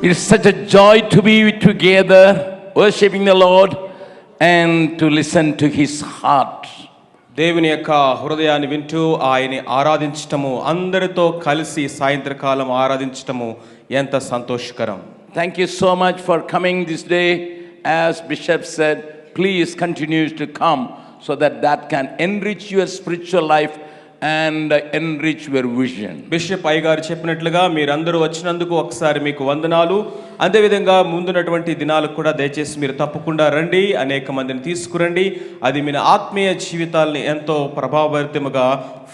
It's such a joy to be together, worshiping the Lord and to listen to His heart. దేవుని యొక్క హృదయాన్ని వింటూ ఆయన్ని ఆరాధించటము, అందరితో కలిసి సాయంత్రకాలం ఆరాధించటము ఎంత సంతోషకరం. Thank you so much for coming this day. As Bishop said, please continue to come so that can enrich your spiritual life and enrich your vision. Bishop అయ్యగారు చెప్పినట్లుగా మీరందరూ వచ్చినందుకు ఒకసారి మీకు వందనాలు. అదేవిధంగా ముందున్నటువంటి దినాలకు కూడా దయచేసి మీరు తప్పకుండా రండి, అనేక మందిని తీసుకురండి. అది మీ ఆత్మీయ జీవితాల్ని ఎంతో ప్రభావభరితముగా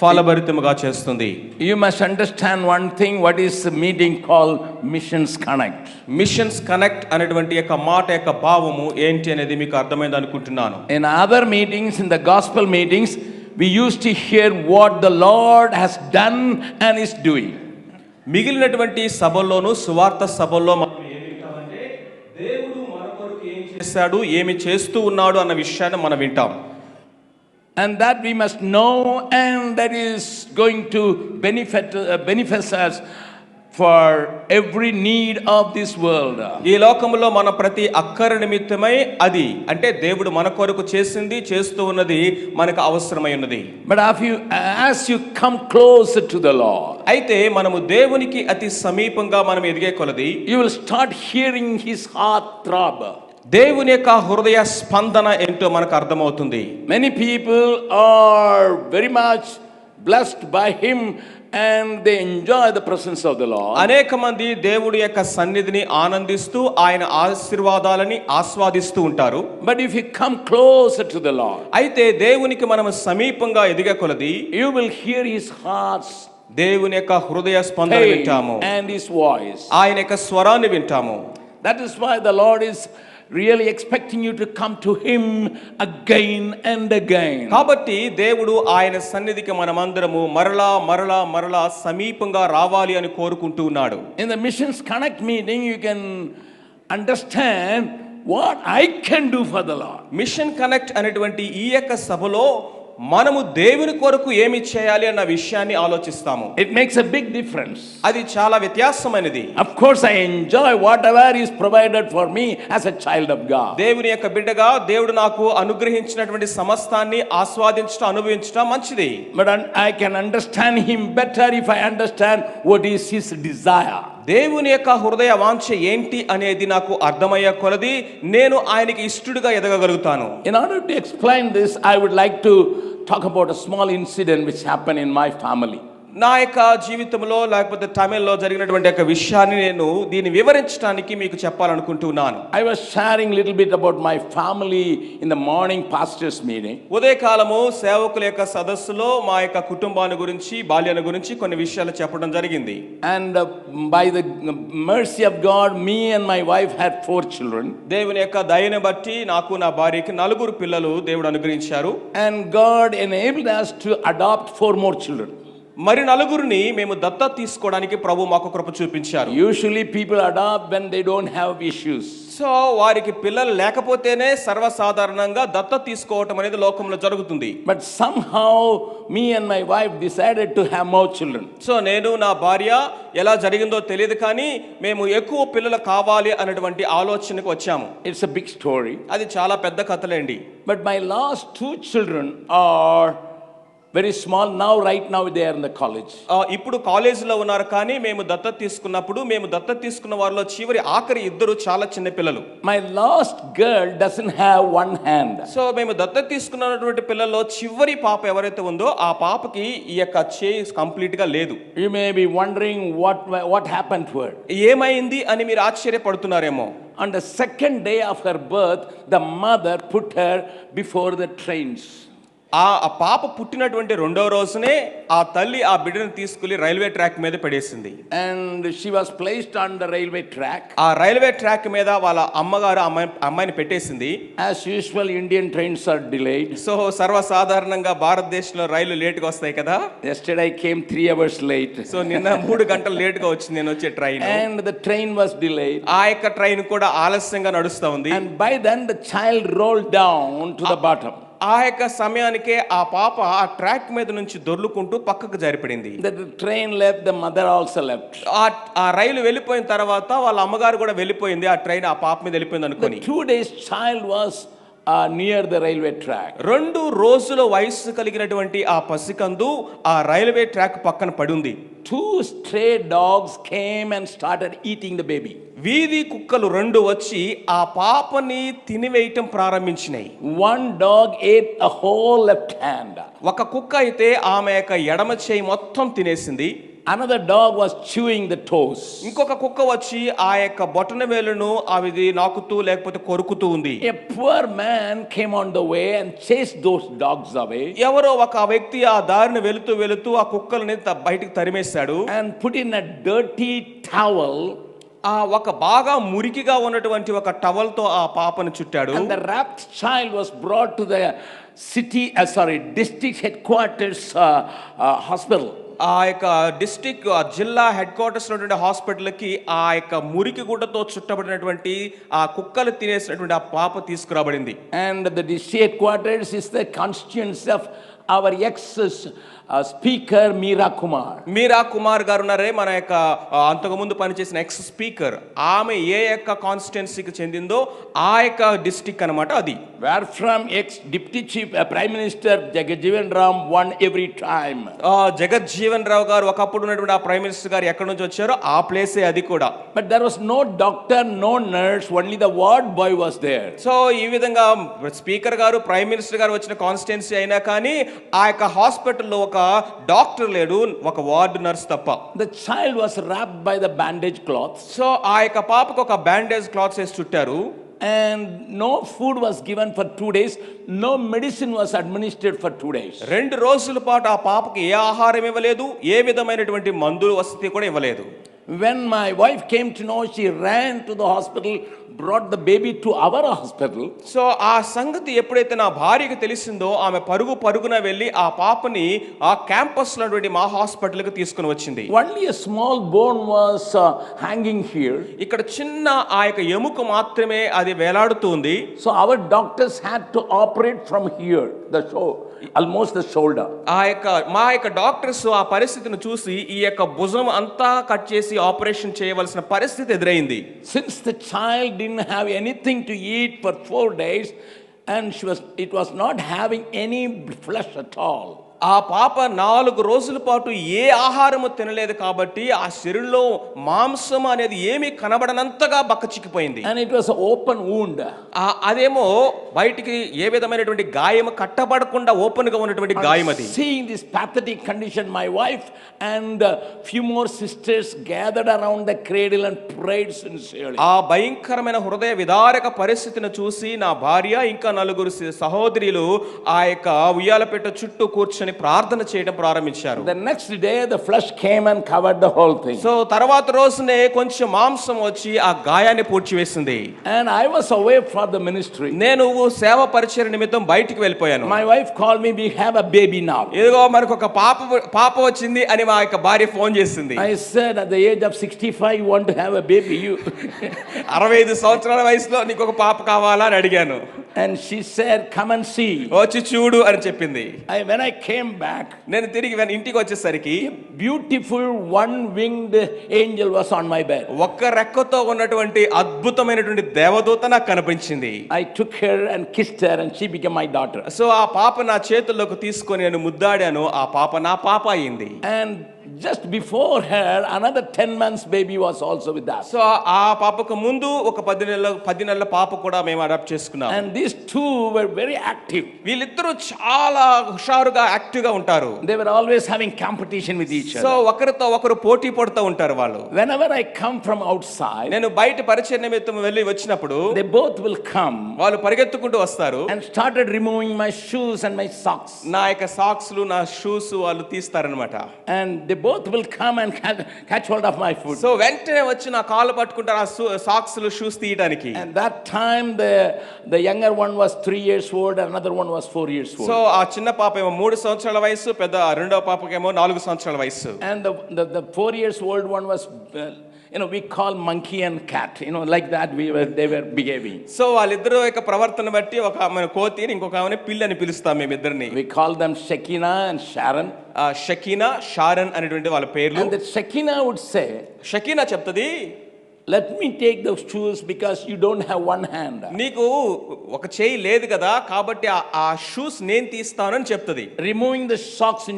ఫలభరితముగా చేస్తుంది. You must understand one thing, what is the meeting called Missions Connect. Machines connect అనేటువంటి యొక్క మాట యొక్క భావము ఏంటి అనేది మీకు అర్థమైంది అనుకుంటున్నాను. In other meetings, in the gospel meetings, we used to hear what the Lord has done and is doing. మిగిలినటువంటి సభల్లోను సువార్త సభల్లో మనం ఏం వింటామంటే దేవుడు మన కొరకు ఏం చేశాడు, ఏమి చేస్తూ ఉన్నాడు అన్న విషయాన్ని మనం వింటాం. And that we must know, and that is going to benefit us for every need of this world. ఈ లోకములో మన ప్రతి అక్కర నిమిత్తమై అది అంటే దేవుడు మన కొరకు చేసింది, చేస్తూ ఉన్నది మనకు అవసరమై ఉన్నది. But as you come closer to the Lord, అయితే మనము దేవునికి అతి సమీపంగా మనం ఎదిగే కొలది you will start hearing His heart throb. దేవుని యొక్క హృదయ స్పందన ఏంటో మనకు అర్థమవుతుంది. Many people are very much blessed by Him and they enjoy the presence of the Lord. అనేక మంది దేవుడి యొక్క సన్నిధిని ఆనందిస్తూ ఆయన ఆశీర్వాదాలని ఆస్వాదిస్తూ ఉంటారు. But if you come closer to the Lord, అయితే దేవునికి మనం సమీపంగా ఎదిగే కొలది you will hear His heart, దేవుని యొక్క హృదయ స్పందన వింటాము and His voice. ఆయన యొక్క స్వరాన్ని వింటాము. That is why the Lord is really expecting you to come to Him again and again. కాబట్టి దేవుడు ఆయన సన్నిధికి మనమందరము మరలా మరలా మరలా సమీపంగా రావాలి అని కోరుకుంటూ ఉన్నాడు. In the Missions Connect meeting, you can understand what I can do for the Lord. Mission connect అనేటువంటి ఈ యొక్క సభలో మనము దేవుని కొరకు ఏమి చేయాలి అన్న విషయాన్ని ఆలోచిస్తాము. It makes a big difference. అది చాలా వ్యత్యాసమైనది. Of course, I enjoy whatever is provided for me as a child of God. దేవుని యొక్క బిడ్డగా దేవుడు నాకు అనుగ్రహించినటువంటి సమస్తాన్ని ఆస్వాదించడం, అనుభవించడం మంచిది. But I can understand Him better if I understand what is His desire. దేవుని యొక్క హృదయ వాంఛ ఏంటి అనేది నాకు అర్థమయ్యే కొలది నేను ఆయనకి ఇష్టడుగా ఎదగగలుగుతాను. In order to explain this, I would like to talk about a small incident which happened in my family. నా యొక్క జీవితంలో లేకపోతే తమిళ్లో జరిగినటువంటి ఒక విషయాన్ని నేను దీన్ని వివరించడానికి మీకు చెప్పాలనుకుంటున్నాను. I was sharing a little bit about my family in the morning pastors meeting. ఉదయకాలము సేవకుల యొక్క సదస్సులో మా యొక్క కుటుంబాన్ని గురించి, బాల్యాన్ని గురించి కొన్ని విషయాలు చెప్పడం జరిగింది. And by the mercy of God, me and my wife had 4 children. దేవుని యొక్క దయని బట్టి నాకు నా భార్యకి 4 పిల్లలు దేవుడు అనుగ్రహించారు. And God enabled us to adopt 4 more children. మరి 4 మేము దత్తత తీసుకోవడానికి ప్రభు మాకు కృప చూపించారు. Usually people adopt when they don't have issues. So వారికి పిల్లలు లేకపోతేనే సర్వసాధారణంగా దత్తత తీసుకోవటం అనేది లోకంలో జరుగుతుంది. But somehow me and my wife decided to have more children. So నేను నా భార్య ఎలా జరిగిందో తెలియదు కానీ మేము ఎక్కువ పిల్లలు కావాలి అనేటువంటి ఆలోచనకు వచ్చాము. It's a big story. అది చాలా పెద్ద కథలేండి. But my last 2 children are very small now. Right now they are in the college. ఇప్పుడు కాలేజీలో ఉన్నారు కానీ మేము దత్తత తీసుకున్నప్పుడు మేము దత్తత తీసుకున్న వారిలో చివరి ఆఖరి 2 చాలా చిన్న పిల్లలు. My last girl doesn't have one hand. So మేము దత్తత తీసుకున్నటువంటి పిల్లల్లో చివరి పాప ఎవరైతే ఉందో ఆ పాపకి ఈ యొక్క చేయి కంప్లీట్ గా లేదు. You may be wondering what happened to her. ఏమైంది అని మీరు ఆశ్చర్యపడుతున్నారేమో. On the second day of her birth, the mother put her before the trains. ఆ పాప పుట్టినటువంటి 2వ రోజునే ఆ తల్లి ఆ బిడ్డను తీసుకెళ్లి రైల్వే ట్రాక్ మీద పడేసింది. And she was placed on the railway track. ఆ రైల్వే ట్రాక్ మీద వాళ్ళ అమ్మగారు అమ్మాయిని పెట్టేసింది. As usual, Indian trains are delayed. So సర్వసాధారణంగా భారతదేశంలో రైలు లేట్ గా వస్తాయి కదా. Yesterday I came 3 hours late. So నిన్న 3 గంటలు లేట్ గా వచ్చింది నేను వచ్చే train. And the train was delayed. ఆ యొక్క ట్రైన్ కూడా ఆలస్యంగా నడుస్తా ఉంది. And by then the child rolled down to the bottom. ఆ యొక్క సమయానికే ఆ పాప ఆ ట్రాక్ మీద నుంచి దొర్లుకుంటూ పక్కకు జారిపడింది. The train left, the mother also left. ఆ రైలు వెళ్ళిపోయిన తర్వాత వాళ్ళ అమ్మగారు కూడా వెళ్ళిపోయింది. ఆ ట్రైన్ ఆ పాప మీద వెళ్ళిపోయింది అనుకోని. The 2 days child was near the railway track. 2 రోజుల వయస్సు కలిగినటువంటి ఆ పసికందు ఆ రైల్వే ట్రాక్ పక్కన పడి ఉంది. 2 stray dogs came and started eating the baby. వీధి కుక్కలు 2 వచ్చి ఆ పాపని తినివేయటం ప్రారంభించినాయి. One dog ate a whole left hand. ఒక కుక్క అయితే ఆమె యొక్క ఎడమ చేయి మొత్తం తినేసింది. Another dog was chewing the toes. ఇంకొక కుక్క వచ్చి ఆ యొక్క బొటన వేలును అవిది నాకుతూ లేకపోతే కొరుకుతూ ఉంది. A poor man came on the way and chased those dogs away. ఎవరో ఒక వ్యక్తి ఆ దారిని వెళుతూ ఆ కుక్కలని బయటికి తరిమేశాడు. And put in a dirty towel. ఆ ఒక బాగా మురికిగా ఉన్నటువంటి ఒక టవల్ తో ఆ పాపను చుట్టాడు. And the wrapped child was brought to the district headquarters hospital. ఆ యొక్క డిస్ట్రిక్ట్ జిల్లా హెడ్ క్వార్టర్స్ ఉన్నటువంటి హాస్పిటల్కి ఆ యొక్క మురికి గుడ్డతో చుట్టబడినటువంటి ఆ కుక్కలు తినేసినటువంటి ఆ పాప తీసుకురాబడింది. And the district headquarters is the constituency of our speaker Meira Kumar గారు ఉన్నారే, మన యొక్క అంతకుముందు పనిచేసిన ఎక్స్ స్పీకర్. ఆమె ఏ యొక్క కాన్స్టిట్యున్సీకి చెందిందో ఆ యొక్క డిస్ట్రిక్ట్ అన్నమాట అది. Where from ex deputy chief prime minister Jagjivan Ram one every time. Jagjivan Rao గారు ఒకప్పుడు ఉన్నటువంటి ఆ ప్రైమ్ మినిస్టర్ గారు ఎక్కడి నుంచి వచ్చారో ఆ ప్లేసే అది కూడా. But there was no doctor, no nurse, only the ward boy was there. So ఈ విధంగా స్పీకర్ గారు ప్రైమ్ మినిస్టర్ గారు వచ్చిన కాన్స్టిట్యున్సీ అయినా కానీ ఆ యొక్క హాస్పిటల్లో ఒక డాక్టర్ లేడు, ఒక వార్డ్ నర్స్ తప్ప. The child was wrapped by the bandage cloth. So ఆ యొక్క పాపకు ఒక బ్యాండేజ్ క్లాత్స్ వేసి చుట్టారు. And no food was given for 2 days. No medicine was administered for 2 days. 2 రోజుల పాటు ఆ పాపకి ఏ ఆహారం ఇవ్వలేదు, ఏ విధమైనటువంటి మందులు వసతి కూడా ఇవ్వలేదు. When my wife came to know, she ran to the hospital, brought the baby to our hospital. So ఆ సంగతి ఎప్పుడైతే నా భార్యకి తెలిసిందో ఆమె పరుగున వెళ్ళి ఆ పాపని ఆ క్యాంపస్ లో మా హాస్పిటల్ కి తీసుకుని వచ్చింది. Only a small bone was hanging here. ఇక్కడ చిన్న ఆ యొక్క ఎముక మాత్రమే అది వేలాడుతుంది. So our doctors had to operate from here, almost the shoulder. మా యొక్క డాక్టర్స్ ఆ పరిస్థితిని చూసి ఈ యొక్క భుజం అంతా కట్ చేసి ఆపరేషన్ చేయవలసిన పరిస్థితి ఎదురైంది. Since the child didn't have anything to eat for 4 days and it was not having any flesh at all. ఆ పాప 4 రోజుల పాటు ఏ ఆహారము తినలేదు కాబట్టి ఆ శరీరంలో మాంసం అనేది ఏమీ కనబడనంతగా బక్కచిక్కిపోయింది. And it was an open wound. అదేమో బయటికి ఏ విధమైనటువంటి గాయం కట్టబడకుండా ఓపెన్ గా ఉన్నటువంటి గాయం అది. Seeing this pathetic condition, my wife and few more sisters gathered around the cradle and prayed sincerely. ఆ భయంకరమైన హృదయ విదారక పరిస్థితిని చూసి నా భార్య ఇంకా 4 సహోదరులు ఆ యొక్క ఉయ్యాలపేట చుట్టూ కూర్చొని ప్రార్థన చేయడం ప్రారంభించారు. The next day the flesh came and covered the whole thing. So తర్వాత రోజునే కొంచెం మాంసం వచ్చి ఆ గాయాన్ని పూడ్చివేసింది. And I was away for the ministry. నేను సేవ పరిచర్య నిమిత్తం బయటికి వెళ్ళిపోయాను. My wife called me, we have a baby now. ఇదిగో మనకు ఒక పాప వచ్చింది అని మా యొక్క భార్య ఫోన్ చేసింది. I said at the age of 65 you want to have a baby. 65 సంవత్సరాల వయసులో నీకు ఒక పాప కావాలా అని అడిగాను. And she said come and see. వచ్చి చూడు అని చెప్పింది. When I came back, నేను తిరిగి ఇంటికి వచ్చేసరికి beautiful one-winged angel was on my bed. ఒక్క రెక్కతో ఉన్నటువంటి అద్భుతమైనటువంటి దేవదూత నాకు కనిపించింది. I took her and kissed her and she became my daughter. So ఆ పాప నా చేతుల్లోకి తీసుకొని నేను ముద్దాడాను. ఆ పాప నా పాప అయింది. And just before her another 10 months baby was also with us. So ఆ పాపకు ముందు ఒక 10 నెలల పాప కూడా మేము అడాప్ట్ చేసుకున్నాం. And these two were very active. వీళ్ళిద్దరూ చాలా హుషారుగా యాక్టివ్ గా ఉంటారు. They were always having competition with each other. So ఒకరితో ఒకరు పోటీ పడుతూ ఉంటారు వాళ్ళు. Whenever I come from outside, నేను బయట పరిచయ నిమిత్తం వెళ్ళి వచ్చినప్పుడు they both will come. వాళ్ళు పరిగెత్తుకుంటూ వస్తారు. And started removing my shoes and my socks. నా యొక్క సాక్స్లు నా షూస్ వాళ్ళు తీస్తారన్నమాట. And they both will come and catch hold of my foot. So వెంటనే వచ్చి నా కాళ్ళు పట్టుకుంటారు ఆ సాక్స్లు షూస్ తీయడానికి. And that time the younger one was 3 years old, another one was 4 years old. So ఆ చిన్న పాప ఏమో 3 సంవత్సరాల వయసు, పెద్ద రెండో పాపకేమో 4 సంవత్సరాల వయసు. And the 4 years old one was we call monkey and cat, like that they were behaving. So వాళ్ళిద్దరూ యొక్క ప్రవర్తన బట్టి ఒక ఆమెను కోతిని ఇంకొక ఆమెను పిల్లి అని పిలుస్తాం మేమిద్దరిని. We call them Shekinah and Sharon. Shekinah, Sharon అనేటువంటి వాళ్ళ పేర్లు. And that Shekinah would say, Shekinah చెప్తది, let me take those shoes because you don't have one hand. నీకు ఒక చేయి లేదు కదా కాబట్టి ఆ షూస్ నేను తీస్తానని చెప్తది. Removing the socks you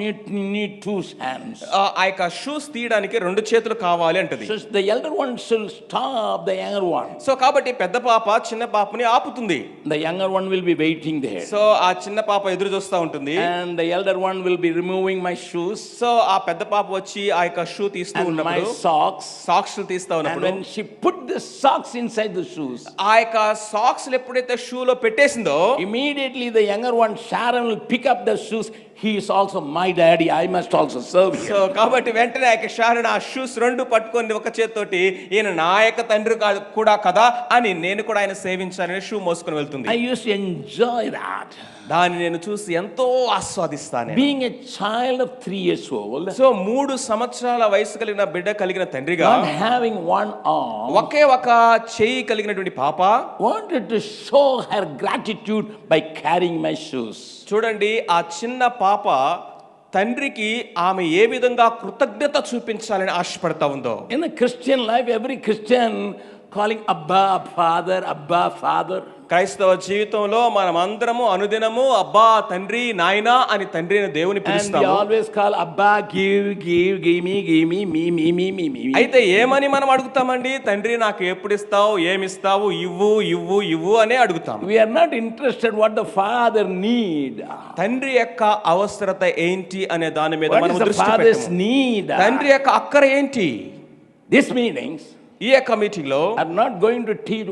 need two hands. ఆ యొక్క షూస్ తీయడానికి రెండు చేతులు కావాలి అంటది. So the elder one should stop the younger one. So కాబట్టి పెద్ద పాప చిన్న పాపని ఆపుతుంది. The younger one will be waiting there. So ఆ చిన్న పాప ఎదురు చూస్తా ఉంటుంది. And the elder one will be removing my shoes. So ఆ పెద్ద పాప వచ్చి ఆ యొక్క షూ తీస్తూ ఉన్నప్పుడు, my socks. సాక్స్ తీస్తా ఉన్నప్పుడు, and when she put the socks inside the shoes, ఆ యొక్క సాక్స్ ఎప్పుడైతే షూలో పెట్టేసిందో, immediately the younger one Sharon will pick up the shoes. He is also my daddy, I must also serve him. So కాబట్టి వెంటనే ఆ యొక్క Sharon ఆ shoes రెండు పట్టుకొని ఒక చేత్తోటి ఈయన నా యొక్క తండ్రి కూడా కదా అని నేను కూడా ఆయన సేవించాలని షూ మోసుకొని వెళ్తుంది. I used to enjoy that. దాన్ని నేను చూసి ఎంతో ఆస్వాదిస్తాను. Being a child of 3 years old, so 3 సంవత్సరాల వయసు కలిగిన బిడ్డ కలిగిన తండ్రిగా, not having one arm, ఒకే ఒక చెయ్యి కలిగినటువంటి పాప wanted to show her gratitude by carrying my shoes. చూడండి, ఆ చిన్న పాప తండ్రికి ఆమె ఏ విధంగా కృతజ్ఞత చూపించాలని ఆశపడతా ఉందో. In a Christian life, every Christian calling Abba Father, Abba Father. క్రైస్తవ జీవితంలో మనం అందరము అనుదినము అబ్బా తండ్రి నాయనా అని తండ్రిని దేవుని పిలుస్తాము. And we always call Abba, give me, me. అయితే ఏమని మనం అడుగుతామండి? తండ్రి నాకు ఎప్పుడు ఇస్తావు, ఏమిస్తావు, ఇవ్వు అనే అడుగుతాం. We are not interested what the father need. తండ్రి యొక్క అవసరత ఏంటి అనే దాని మీద మనం దృష్టి పెట్టము. తండ్రి యొక్క అక్కర ఏంటి? This meanings ఈ యొక్క మీటింగ్ లో are not going to teach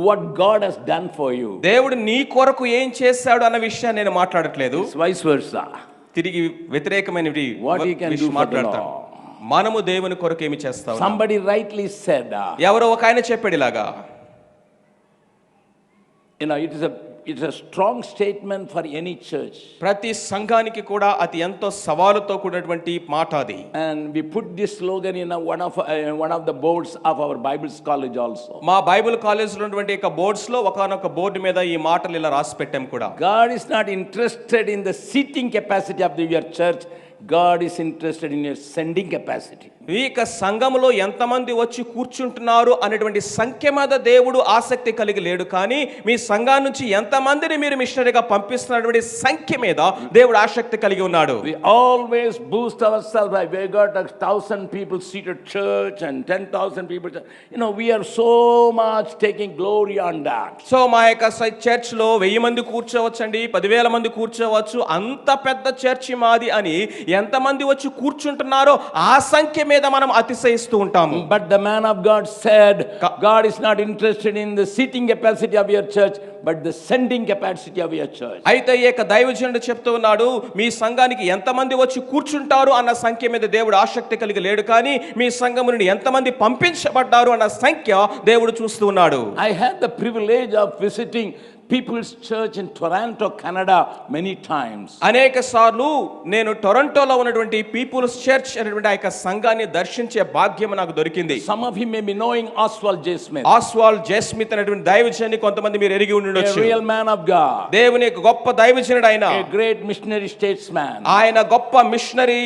what God has done for you. దేవుడు నీ కొరకు ఏం చేశాడు అన్న విషయాన్ని నేను మాట్లాడట్లేదు. It's vice versa. తిరిగి వ్యతిరేకమైనవి What you can do for the Lord. మనము దేవుని కొరకు ఏమి చేస్తాం? Somebody rightly said, ఎవరో ఒక ఆయన చెప్పాడు ఇలాగా, it's a strong statement for any church. ప్రతి సంఘానికి కూడా అది ఎంతో సవాలుతో కూడినటువంటి మాట అది. And we put this slogan in one of the boards of our Bible college also. మా బైబిల్ కాలేజ్ లో ఉన్నటువంటి ఒక బోర్డ్స్ లో ఒకనొక బోర్డు మీద ఈ మాటలు ఇలా రాసి పెట్టాం కూడా. God is not interested in the seating capacity of your church. God is interested in your sending capacity. ఈ యొక్క సంఘములో ఎంతమంది వచ్చి కూర్చుంటున్నారు అనేటువంటి సంఖ్య మీద దేవుడు ఆసక్తి కలిగి లేడు, కానీ మీ సంఘం నుంచి ఎంతమందిని మీరు మిషనరీగా పంపిస్తున్నటువంటి సంఖ్య మీద దేవుడు ఆసక్తి కలిగి ఉన్నాడు. We always boost ourselves by we got 1,000 people seated church and 10,000 people. We are so much taking glory on that. So మా యొక్క చర్చ్ లో 1000 మంది కూర్చోవచ్చండి, 10,000 మంది కూర్చోవచ్చు, అంత పెద్ద చర్చి మాది అని ఎంతమంది వచ్చి కూర్చుంటున్నారో ఆ సంఖ్య మీద మనం అతిశయిస్తూ ఉంటాము. But the man of God said, God is not interested in the seating capacity of your church, but the sending capacity of your church. అయితే ఈ యొక్క దైవజనుడు చెప్తూ ఉన్నాడు, మీ సంఘానికి ఎంతమంది వచ్చి కూర్చుంటారు అన్న సంఖ్య మీద దేవుడు ఆసక్తి కలిగి లేడు, కానీ మీ సంఘము నుండి ఎంతమంది పంపించబడ్డారు అన్న సంఖ్య దేవుడు చూస్తూ ఉన్నాడు. I had the privilege of visiting People's Church in Toronto, Canada many times. అనేక సార్లు నేను టొరంటోలో ఉన్నటువంటి పీపుల్స్ చర్చ్ అనేటువంటి ఆ యొక్క సంఘాన్ని దర్శించే భాగ్యం నాకు దొరికింది. Some of you may be knowing Oswald J. Smith. Oswald J Smith అనేటువంటి దైవజనుని కొంతమంది మీరు ఎరిగి ఉండొచ్చు. A real man of God. దేవుని యొక్క గొప్ప దైవజనుడు ఆయన. A great missionary statesman. ఆయన గొప్ప మిషనరీ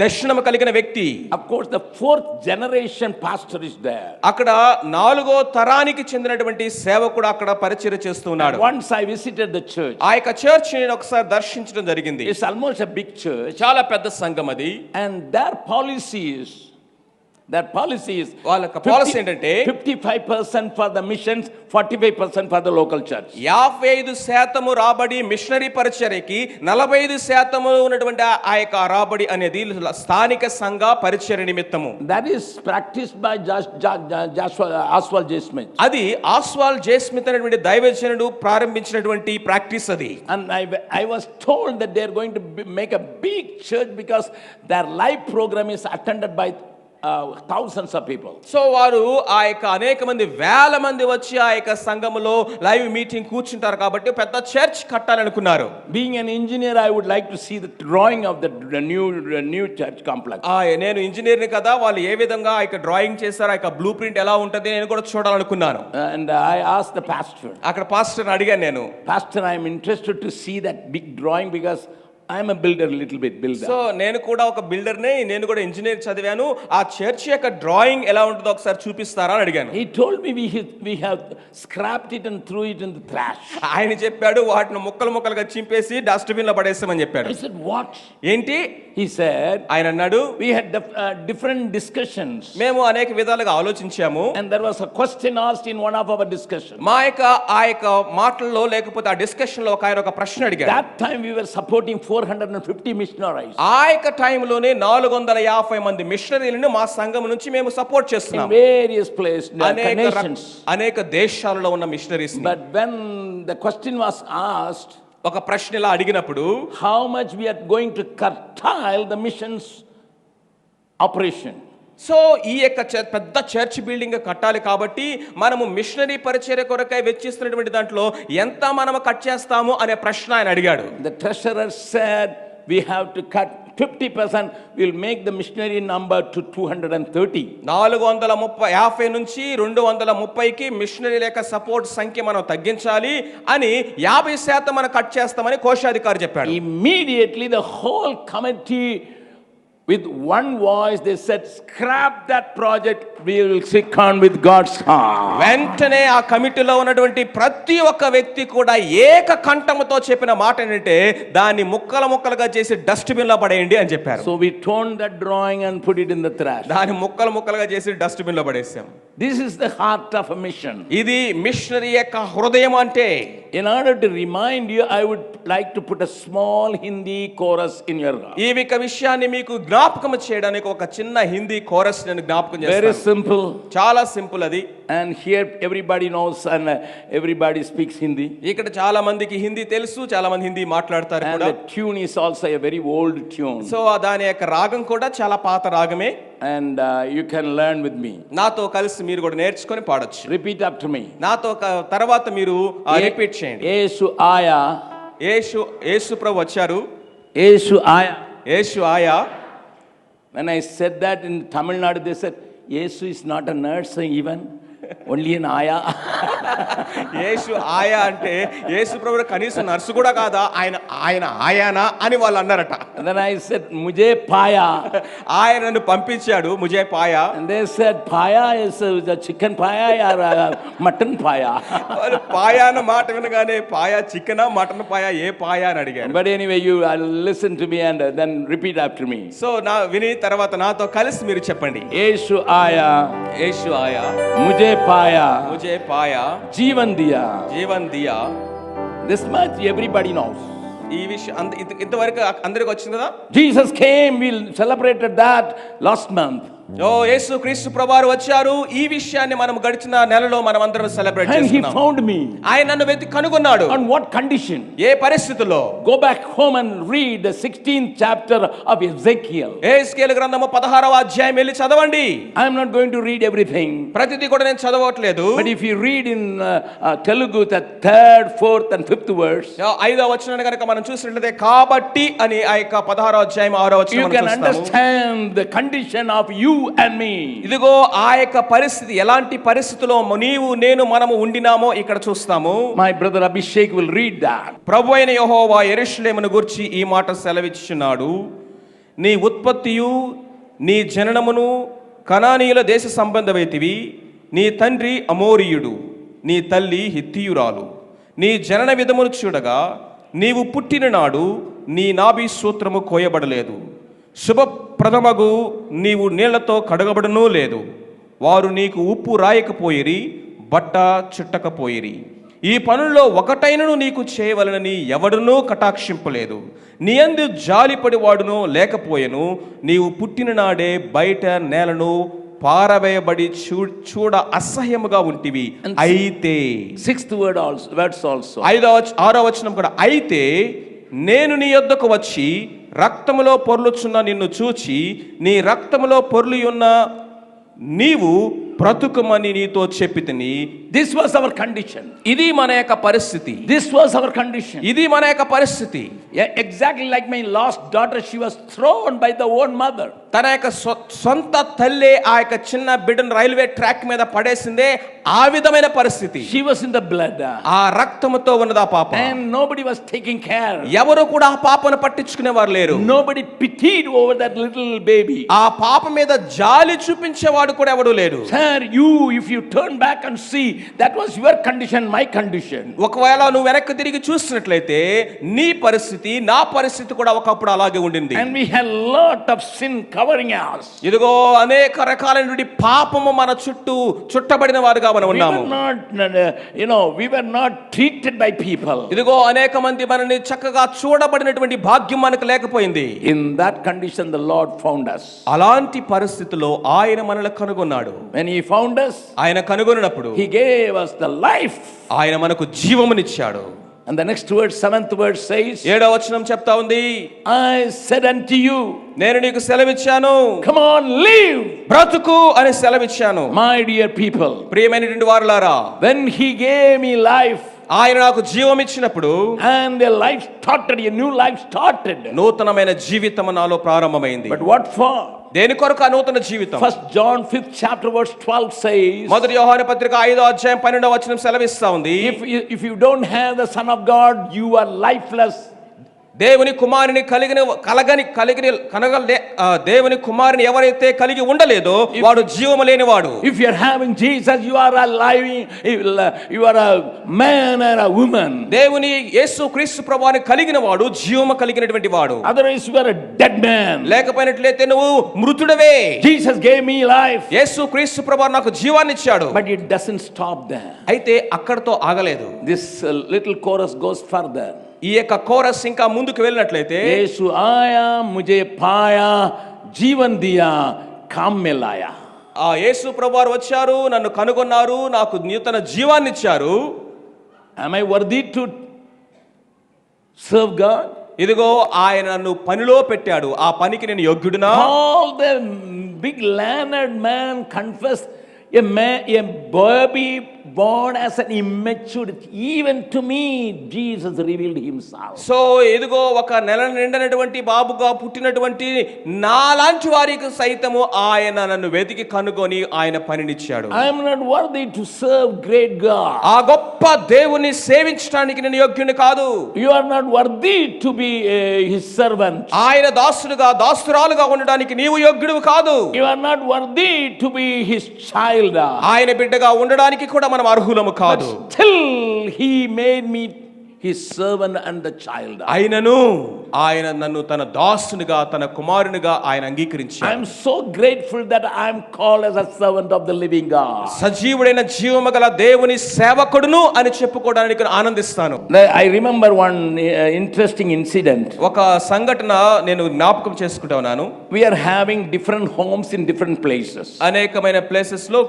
దర్శనం కలిగిన వ్యక్తి. Of course, the 4th generation pastor is there. అక్కడ 4వ తరానికి చెందినటువంటి సేవకుడు అక్కడ పరిచర్య చేస్తూ ఉన్నాడు. Once I visited the church. ఆ యొక్క చర్చ్ నేను ఒకసారి దర్శించడం జరిగింది. It's almost a big church. చాలా పెద్ద సంఘం అది. And their policy is వాళ్ళ పాలసీ ఏంటంటే 55% for the missions, 45% for the local church. 55% రాబడి మిషనరీ పరిచర్యకి, 45% ఉన్నటువంటి ఆ యొక్క రాబడి అనేది స్థానిక సంఘ పరిచర్య నిమిత్తము. That is practiced by Oswald J. Smith. అది ఆస్వాల్డ్ జే స్మిత్ అనేటువంటి దైవజనుడు ప్రారంభించినటువంటి ప్రాక్టీస్ అది. And I was told that they are going to make a big church because their live program is attended by thousands of people. So వారు ఆ యొక్క అనేక మంది వేల మంది వచ్చి ఆ యొక్క సంఘములో లైవ్ మీటింగ్ కూర్చుంటారు కాబట్టి పెద్ద church కట్టాలనుకున్నారు. Being an engineer, I would like to see the drawing of the new church complex. నేను ఇంజనీర్ని కదా, వాళ్ళు ఏ విధంగా ఆ యొక్క డ్రాయింగ్ చేశారు, ఆ యొక్క బ్లూ ప్రింట్ ఎలా ఉంటుంది నేను కూడా చూడాలనుకున్నాను. And I asked the pastor. అక్కడ పాస్టర్ని అడిగాను నేను, Pastor, I am interested to see that big drawing because I am a builder, little bit builder. So నేను కూడా ఒక బిల్డర్నే, నేను కూడా ఇంజనీర్ చదివాను, ఆ చర్చ్ యొక్క డ్రాయింగ్ ఎలా ఉంటుందో ఒకసారి చూపిస్తారా అని అడిగాను. He told me we have scrapped it and threw it in the trash. ఆయన చెప్పాడు వాటిని ముక్కలు ముక్కలుగా చింపేసి డస్ట్బిన్ లో పడేస్తామని చెప్పాడు. I said, what? ఏంటి? He said, ఆయన అన్నాడు, we had different discussions. మేము అనేక విధాలుగా ఆలోచించాము. And there was a question asked in one of our discussions. మా యొక్క ఆ యొక్క మాటల్లో లేకపోతే ఆ డిస్కషన్ లో ఆయన ఒక ప్రశ్న అడిగాడు. That time we were supporting 450 missionaries. ఆ యొక్క టైంలోనే 450 మంది మిషనరీలను మా సంఘం నుంచి మేము సపోర్ట్ In చేస్తున్నాం. various places, nations. అనేక దేశాలలో ఉన్న machineries. But when the question was asked, ఒక ప్రశ్న ఇలా అడిగినప్పుడు, how much we are going to curtail the missions operation. So ఈ యొక్క పెద్ద చర్చ్ బిల్డింగ్ కట్టాలి కాబట్టి మనము మిషనరీ పరిచర్య కొరకై వెచ్చిస్తున్నటువంటి దాంట్లో ఎంత మనము కట్ చేస్తాము అనే ప్రశ్న ఆయన అడిగాడు. The treasurer said we have to cut 50%, we'll make the missionary number to 230. 450 నుంచి 230కి మిషనరీ లేక సపోర్ట్ సంఖ్య మనం తగ్గించాలి అని 50% మనం కట్ చేస్తామని కోశాధికారి చెప్పాడు. Immediately the whole committee with one voice they said, scrap that project, we will stick on with God's hand. వెంటనే ఆ కమిటీలో ఉన్నటువంటి ప్రతి ఒక్క వ్యక్తి కూడా ఏక కంఠముతో చెప్పిన మాట ఏంటంటే దాన్ని ముక్కలు ముక్కలుగా చేసి డస్ట్బిన్ లో పడేయండి అని చెప్పారు. So we torn that drawing and put it in the trash. దాన్ని ముక్కలు ముక్కలుగా చేసి డస్ట్బిన్ లో పడేసాం. This is the heart of a mission. ఇది మిషనరీ యొక్క హృదయం అంటే. In order to remind you, I would like to put a small Hindi chorus in your heart. ఈ విషయాన్ని మీకు జ్ఞాపకం చేయడానికి ఒక చిన్న హిందీ కోరస్ నేను జ్ఞాపకం చేస్తాను. Very simple. చాలా సింపుల్ అది. And here everybody knows and everybody speaks Hindi. ఇక్కడ చాలా మందికి హిందీ తెలుసు, చాలా మంది హిందీ మాట్లాడతారు And కూడా. the tune is also a very old tune. So దాని యొక్క రాగం కూడా చాలా పాత రాగమే. And you can learn with me. నాతో కలిసి మీరు కూడా నేర్చుకొని పాడొచ్చు. Repeat after me. నాతో తర్వాత మీరు రిపీట్ చేయండి. Yesu aya. యేసు ప్రభు వచ్చారు. Yesu aya. యేసు ఆయా. When I said that in Tamil Nadu, they said, Yesu is not a nurse even, only an aya. యేసు ఆయా అంటే యేసు ప్రభు కనీసం నర్సు కూడా కాదా, ఆయన ఆయానా అని వాళ్ళు అన్నారట. And then I said, Mujhe paya. ఆయన నన్ను పంపించాడు, ముజే paya. And they said, paya is a chicken paya or mutton paya. వాళ్ళు పాయా అన్న మాట వినగానే పాయా చికెనా మటన్ పాయా ఏ పాయా అని అడిగారు. But anyway, you listen to me and then repeat after me. So విని తర్వాత నాతో కలిసి మీరు చెప్పండి. Yesu aya. యేసు ఆయా. Mujhe paya. ముజే paya. Jeevan diya. Jeevan Diya. This much everybody knows. ఈ విషయం ఇంతవరకు అందరికి వచ్చింది కదా. Jesus came, we celebrated that last month. యేసు క్రీస్తు ప్రభువారు వచ్చారు. ఈ విషయాన్ని మనం గడిచిన నెలలో మనం అందరం సెలబ్రేట్ And he చేసుకున్నాం. found me. ఆయన నన్ను వెతికి కనుగొన్నాడు. On what condition? ఏ పరిస్థితుల్లో? Go back home and read the 16th chapter of Ezekiel. యెహెజ్కేలు గ్రంథము 16వ అధ్యాయం వెళ్ళి చదవండి. I am not going to read everything. ప్రతిదీ కూడా నేను చదవట్లేదు. But if you read in Telugu, the 3rd, 4th and 5th verse, 5వ వచనాన్ని కనుక మనం చూసినట్లయితే కాబట్టి అని ఆ యొక్క 16వ అధ్యాయం 6వ వచనం you can understand the condition of you and me. ఇదిగో ఆ యొక్క పరిస్థితి ఎలాంటి పరిస్థితిలో నీవు నేను మనము ఉండినామో ఇక్కడ చూస్తాము. My brother Abhishek will read that. ప్రభు అయిన యెహోవా యెరూషలేమును గూర్చి ఈ మాట సెలవిచ్చుచున్నాడు. నీ ఉత్పత్తియు నీ జననమును కనానీయుల దేశ సంబంధమైతివి. నీ తండ్రి అమోరీయుడు, నీ తల్లి హిత్తీయురాలు. నీ జనన విధమును చూడగా నీవు పుట్టిన నాడు నీ నాభి సూత్రము కోయబడలేదు. శుభప్రదమగు నీవు నీళ్లతో కడగబడనూ లేదు. వారు నీకు ఉప్పు రాయకపోయిరి, బట్ట చుట్టకపోయిరి. ఈ పనుల్లో ఒకటైనను నీకు చేయవలనని ఎవడునూ కటాక్షింపలేదు. నీ యందు జాలిపడి వాడునో లేకపోయెను. నీవు పుట్టిన నాడే బయట నేలను పారవేయబడి చూడ అసహ్యముగా ఉంటివి. అయితే 6th words also. 6వ వచనం కూడా అయితే నేను నీ యొద్దకు వచ్చి రక్తములో పొర్లుచున్న నిన్ను చూచి నీ రక్తములో పొర్లియున్న నీవు బ్రతుకుమని నీతో చెప్పితిని. This was our condition. ఇది మన యొక్క పరిస్థితి. This was our condition. ఇది మన యొక్క పరిస్థితి. Yeah, exactly like my lost daughter, she was thrown by the own mother. తన యొక్క సొంత తల్లి ఆ యొక్క చిన్న బిడ్డను రైల్వే ట్రాక్ మీద పడేసిందే ఆ విధమైన పరిస్థితి. She was in the blood. ఆ రక్తముతో ఉన్నది ఆ పాప. And nobody was taking care. ఎవరు కూడా ఆ పాపను పట్టించుకునేవారు లేరు. Nobody pitied over that little baby. ఆ పాప మీద జాలి చూపించేవాడు కూడా ఎవడు లేడు. Sir, if you turn back and see, that was your condition, my condition. ఒకవేళ నువ్వు వెనక్కి తిరిగి చూసినట్లయితే నీ పరిస్థితి నా పరిస్థితి కూడా ఒకప్పుడు అలాగే ఉండింది. And we had lot of sin covering us. ఇదిగో అనేక రకాలైనటువంటి పాపము మన చుట్టూ చుట్టబడిన వారుగా మనం ఉన్నాము. We were not treated by people. ఇదిగో అనేక మంది మనల్ని చక్కగా చూడబడినటువంటి భాగ్యం మనకు లేకపోయింది. In that condition the Lord found us. అలాంటి పరిస్థితిలో ఆయన మనల్ని కనుగొన్నాడు. When he found us, ఆయన కనుగొన్నప్పుడు he gave us the life. ఆయన మనకు జీవమునిచ్చాడు. And the next word, 7th word says, 7వ వచనం చెప్తా ఉంది, I said unto you, నేను నీకు సెలవిచ్చాను, come on, live, బ్రతుకు అని సెలవిచ్చాను. my dear people. ప్రియమైనటువంటి వారలారా, When he gave me life, ఆయన నాకు జీవం ఇచ్చినప్పుడు and a life started, a new life started. నూతనమైన జీవితం నాలో ప్రారంభమైంది. But what for? దేని కొరకు ఆ నూతన జీవితం? 1 John 5th chapter verse 12 says, మొదటి యోహాను పత్రిక 5వ అధ్యాయం 12వ వచనం సెలవిస్తా ఉంది, if you don't have the Son of God, you are lifeless. దేవుని కుమారుని దేవుని కుమారుని ఎవరైతే కలిగి ఉండలేదో వాడు జీవము లేనివాడు. If you are having Jesus, you are alive, you are a man or a woman. దేవుని యేసు క్రీస్తు ప్రభువుని కలిగిన వాడు జీవము కలిగినటువంటి వాడు. Otherwise you are a dead man. లేకపోయినట్లయితే నువ్వు మృతుడవే. Jesus gave me life. యేసు క్రీస్తు ప్రభువు నాకు జీవాన్ని ఇచ్చాడు. But it doesn't stop there. అయితే అక్కడతో ఆగలేదు. This little chorus goes further. ఈ యొక్క కోరస్ ఇంకా ముందుకు వెళ్ళినట్లయితే, యేసు ఆయా ముझे పాయా జీవన్ దియా కామ్ మే లాయా. ఆ యేసు ప్రభువారు వచ్చారు, నన్ను కనుగొన్నారు, నాకు నూతన జీవాన్ని ఇచ్చారు. Am I worthy to serve God? ఇదిగో ఆయన నన్ను పనిలో పెట్టాడు, ఆ పనికి నేను యోగ్యుడినా? All the big learned man confessed, a baby born as an immature, even to me Jesus revealed himself. So ఇదిగో ఒక నెల నిండినటువంటి బాబుగా పుట్టినటువంటి నాలాంటి వారికి సైతము ఆయన నన్ను వెతికి కనుగొని ఆయన పనినిచ్చాడు. I am not worthy to serve great God. ఆ గొప్ప దేవుని సేవించడానికి నేను యోగ్యుని కాదు. You are not worthy to be his servant. ఆయన దాసుడుగా దాసురాలుగా ఉండడానికి నీవు యోగ్యుడు కాదు. You are not worthy to be his child. ఆయన బిడ్డగా ఉండడానికి కూడా మనం అర్హులము కాదు. But still he made me his servant and the child. ఆయనను ఆయన నన్ను తన దాసునిగా తన కుమారునిగా ఆయన అంగీకరించాడు. I am so grateful that I am called as a servant of the living God. సజీవుడైన జీవముగల దేవుని సేవకుడును అని చెప్పుకోవడానికి ఆనందిస్తాను. I remember one interesting incident. ఒక సంఘటన నేను జ్ఞాపకం చేసుకుంటా ఉన్నాను. We are having different homes in different places. అనేకమైన ప్లేసెస్ లో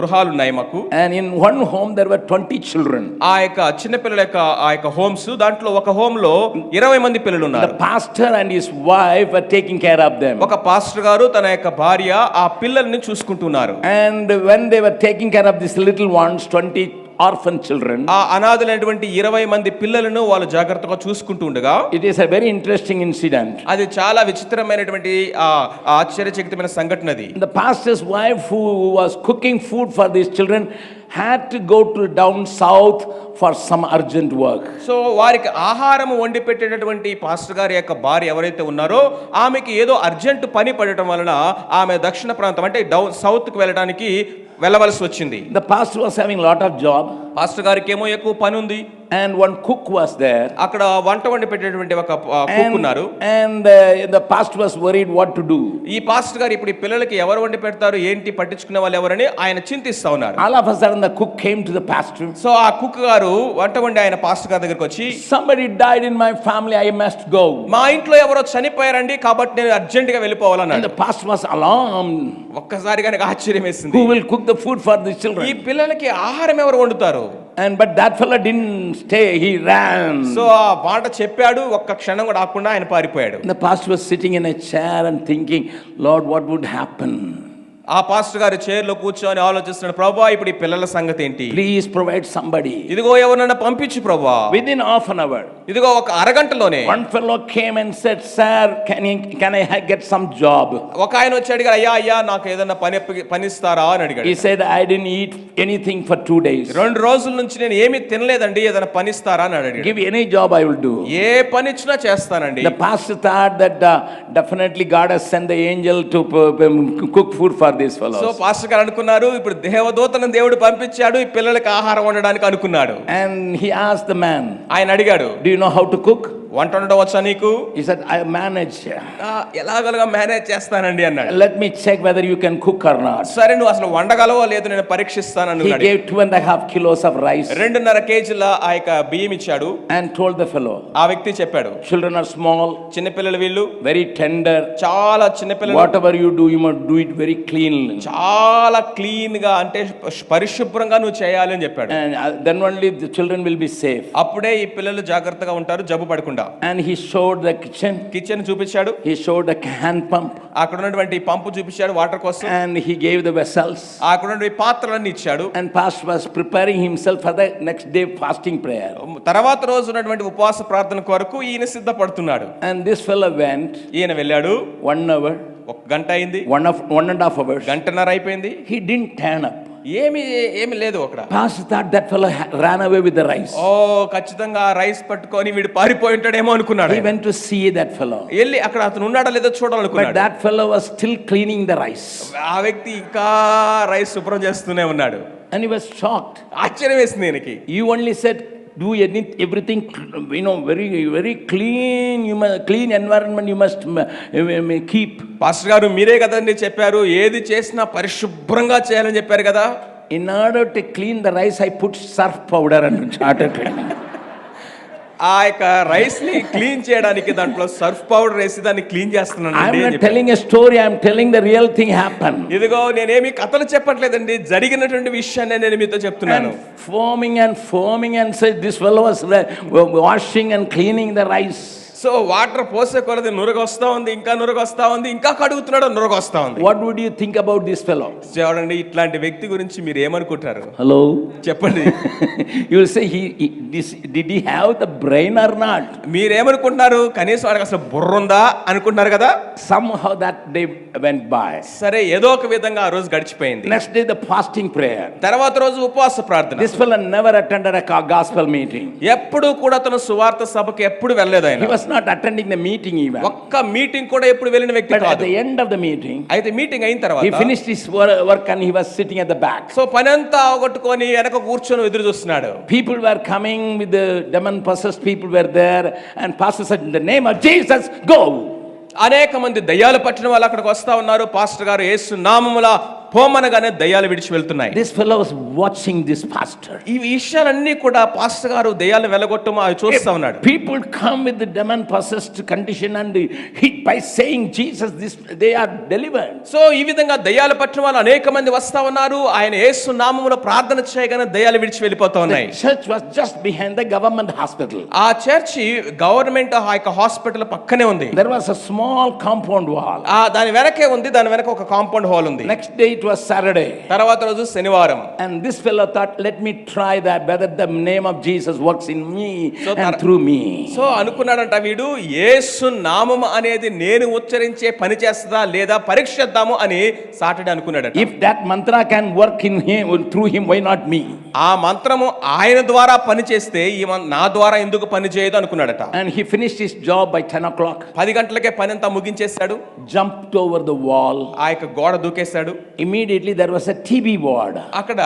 గృహాలు ఉన్నాయి మాకు. And in one home there were 20 children. ఆ యొక్క చిన్న పిల్లల యొక్క ఆ యొక్క హోమ్స్, దాంట్లో ఒక హోమ్ లో 20 మంది పిల్లలు ఉన్నారు. The pastor and his wife were taking care of them. ఒక పాస్టర్ గారు తన యొక్క భార్య ఆ పిల్లల్ని చూసుకుంటున్నారు. And when they were taking care of these little ones, 20 orphan children, ఆ అనాథలైనటువంటి 20 మంది పిల్లలను వాళ్ళు జాగ్రత్తగా చూసుకుంటూ ఉండగా, it is a very interesting incident. అది చాలా విచిత్రమైనటువంటి ఆశ్చర్యచకితమైన సంఘటన అది. The pastor's wife who was cooking food for these children had to go to down south for some urgent work. So వారికి ఆహారం వండి పెట్టేటటువంటి పాస్టర్ గారి యొక్క భార్య ఎవరైతే ఉన్నారో ఆమెకి ఏదో అర్జెంట్ పని పడటం వలన ఆమె దక్షిణ ప్రాంతం అంటే డౌన్ సౌత్ కు వెళ్ళవలసి వచ్చింది. The pastor was having a lot of job. Pastor గారికి ఏమో ఎక్కువ పని ఉంది. And one cook was there. అక్కడ వంట వండి పెట్టేటువంటి ఒక కుక్ ఉన్నారు. And the pastor was worried what to do. ఈ పాస్టర్ గారు ఇప్పుడు ఈ పిల్లలకి ఎవరు వండి పెడతారు, ఏంటి పట్టించుకునే వాళ్ళు ఎవరని ఆయన చింతిస్తా ఉన్నారు. All of a sudden the cook came to the pastor. So ఆ కుక్ గారు వంట వండి ఆయన పాస్టర్ గారి దగ్గరికి వచ్చి, somebody died in my family, I must go. మా ఇంట్లో ఎవరో చనిపోయారండి కాబట్టి నేను అర్జెంట్ గా వెళ్ళిపోవాలన్నాడు. And the pastor was alarmed. ఒక్కసారిగా నాకు ఆశ్చర్యం వేసింది. Who will cook the food for the children? ఈ పిల్లలకి ఆహారం ఎవరు వండుతారు? but that fellow didn't stay, he ran. So ఆ మాట చెప్పాడు, ఒక్క క్షణం కూడా ఆకుండా ఆయన పారిపోయాడు. And the pastor was sitting in a chair and thinking, Lord, what would happen? ఆ పాస్టర్ గారు చైర్లో కూర్చొని ఆలోచిస్తున్నాడు, ప్రభువా ఇప్పుడు ఈ పిల్లల సంగతి ఏంటి? Please provide somebody. ఇదిగో ఎవరినైనా పంపించు ప్రభువా. Within half an hour, ఇదిగో ఒక అరగంటలోనే one fellow came and said, sir, can I get some job? ఒక ఆయన వచ్చి అడిగాడు, అయ్యా అయ్యా నాకు ఏదైనా పనిస్తారా అని అడిగాడు. He said, I didn't eat anything for 2 days. 2 రోజుల నుంచి నేను ఏమీ తినలేదండి, ఏదైనా పనిస్తారా అని అడిగాడు. Give any job I will do. ఏ పని ఇచ్చినా చేస్తానండి. The pastor thought that definitely God has sent the angel to cook food for these fellows. So pastor గారు అనుకున్నారు, ఇప్పుడు దేవదూతను దేవుడు పంపించాడు ఈ పిల్లలకి ఆహారం వండడానికి అనుకున్నాడు. And he asked the man, ఆయన అడిగాడు, do you know how to cook? వంట వండడం వచ్చా నీకు? He said, I manage. ఎలాగోలాగా మేనేజ్ చేస్తానండి అన్నాడు. Let me check whether you can cook or not. సరే నువ్వు అసలు వండగలవో లేదో నేను పరీక్షిస్తాను. He gave 2.5 kilos of rice 2.5 కేజీల ఆ యొక్క బియ్యం ఇచ్చాడు. and told the fellow, ఆ వ్యక్తి చెప్పాడు, children are small, చిన్నపిల్లలు వీళ్ళు, very tender, చాలా చిన్నపిల్లలు, whatever you do you must do it very cleanly. చాలా క్లీన్ గా అంటే పరిశుభ్రంగా నువ్వు చేయాలి అని చెప్పాడు. And then only the children will be safe. అప్పుడే ఈ పిల్లలు జాగ్రత్తగా ఉంటారు, జబ్బు పడకుండా. And he showed the kitchen చూపించాడు. he showed the hand pump, అక్కడ ఉన్నటువంటి పంపు చూపించాడు వాటర్ కోసం. and he gave the vessels, అక్కడ ఉన్నటువంటి పాత్రలన్నీ ఇచ్చాడు. and pastor was preparing himself for the next day fasting prayer. తర్వాత రోజు ఉన్నటువంటి ఉపవాస ప్రార్థన కొరకు ఈయన సిద్ధపడుతున్నాడు. And this fellow went, ఈయన వెళ్ళాడు. 1 hour, 1 గంట అయింది, 1.5 hours, గంటన్నర అయిపోయింది. he didn't turn up. ఏమి లేదు అక్కడ. Pastor thought that fellow ran away with the rice. ఖచ్చితంగా రైస్ పట్టుకొని వీడు పారిపోయి ఉంటాడేమో అనుకున్నాడు. He went to see that fellow, వెళ్ళి అక్కడ అతను ఉన్నాడో లేదో చూడాలనుకున్నాడు. but that fellow was still cleaning the rice. ఆ వ్యక్తి ఇంకా రైస్ శుభ్రం చేస్తూనే ఉన్నాడు. And he was shocked. ఆశ్చర్యం వేసింది ఈయనకి. You only said do everything, very very clean, you must clean environment you must keep. Pastor గారు మీరే కదండి చెప్పారు ఏది చేసినా పరిశుభ్రంగా చేయాలని చెప్పారు కదా. In order to clean the rice I put surf powder and started cleaning. ఆ యొక్క రైస్ ని క్లీన్ చేయడానికి దాంట్లో సర్ఫ్ పౌడర్ వేసి దాన్ని క్లీన్ చేస్తున్నాను. I am not telling a story, I am telling the real thing happened. ఇదిగో నేనేమి కథలు చెప్పట్లేదండి, జరిగినటువంటి విషయాన్ని నేను మీతో చెప్తున్నాను. Foaming and said this fellow was washing and cleaning the rice. So water పోసే కొలది నురగొస్తా ఉంది, ఇంకా నురగొస్తా ఉంది, ఇంకా కడుగుతున్నాడు, నురగొస్తా ఉంది. What would you think about this fellow? చూడండి ఇట్లాంటి వ్యక్తి గురించి మీరు ఏమనుకుంటారు? Hello, చెప్పండి. you will say did he have the brain or not? మీరేమనుకుంటున్నారు? కనీసం వాడికి అసలు బుర్ర ఉందా అనుకుంటున్నారు కదా. Somehow that day went by. సరే ఏదో ఒక విధంగా ఆ రోజు గడిచిపోయింది. Next day the fasting prayer. తర్వాత రోజు ఉపవాస ప్రార్థన. This fellow never attended a gospel meeting. ఎప్పుడు కూడా తన సువార్త సభకి ఎప్పుడు వెళ్ళలేదు ఆయన. He was not attending the meeting even. ఒక్క మీటింగ్ కూడా ఎప్పుడు వెళ్ళిన వ్యక్తి But at కాదు. the end of the meeting, అయితే మీటింగ్ అయిన తర్వాత he finished his work and he was sitting at the back. So పనంతా అవగొట్టుకొని వెనక కూర్చొని ఎదురు చూస్తున్నాడు. People were coming with the demon possessed people were there, and pastor said, in the name of Jesus, go. అనేక మంది దయ్యాలు పట్టిన వాళ్ళు అక్కడికి వస్తా ఉన్నారు. పాస్టర్ గారు యేసు నామములో పోమనగానే దయ్యాలు విడిచి వెళ్తున్నాయి. This fellow was watching this pastor. ఈ విషయాలన్నీ కూడా పాస్టర్ గారు దయ్యాలను వెళ్ళగొట్టమో అవి చూస్తా ఉన్నాడు. People come with the demon possessed condition and by saying Jesus this they are delivered. So ఈ విధంగా దయ్యాలు పట్టిన వాళ్ళు అనేక మంది వస్తా ఉన్నారు. ఆయన యేసు నామములో ప్రార్థన చేయగానే దయ్యాలు విడిచి వెళ్ళిపోతా ఉన్నాయి. The church was just behind the government hospital. ఆ చర్చి గవర్నమెంట్ ఆ యొక్క హాస్పిటల్ పక్కనే ఉంది. There was a small compound wall. దాని వెనకే ఉంది, దాని వెనక ఒక కాంపౌండ్ హాల్ ఉంది. Next day it was Saturday. తర్వాత రోజు శనివారం. And this fellow thought, let me try that whether the name of Jesus works in me and through me. So అనుకున్నాడంట వీడు యేసు నామము అనేది నేను ఉచ్చరించే పని చేస్తదా లేదా పరీక్షిద్దాము అని Saturday అనుకున్నాడట. If that mantra can work in him through him, why not me? ఆ మంత్రము ఆయన ద్వారా పని చేస్తే నా ద్వారా ఎందుకు పని చేయదు అనుకున్నాడట. And he finished his job by 10 o'clock. 10 గంటలకే పని అంతా ముగించేశాడు. Jumped over the wall. ఆ యొక్క గోడ దూకేశాడు. Immediately there was a TB ward. అక్కడ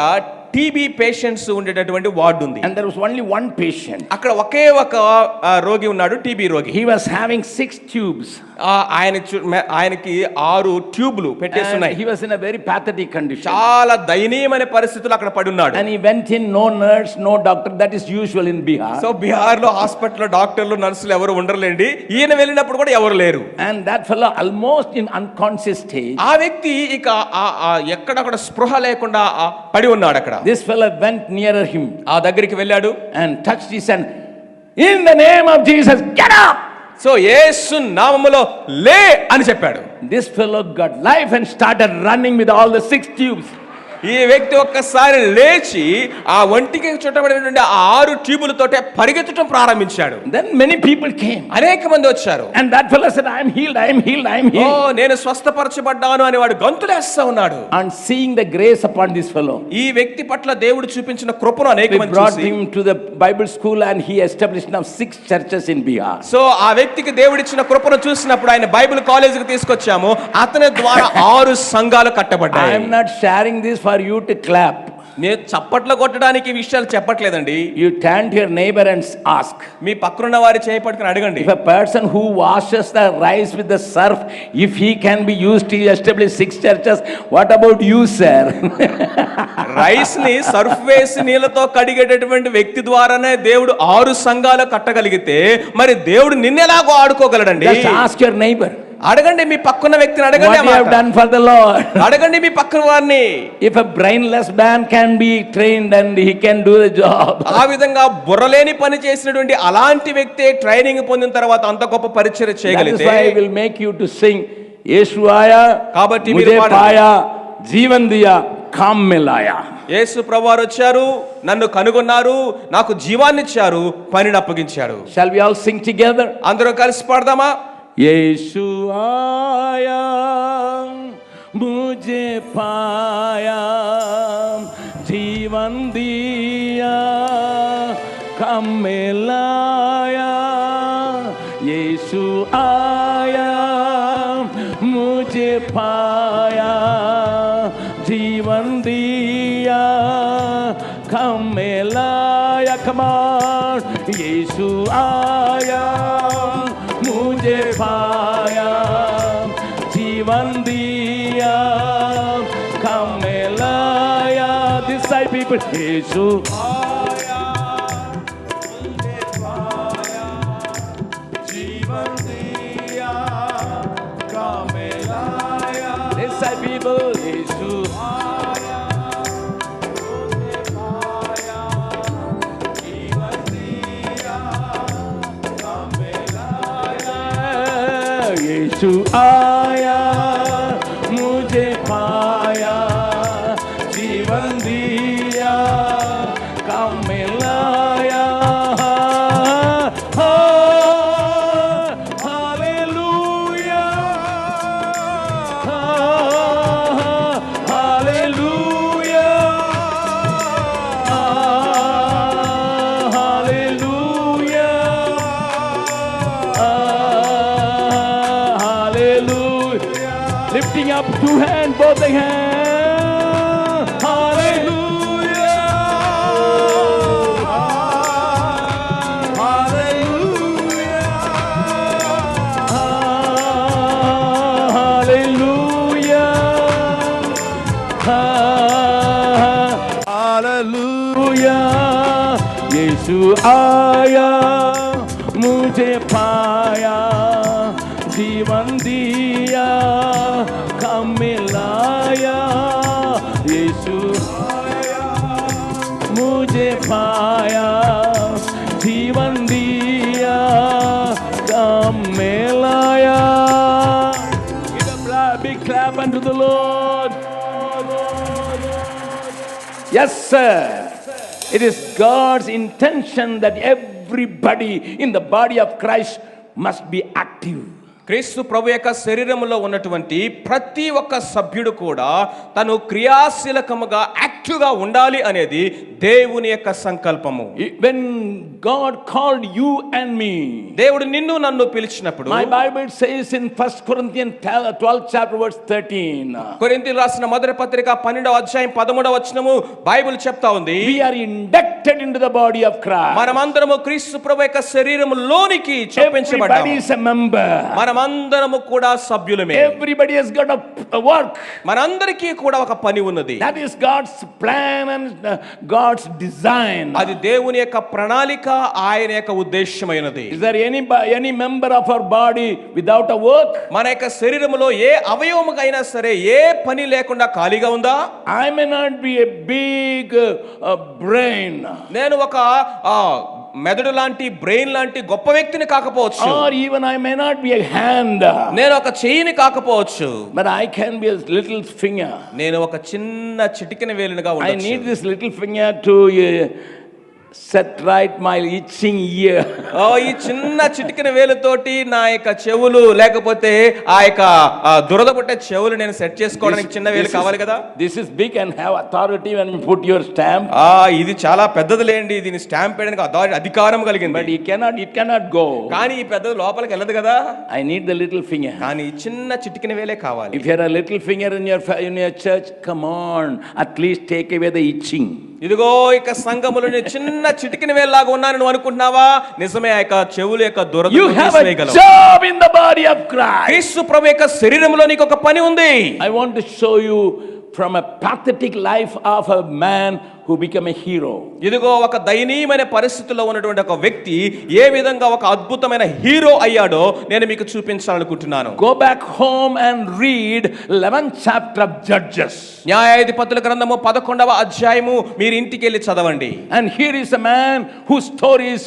టీబీ పేషెంట్స్ ఉండేటటువంటి వార్డు ఉంది. And there was only one patient. అక్కడ ఒకే ఒక రోగి ఉన్నాడు, టీబీ రోగి. He was having 6 tubes. ఆయనకి 6 ట్యూబ్లు పెట్టేస్తున్నాయి. He was in a very pathetic condition. చాలా దయనీయమైన పరిస్థితులు అక్కడ పడి ఉన్నాడు. And he went in, no nurse, no doctor. That is usual in Bihar. So Bihar లో హాస్పిటల్లో డాక్టర్లు నర్సులు ఎవరు ఉండరులేండి. ఈయన వెళ్ళినప్పుడు కూడా ఎవరు లేరు. And that fellow almost in unconscious stage. ఆ వ్యక్తి ఇక ఎక్కడక్కడ స్పృహ లేకుండా పడి ఉన్నాడు అక్కడ. This fellow went nearer him ఆ దగ్గరికి వెళ్ళాడు. and touched his hand. In the name of Jesus, get up! So యేసు నామములో లే అని చెప్పాడు. This fellow got life and started running with all the 6 tubes. ఈ వ్యక్తి ఒక్కసారి లేచి ఆ ఒంటికి చుట్టబడినటువంటి ఆ 6 ట్యూబులతోటే పరిగెత్తడం ప్రారంభించాడు. Then many people came. అనేక మంది వచ్చారు. And that fellow said, I am healed, I am healed, I am oh healed. నేను స్వస్థపరచబడ్డాను అని వాడు గంతులేస్తా ఉన్నాడు. And seeing the grace upon this fellow, ఈ వ్యక్తి పట్ల దేవుడు చూపించిన కృపను అనేక we మంది brought చూసి him to the Bible school and he established now 6 churches in Bihar. So ఆ వ్యక్తికి దేవుడిచ్చిన కృపను చూసినప్పుడు ఆయన బైబిల్ కాలేజీకి తీసుకొచ్చాము. అతని ద్వారా 6 సంఘాలు I కట్టబడ్డాయి. am not sharing this for you to clap. నేను చప్పట్లు కొట్టడానికి ఈ విషయాలు చెప్పట్లేదండి. You turn to your neighbor and ask. మీ పక్కనున్న వారి చేయి పట్టుకుని అడగండి. If a person who washes the rice with the surf, if he can be used to establish 6 churches, what about you, sir? Rice ని సర్ఫ్ వేసి నీళ్ళతో కడిగేటటువంటి వ్యక్తి ద్వారానే దేవుడు 6 సంఘాలు కట్టగలిగితే మరి దేవుడు నిన్నెలాగో ఆడుకోగలడండి. Just ask your neighbor. అడగండి మీ పక్కన వ్యక్తిని What అడగండి. you have done for the Lord. అడగండి మీ పక్కన వారిని. If a brainless man can be trained and he can do the job. ఆ విధంగా బుర్రలేని పని చేసినటువంటి అలాంటి వ్యక్తి ట్రైనింగ్ పొందిన తర్వాత అంత గొప్ప పరిచర్య That is చేయగలిగితే why I will make you to sing Yesu aaya, కాబట్టి మీరు mujhe పాడండి. paaya, Jeevan diya, kam milaya. యేసు ప్రభువారు వచ్చారు, నన్ను కనుగొన్నారు, నాకు జీవాన్ని ఇచ్చారు, పనిని అప్పగించారు. Shall we all sing together? అందరం కలిసి పాడదామా? यीशु आया, मुझे पाया, जीवन दिया, कम मिलाया. यीशु आया, मुझे पाया, जीवन दिया, कम मिलाया. Come on, यीशु आया, मुझे पाया, जीवन दिया, कम मिलाया. This side people, यीशु आया, मुझे पाया, जीवन दिया, कम मिलाया. This side people, यीशु आया, मुझे पाया, जीवन दिया, कम मिलाया. यीशु आया, मुझे पाया, जीवन दिया, कम मिलाया. Hallelujah, hallelujah, hallelujah, hallelujah. Lifting up 2 hands, both the hands. Hallelujah. Hallelujah. Hallelujah. Hallelujah. यीशु आया, मुझे पाया, जीवन दिया, कम मिलाया. यीशु आया, मुझे पाया, जीवन दिया, कम मिलाया. Give a big clap unto the Lord. Yes, sir. It is God's intention that everybody in the body of Christ must be active. క్రీస్తు ప్రభు యొక్క శరీరములో ఉన్నటువంటి ప్రతి ఒక్క సభ్యుడు కూడా తను క్రియాశీలకముగా యాక్టివ్గా ఉండాలి అనేది దేవుని యొక్క సంకల్పము. When God called you and me, దేవుడు నిన్ను నన్ను పిలిచినప్పుడు, my Bible says in 1 Corinthians 12th chapter verse 13, కొరింథీయులకు రాసిన మొదటి పత్రిక 12వ అధ్యాయం 13వ వచనము బైబిల్ చెప్తా ఉంది, we are inducted into the body of Christ. మనమందరము క్రీస్తు ప్రభు యొక్క శరీరములోనికి Everybody చొప్పించబడ్డాము. is a member. మనమందరము కూడా సభ్యులమే. Everybody has got a work. మనందరికీ కూడా ఒక పని ఉన్నది. That is God's plan and God's design. అది దేవుని యొక్క ప్రణాళిక, ఆయన యొక్క ఉద్దేశమైనది. Is there any member of our body without a work? మన యొక్క శరీరములో ఏ అవయవముకైనా సరే ఏ పని లేకుండా ఖాళీగా ఉందా? I may not be a big brain, నేను ఒక మెదడు లాంటి, బ్రెయిన్ లాంటి గొప్ప వ్యక్తిని కాకపోవచ్చు, or even I may not be a hand, నేను ఒక చెయ్యిని కాకపోవచ్చు, but I can be a little finger. నేను ఒక చిన్న చిటికెన వేలునిగా I ఉండొచ్చు. need this little finger to set right my itching ear. ఈ చిన్న చిటికెన వేలుతోటి నా యొక్క చెవులు, లేకపోతే ఆ యొక్క దురద పుట్టే చెవులు నేను సెట్ చేసుకోవడానికి చిన్న వేలు కావాలి కదా. This is big and have authority when you put your stamp. ఇది చాలా పెద్దది లేండి, దీని స్టాంప్ వేయడానికి అధికారం కలిగింది. But it cannot go. కానీ ఈ పెద్దది లోపలికి వెళ్ళదు కదా. I need the little finger. కానీ చిన్న చిటికెన వేలే కావాలి. If you have a little finger in your church, come on, at least take away the itching. ఇదిగో ఇక సంఘములో చిన్న చిటికెన వేలులాగా ఉన్నాను నువ్వు అనుకుంటున్నావా? నిజమే, ఆ యొక్క చెవుల యొక్క దురద You have a job in the body of Christ. క్రీస్తు ప్రభు యొక్క శరీరంలో నీకు ఒక పని ఉంది. I want to show you from a pathetic life of a man who became a hero. ఇదిగో ఒక దయనీయమైన పరిస్థితుల్లో ఉన్నటువంటి ఒక వ్యక్తి ఏ విధంగా ఒక అద్భుతమైన హీరో అయ్యాడో నేను మీకు చూపించాలనుకుంటున్నాను. Go back home and read 11th chapter of Judges. న్యాయాధిపతుల గ్రంథము 11వ అధ్యాయము మీరు ఇంటికి వెళ్ళి చదవండి. And here is a man whose story is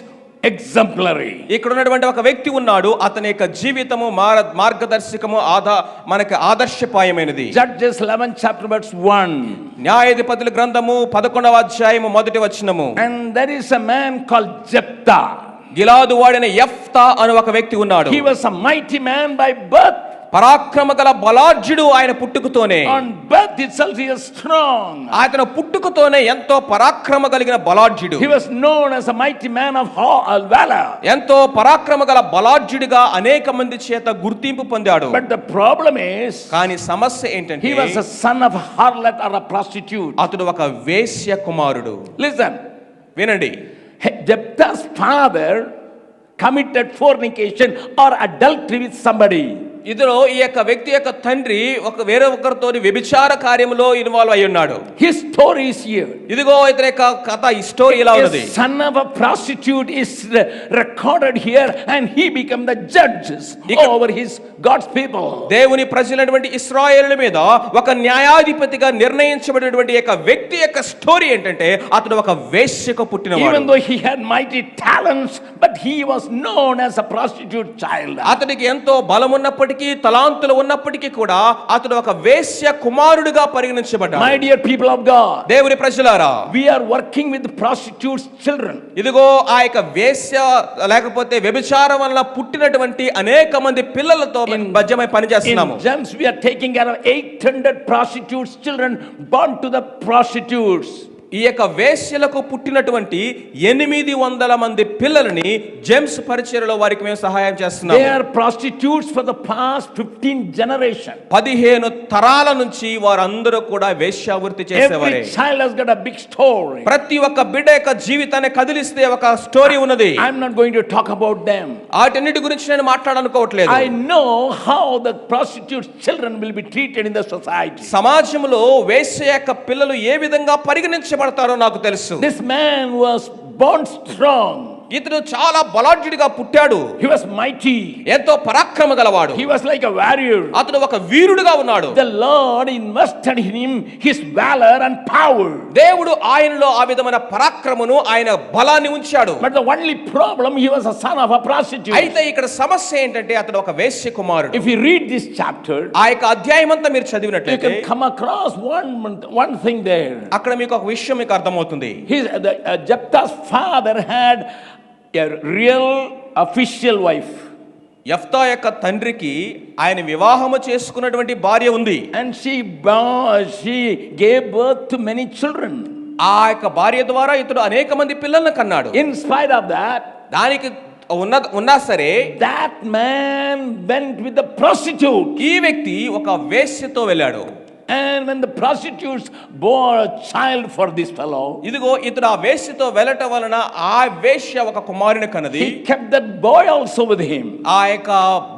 exemplary. ఇక్కడ ఉన్నటువంటి ఒక వ్యక్తి ఉన్నాడు, అతని యొక్క జీవితము మార్గదర్శకము, మనకి ఆదర్శపాయమైనది. Judges 11th chapter verse 1. న్యాయాధిపతుల గ్రంథము 11వ అధ్యాయము 1వ వచనము. And there is a man called Jephthah. గిలాదు వాడిన యెఫ్తా అనే ఒక వ్యక్తి ఉన్నాడు. He was a mighty man by birth. పరాక్రమ గల బలాఢ్యుడు ఆయన పుట్టుకతోనే. On birth itself he is strong. ఆయన పుట్టుకతోనే ఎంతో పరాక్రమ కలిగిన బలాఢ్యుడు. He was known as a mighty man of valor. ఎంతో పరాక్రమ గల బలాఢ్యుడిగా అనేక మంది చేత గుర్తింపు పొందాడు. But the problem is, కానీ సమస్య ఏంటంటే he was a son of a harlot or a prostitute. అతడు ఒక వేశ్య కుమారుడు. Listen, వినండి. Jephthah's father committed fornication or adultery with somebody. ఇదిలో ఈ యొక్క వ్యక్తి యొక్క తండ్రి వేరే ఒకరితో వ్యభిచార కార్యములో ఇన్వాల్వ్ అయి ఉన్నాడు. His story is here. ఇదిగో ఇతని యొక్క కథ, ఈ స్టోరీ ఇలా ఉన్నది. A son of a prostitute is recorded here and he became the judges over his God's people. దేవుని ప్రజలైనటువంటి ఇశ్రాయేలుల మీద ఒక న్యాయాధిపతిగా నిర్ణయించబడినటువంటి యొక్క వ్యక్తి యొక్క స్టోరీ ఏంటంటే అతడు ఒక వేశ్యకు పుట్టినవాడు. Even though he had mighty talents, but he was known as a prostitute child. అతనికి ఎంతో బలం ఉన్నప్పటికీ, తలాంతులు ఉన్నప్పటికీ కూడా అతడు ఒక వేశ్య కుమారుడిగా పరిగణించబడ్డాడు. My dear people of God, దేవుని ప్రజలారా, we are working with prostitutes children. ఇదిగో ఆ యొక్క వేశ్య లేకపోతే వ్యభిచారం వల్ల పుట్టినటువంటి అనేక మంది పిల్లలతో మధ్యమై పనిచేస్తున్నాము. In GEMS we are taking care of 800 prostitutes children born to the prostitutes. ఈ యొక్క వేశ్యలకు పుట్టినటువంటి 800 మంది పిల్లలని జెమ్స్ పరిచర్యలో వారికి మేము సహాయం చేస్తున్నాము. They are prostitutes for the past 15 generations. 15 తరాల నుంచి వారందరూ కూడా వేశ్యావృత్తి చేసేవారే. Every child has got a big story. ప్రతి ఒక్క బిడ్డ యొక్క జీవితాన్ని కదిలిస్తే ఒక స్టోరీ ఉన్నది. I am not going to talk about them. వాటన్నిటి గురించి నేను మాట్లాడాలనుకోవట్లేదు. I know how the prostitutes children will be treated in the society. సమాజంలో వేశ్య యొక్క పిల్లలు ఏ విధంగా పరిగణించబడతారో నాకు తెలుసు. This man was born strong. ఇతడు చాలా బలాఢ్యుడిగా పుట్టాడు. He was mighty. ఎంతో పరాక్రమ గలవాడు. He was like a warrior. అతడు ఒక వీరుడుగా ఉన్నాడు. The Lord invested in him his valor and power. దేవుడు ఆయనలో ఆ విధమైన పరాక్రమను, ఆయన బలాన్ని ఉంచాడు. But the only problem, he was a son of a prostitute. అయితే ఇక్కడ సమస్య ఏంటంటే అతడు ఒక వేశ్య కుమారుడు. If you read this chapter, ఆ యొక్క అధ్యాయం అంతా మీరు you చదివినట్లయితే can come across one thing there. అక్కడ మీకు ఒక విషయం మీకు అర్థమవుతుంది. Jephthah's father had a real official wife. యెఫ్తా యొక్క తండ్రికి ఆయన వివాహము చేసుకున్నటువంటి భార్య ఉంది. And she gave birth to many children. ఆ యొక్క భార్య ద్వారా ఇతడు అనేక మంది పిల్లలను కన్నాడు. In spite of that, దానికి ఉన్నా సరే that man went with the prostitute. ఈ వ్యక్తి ఒక వేశ్యతో వెళ్ళాడు. And when the prostitutes bore a child for this fellow, ఇదిగో ఇతడు ఆ వేశ్యతో వెళ్ళటం వలన ఆ వేశ్య ఒక కుమారుని కన్నది. he kept that boy also with him. ఆ యొక్క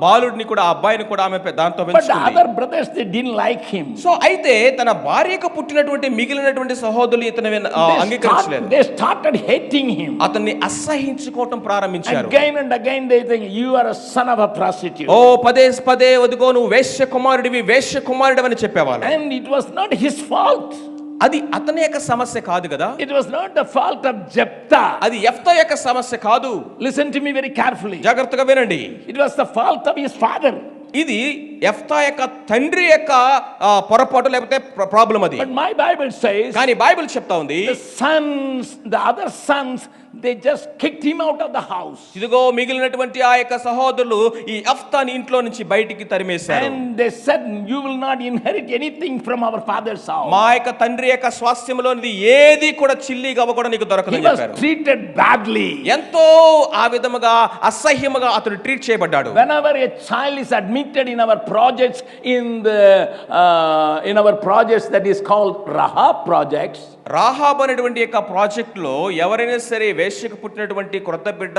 బాలుడిని కూడా ఆ అబ్బాయిని కూడా ఆమె దాంతో But the పెంచుకుంది. other brothers, they didn't like him. So అయితే తన భార్యకు పుట్టినటువంటి మిగిలినటువంటి సహోదరులు ఇతని అంగీకరించలేదు. They started hating him. అతన్ని అసహించుకోవటం ప్రారంభించారు. Again and again they think, you are a son of a prostitute. ఓ పదే పదే వదిగో నువ్వు వేశ్య కుమారుడివి, వేశ్య కుమారుడు అని చెప్పేవాళ్ళు. And it was not his fault. అది అతని యొక్క సమస్య కాదు కదా. It was not the fault of Jephthah. అది యెఫ్తా యొక్క సమస్య కాదు. Listen to me very carefully. జాగ్రత్తగా వినండి. It was the fault of his father. ఇది యెఫ్తా యొక్క తండ్రి యొక్క పొరపాటు లేకపోతే ప్రాబ్లం అది. But my Bible says, కానీ బైబిల్ చెప్తా ఉంది, the other sons, they just kicked him out of the house. ఇదిగో మిగిలినటువంటి ఆ యొక్క సహోదరులు ఈ యెఫ్తాని ఇంట్లో నుంచి బయటికి తరిమేశారు. And they said, you will not inherit anything from our father's house. మా యొక్క తండ్రి యొక్క స్వాస్థ్యంలోనిది ఏది కూడా చిల్లిగా కూడా నీకు దొరకదని He was చెప్పారు. treated badly. ఎంతో ఆ విధముగా అసహ్యముగా అతడు ట్రీట్ చేయబడ్డాడు. Whenever a child is admitted in our projects, in our projects that is called Rahab projects, Rahab అనేటువంటి యొక్క ప్రాజెక్ట్ లో ఎవరైనా సరే వేశ్యకు పుట్టినటువంటి క్రొత్త బిడ్డ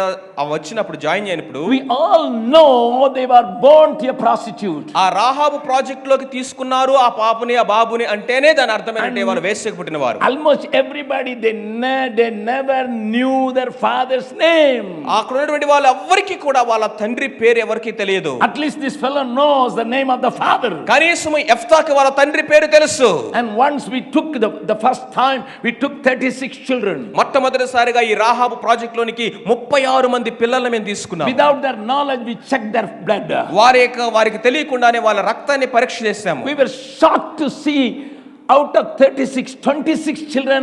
వచ్చినప్పుడు జాయిన్ అయినప్పుడు, we all know they were born to a prostitute. ఆ రాహాబు ప్రాజెక్ట్ లోకి తీసుకున్నారు ఆ పాపని ఆ బాబుని అంటేనే దాని అర్థమైనట్టే వాళ్ళు వేశ్యకు పుట్టినవారు. Almost everybody they never knew their father's name. అక్కడ ఉన్నటువంటి వాళ్ళు ఎవరికి కూడా వాళ్ళ తండ్రి పేరు ఎవరికి తెలియదు. At least this fellow knows the name of the father. కనీసం యెఫ్తాకి వాళ్ళ తండ్రి పేరు తెలుసు. And once we took the first time we took 36 children. మొట్టమొదటిసారిగా ఈ రాహాబు ప్రాజెక్ట్ లోనికి 36 మంది పిల్లల్ని మేము తీసుకున్నాం. Without their knowledge we checked their blood. వారికి తెలియకుండానే వాళ్ళ రక్తాన్ని పరీక్ష చేశాము. We were shocked to see out of 36, 26 children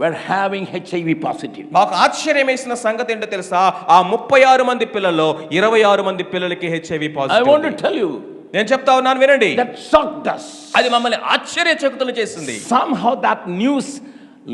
were having HIV positive. మాకు ఆశ్చర్యం వేసిన సంగతి ఏంటో తెలుసా, ఆ 36 మంది పిల్లల్లో 26 మంది పిల్లలకి HIV I positive. want to tell you, నేను చెప్తా ఉన్నాను వినండి. that shocked us. అది మమ్మల్ని ఆశ్చర్యచకితులు చేసింది. Somehow that news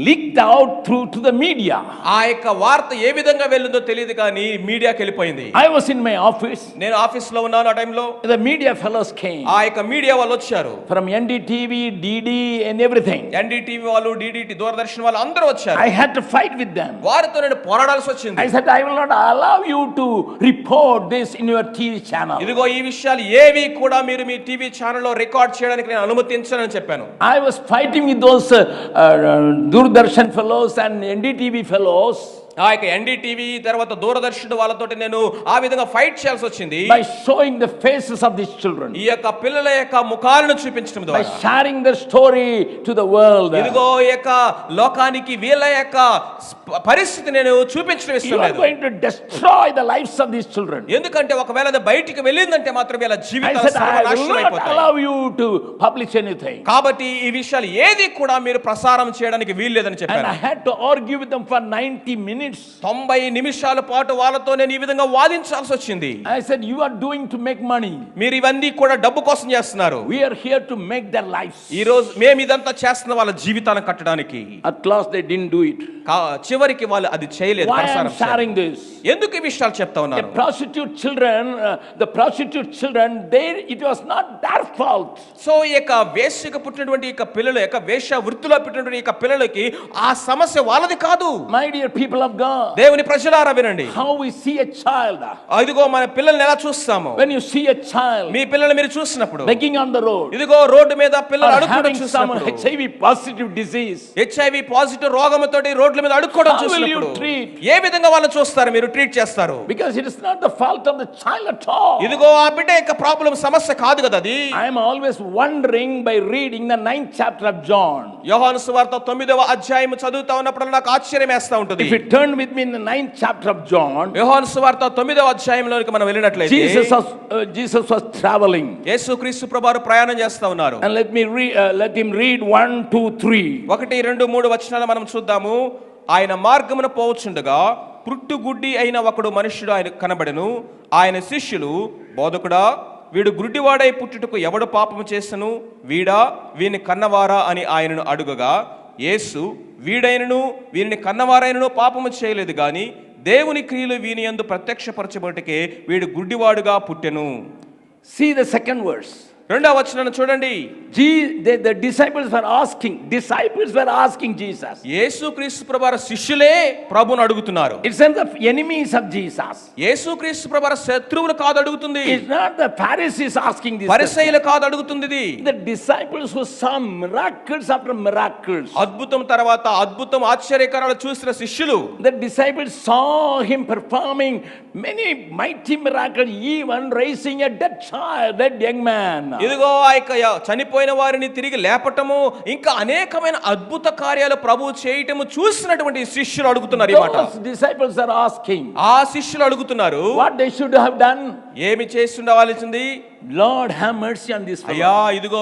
leaked out through to the media. ఆ యొక్క వార్త ఏ విధంగా వెళ్ళిందో తెలియదు కానీ మీడియాకి వెళ్ళిపోయింది. I was in my office. నేను ఆఫీస్ లో ఉన్నాను ఆ టైంలో. The media fellows came ఆ యొక్క మీడియా వాళ్ళు వచ్చారు. from NDTV, DD and everything. NDTV వాళ్ళు, డిడిటి, దూరదర్శన్ వాళ్ళు అందరూ వచ్చారు. I had to fight with them. వారితో నేను పోరాడాల్సి వచ్చింది. I said, I will not allow you to report this in your TV channel. ఇదిగో ఈ విషయాలు ఏవి కూడా మీరు మీ టీవీ ఛానల్లో రికార్డ్ చేయడానికి నేను అనుమతించనని చెప్పాను. I was fighting with those Doordarshan fellows and NDTV fellows ఆ యొక్క ఎన్డీటీవీ తర్వాత దూరదర్శన్ వాళ్ళతోటి నేను ఆ విధంగా ఫైట్ చేయాల్సి వచ్చింది. by showing the faces of these children, ఈ యొక్క పిల్లల యొక్క ముఖాలను చూపించడం by ద్వారా, sharing their story to the world. ఇదిగో ఈ యొక్క లోకానికి వీళ్ళ యొక్క పరిస్థితి నేను చూపించడం You ఇష్టం are లేదు. going to destroy the lives of these children. ఎందుకంటే ఒకవేళ అది బయటికి వెళ్ళిందంటే మాత్రం వీళ్ళ I జీవితాలు said, I will సర్వనాశనం not అయిపోతాయి. allow you to publish anything. కాబట్టి ఈ విషయాలు ఏది కూడా మీరు ప్రసారం చేయడానికి వీల్లేదని And చెప్పాను. I had to argue with them for 90 minutes. 90 నిమిషాల పాటు వాళ్ళతో నేను ఈ విధంగా వాదించాల్సి వచ్చింది. I said, you are doing to make money. మీరు ఇవన్నీ కూడా డబ్బు కోసం చేస్తున్నారు. We are here to make their lives. ఈ రోజు మేము ఇదంతా చేస్తున్న వాళ్ళ జీవితాలను కట్టడానికి. At last they didn't do it. చివరికి వాళ్ళు అది చేయలేదు. Why I am sharing this? ఎందుకు ఈ విషయాలు చెప్తా The ఉన్నారు? prostitute children, it was not their fault. So ఈ యొక్క వేశ్యకు పుట్టినటువంటి ఈ పిల్లల యొక్క వేశ్య వృత్తిలో పుట్టినటువంటి ఈ పిల్లలకి ఆ సమస్య వాళ్ళది కాదు. My dear people of God, దేవుని ప్రజలారా వినండి. how we see a child. ఇదిగో మన పిల్లల్ని ఎలా చూస్తాము? When you see a child మీ పిల్లల్ని మీరు చూసినప్పుడు, begging on the road, ఇదిగో రోడ్డు మీద పిల్లలు or అడుక్కోవడం having some చూసినప్పుడు, HIV positive disease, HIV positive రోగముతోటి రోడ్ల మీద అడుక్కోవడం How will you చూసినప్పుడు treat? ఏ విధంగా వాళ్ళని చూస్తారు, మీరు ట్రీట్ చేస్తారు? because it is not the fault of the child at all. ఇదిగో ఆ బిడ్డ యొక్క ప్రాబ్లం సమస్య కాదు కదా అది. I am always wondering by reading the 9th chapter of John. యోహాను సువార్త 9వ అధ్యాయం చదువుతా ఉన్నప్పుడు నాకు ఆశ్చర్యం వేస్తా ఉంటుంది. If you turn with me in the 9th chapter of John, యోహాను సువార్త 9వ అధ్యాయంలోకి మనం వెళ్ళినట్లయితే Jesus was traveling. యేసుక్రీస్తు ప్రభువారు ప్రయాణం చేస్తా ఉన్నారు. And let him read 1, 2, 3. 1, 2, 3 వచనాలు మనం చూద్దాము. ఆయన మార్గమున పోవచ్చుండగా పుట్టుగుడ్డి అయిన ఒకడు మనుష్యుడు ఆయన కనబడెను. ఆయన శిష్యులు, బోధకుడా, వీడు గుడ్డివాడై పుట్టుటకు ఎవడు పాపము చేసెను, వీడా వీని కన్నవారా అని ఆయనను అడుగగా, యేసు, వీడైనను వీరిని కన్నవారైనను పాపము చేయలేదు గాని దేవుని క్రియలు వీని యందు ప్రత్యక్షపరచబడుటకే వీడు గుడ్డివాడుగా పుట్టెను. See the second verse. రెండవ వచనాన్ని చూడండి. The disciples were asking Jesus. యేసుక్రీస్తు ప్రభువారి శిష్యులే ప్రభువును అడుగుతున్నారు. It's not the enemies of Jesus. యేసుక్రీస్తు ప్రభువారి శత్రువులు కాదు అడుగుతుంది. It's not the Pharisees asking this. పరిసయ్యులు కాదు అడుగుతుంది ఇది. The disciples who saw miracles after miracles. అద్భుతం తర్వాత అద్భుతం ఆశ్చర్యకరాలు చూసిన శిష్యులు. The disciples saw him performing many mighty miracles, even raising a dead young man. ఇదిగో ఆ యొక్క చనిపోయిన వారిని తిరిగి లేపటము, ఇంకా అనేకమైన అద్భుత కార్యాలు ప్రభువు చేయటము చూసినటువంటి శిష్యులు అడుగుతున్నారు ఈ మాట. Those disciples are asking. ఆ శిష్యులు అడుగుతున్నారు What they should have done? ఏమి చేసి ఉండవలసింది? Lord, have mercy on this fellow. అయ్యా ఇదిగో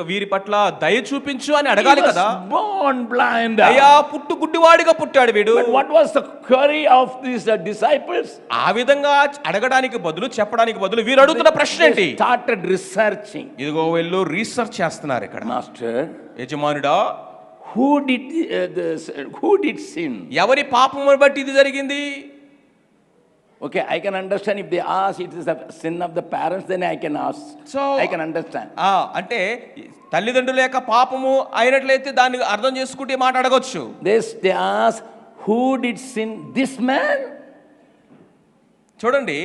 వీరి పట్ల దయ చూపించు అని అడగాలి కదా. He was born blind. అయ్యా పుట్టు గుడ్డివాడిగా పుట్టాడు వీడు. But what was the query of these disciples? ఆ విధంగా అడగడానికి బదులు చెప్పడానికి బదులు వీరు అడుగుతున్న ప్రశ్న ఏంటి? They started researching. ఇదిగో వీళ్ళు రీసెర్చ్ చేస్తున్నారు ఇక్కడ. Master, యజమానుడా, who did sin? ఎవరి పాపమును బట్టి ఇది జరిగింది? Okay, I can understand if they ask it is the sin of the parents, then I can ask. So I can understand. అంటే తల్లిదండ్రుల యొక్క పాపము అయినట్లయితే దాన్ని అర్థం చేసుకుంటే మాట అడగొచ్చు. They ask, who did sin? This man? చూడండి,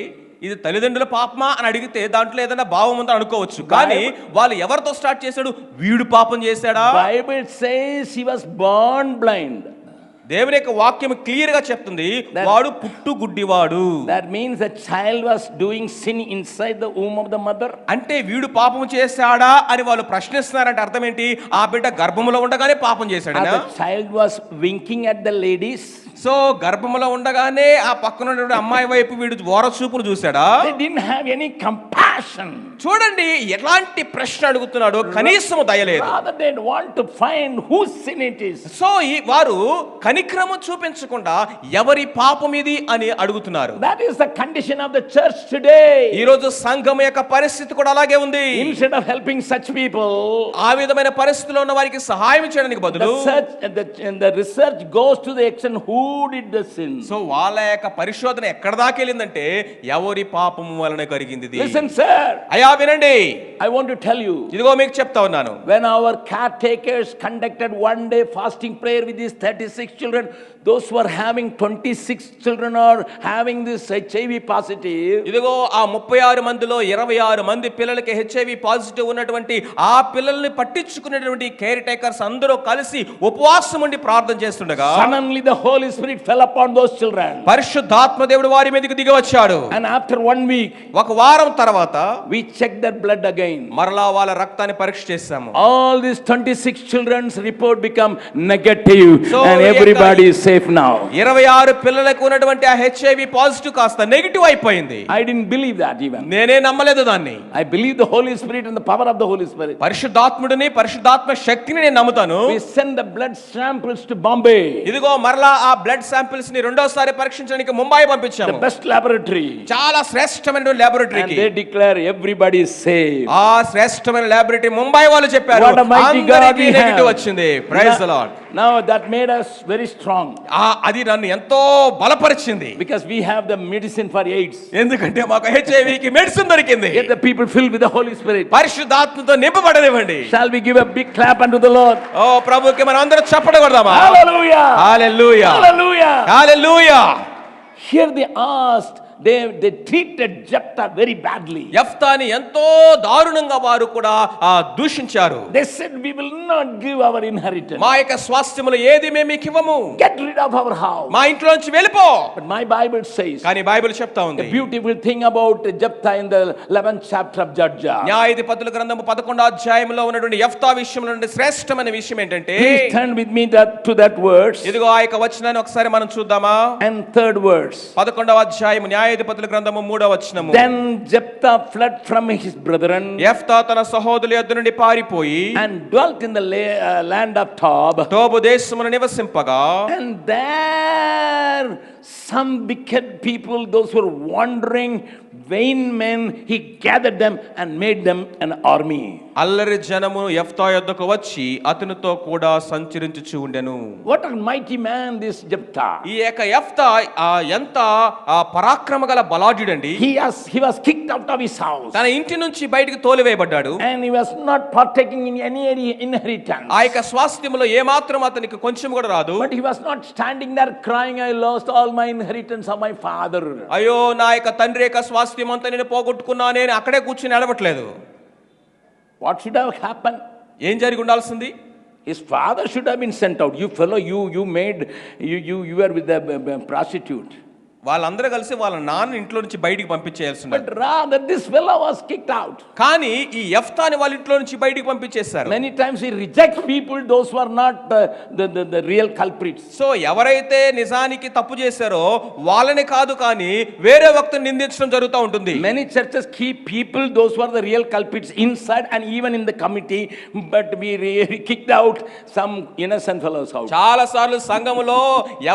ఇది తల్లిదండ్రుల పాపమా అని అడిగితే దాంట్లో ఏదైనా భావం ఉందని అనుకోవచ్చు. కానీ వాళ్ళు ఎవరితో స్టార్ట్ చేశాడు? వీడు పాపం చేశాడా? Bible says he was born blind. దేవుని యొక్క వాక్యం క్లియర్ గా చెప్తుంది, వాడు పుట్టు గుడ్డివాడు. That means the child was doing sin inside the womb of the mother. అంటే వీడు పాపం చేశాడా అని వాళ్ళు ప్రశ్నిస్తున్నారంటే అర్థం ఏంటి? ఆ బిడ్డ గర్భములో ఉండగానే పాపం చేశాడు. The child was winking at the ladies. So గర్భములో ఉండగానే ఆ పక్కన ఉన్నటువంటి అమ్మాయి వైపు వీడు ఓర చూపును చూశాడా? They didn't have any compassion. చూడండి ఎలాంటి ప్రశ్న అడుగుతున్నాడు, కనీసం దయలేదు. Rather they want to find whose sin it is. So వారు కనిక్రమ చూపించకుండా ఎవరి పాపం ఇది అని అడుగుతున్నారు. That is the condition of the church today. ఈ రోజు సంఘం యొక్క పరిస్థితి కూడా అలాగే ఉంది. Instead of helping such people, ఆ విధమైన పరిస్థితిలో ఉన్న వారికి సహాయం చేయడానికి బదులు the research goes to the extent who did the sin. So వాళ్ళ యొక్క పరిశోధన ఎక్కడ దాకా వెళ్ళిందంటే ఎవరి పాపము వలన కలిగింది ఇది. Listen sir, అయ్యా వినండి, I want to tell you, ఇదిగో మీకు చెప్తా ఉన్నాను. when our caretakers conducted one day fasting prayer with these 36 children, those who are having 26 children are having this HIV positive. ఇదిగో ఆ 36 మందిలో 26 మంది పిల్లలకి HIV పాజిటివ్ ఉన్నటువంటి ఆ పిల్లల్ని పట్టించుకునేటువంటి కేర్ టేకర్స్ అందరూ కలిసి ఉపవాసం ఉండి ప్రార్థన చేస్తుండగా Suddenly the Holy Spirit fell upon those children. పరిశుద్ధాత్మ దేవుడు వారి మీదకి దిగి వచ్చాడు. And after 1 week, ఒక వారం తర్వాత we checked their blood again. మరలా వాళ్ళ రక్తాన్ని పరీక్ష చేశాము. All these 26 children's report become negative. So, and everybody is safe now. 26 పిల్లలకు ఉన్నటువంటి ఆ HIV పాజిటివ్ కాస్త నెగటివ్ అయిపోయింది. I didn't believe that even. నేనే నమ్మలేదు దాన్ని. I believe the Holy Spirit and the power of the Holy Spirit. పరిశుద్ధాత్ముడిని పరిశుద్ధాత్మ శక్తిని నేను నమ్ముతాను. We send the blood samples to Bombay. ఇదిగో మరలా ఆ బ్లడ్ శాంపిల్స్ ని రెండోసారి పరీక్షించడానికి ముంబై పంపించాము. The best laboratory. చాలా శ్రేష్టమైన లాబొరేటరీకి. And they declare everybody is safe. ఆ శ్రేష్టమైన లాబొరేటరీ ముంబై వాళ్ళు చెప్పారు అందరికీ నెగటివ్ వచ్చింది. Praise the Lord. Now that made us very strong. అది నన్ను ఎంతో బలపరిచింది. Because we have the medicine for AIDS. ఎందుకంటే మాకు HIV కి మెడిసిన్ దొరికింది. Get the people filled with the Holy Spirit. పరిశుద్ధాత్మతో నింపబడనివ్వండి. Shall we give a big clap unto the Lord? ఓ ప్రభువుకి మనం అందరం చప్పట్లు కొడదామా? Hallelujah. Hallelujah. Hallelujah. Hallelujah. Here they asked, they treated Jephthah very badly. యెఫ్తాని ఎంతో దారుణంగా వారు కూడా దూషించారు. They said, we will not give our inheritance. మా యొక్క స్వాస్థ్యములు ఏది మేము మీకు ఇవ్వము. Get rid of our house. మా ఇంట్లో నుంచి వెళ్ళిపో. But my Bible says, కానీ బైబిల్ చెప్తా ఉంది, a beautiful thing about Jephthah in the 11th chapter of Judges. న్యాయాధిపతుల గ్రంథము 11వ అధ్యాయంలో ఉన్నటువంటి యెఫ్తా విషయంలో నుండి శ్రేష్టమైన విషయం ఏంటంటే, Please turn with me to that verse. ఇదిగో ఆ యొక్క వచనాన్ని ఒకసారి మనం చూద్దామా? And third verse. 11వ అధ్యాయం న్యాయాధిపతుల గ్రంథము 3వ వచనము. Then Jephthah fled from his brethren. యెఫ్తా తన సహోదరుల యొద్ద నుండి పారిపోయి And dwelt in the land of Tob. తోబు దేశమున నివసింపగా. And there some wicked people, those who were wandering, vain men, he gathered them and made them an army. అల్లరి జనము యెఫ్తా యొద్దకు వచ్చి అతనితో కూడా సంచరించుచు ఉండెను. What a mighty man this Jephthah. ఈ యొక్క యెఫ్తా ఎంత పరాక్రమ పరాక్రమ గల బలాఢ్యుడండి. he was kicked out of his house. తన ఇంటి నుంచి బయటికి తోలివేయబడ్డాడు. And he was not partaking in any inheritance. ఆ యొక్క స్వాస్థ్యములో ఏమాత్రం అతనికి కొంచెం కూడా రాదు. But he was not standing there crying, I lost all my inheritance of my father. అయ్యో నా యొక్క తండ్రి యొక్క స్వాస్థ్యం అంతా నేను పోగొట్టుకున్నానే అని అక్కడే కూర్చుని ఏడవట్లేదు. What should have happened? ఏం జరిగి ఉండాల్సింది? His father should have been sent out. You fellow, you were with the prostitute. వాళ్ళందరూ కలిసి వాళ్ళ నాన్న ఇంట్లో నుంచి బయటికి పంపించేయాల్సి But rather this fellow was kicked out. కానీ ఈ యెఫ్తాని వాళ్ళ ఇంట్లో నుంచి బయటికి పంపించేశారు. Many times he rejects people, those who are not the real culprits. So ఎవరైతే నిజానికి తప్పు చేశారో వాళ్ళని కాదు కానీ వేరే వ్యక్తిని నిందించడం జరుగుతూ ఉంటుంది. Many churches keep people, those who are the real culprits, inside and even in the committee, but we kicked out some innocent fellows out. చాలా సార్లు సంఘములో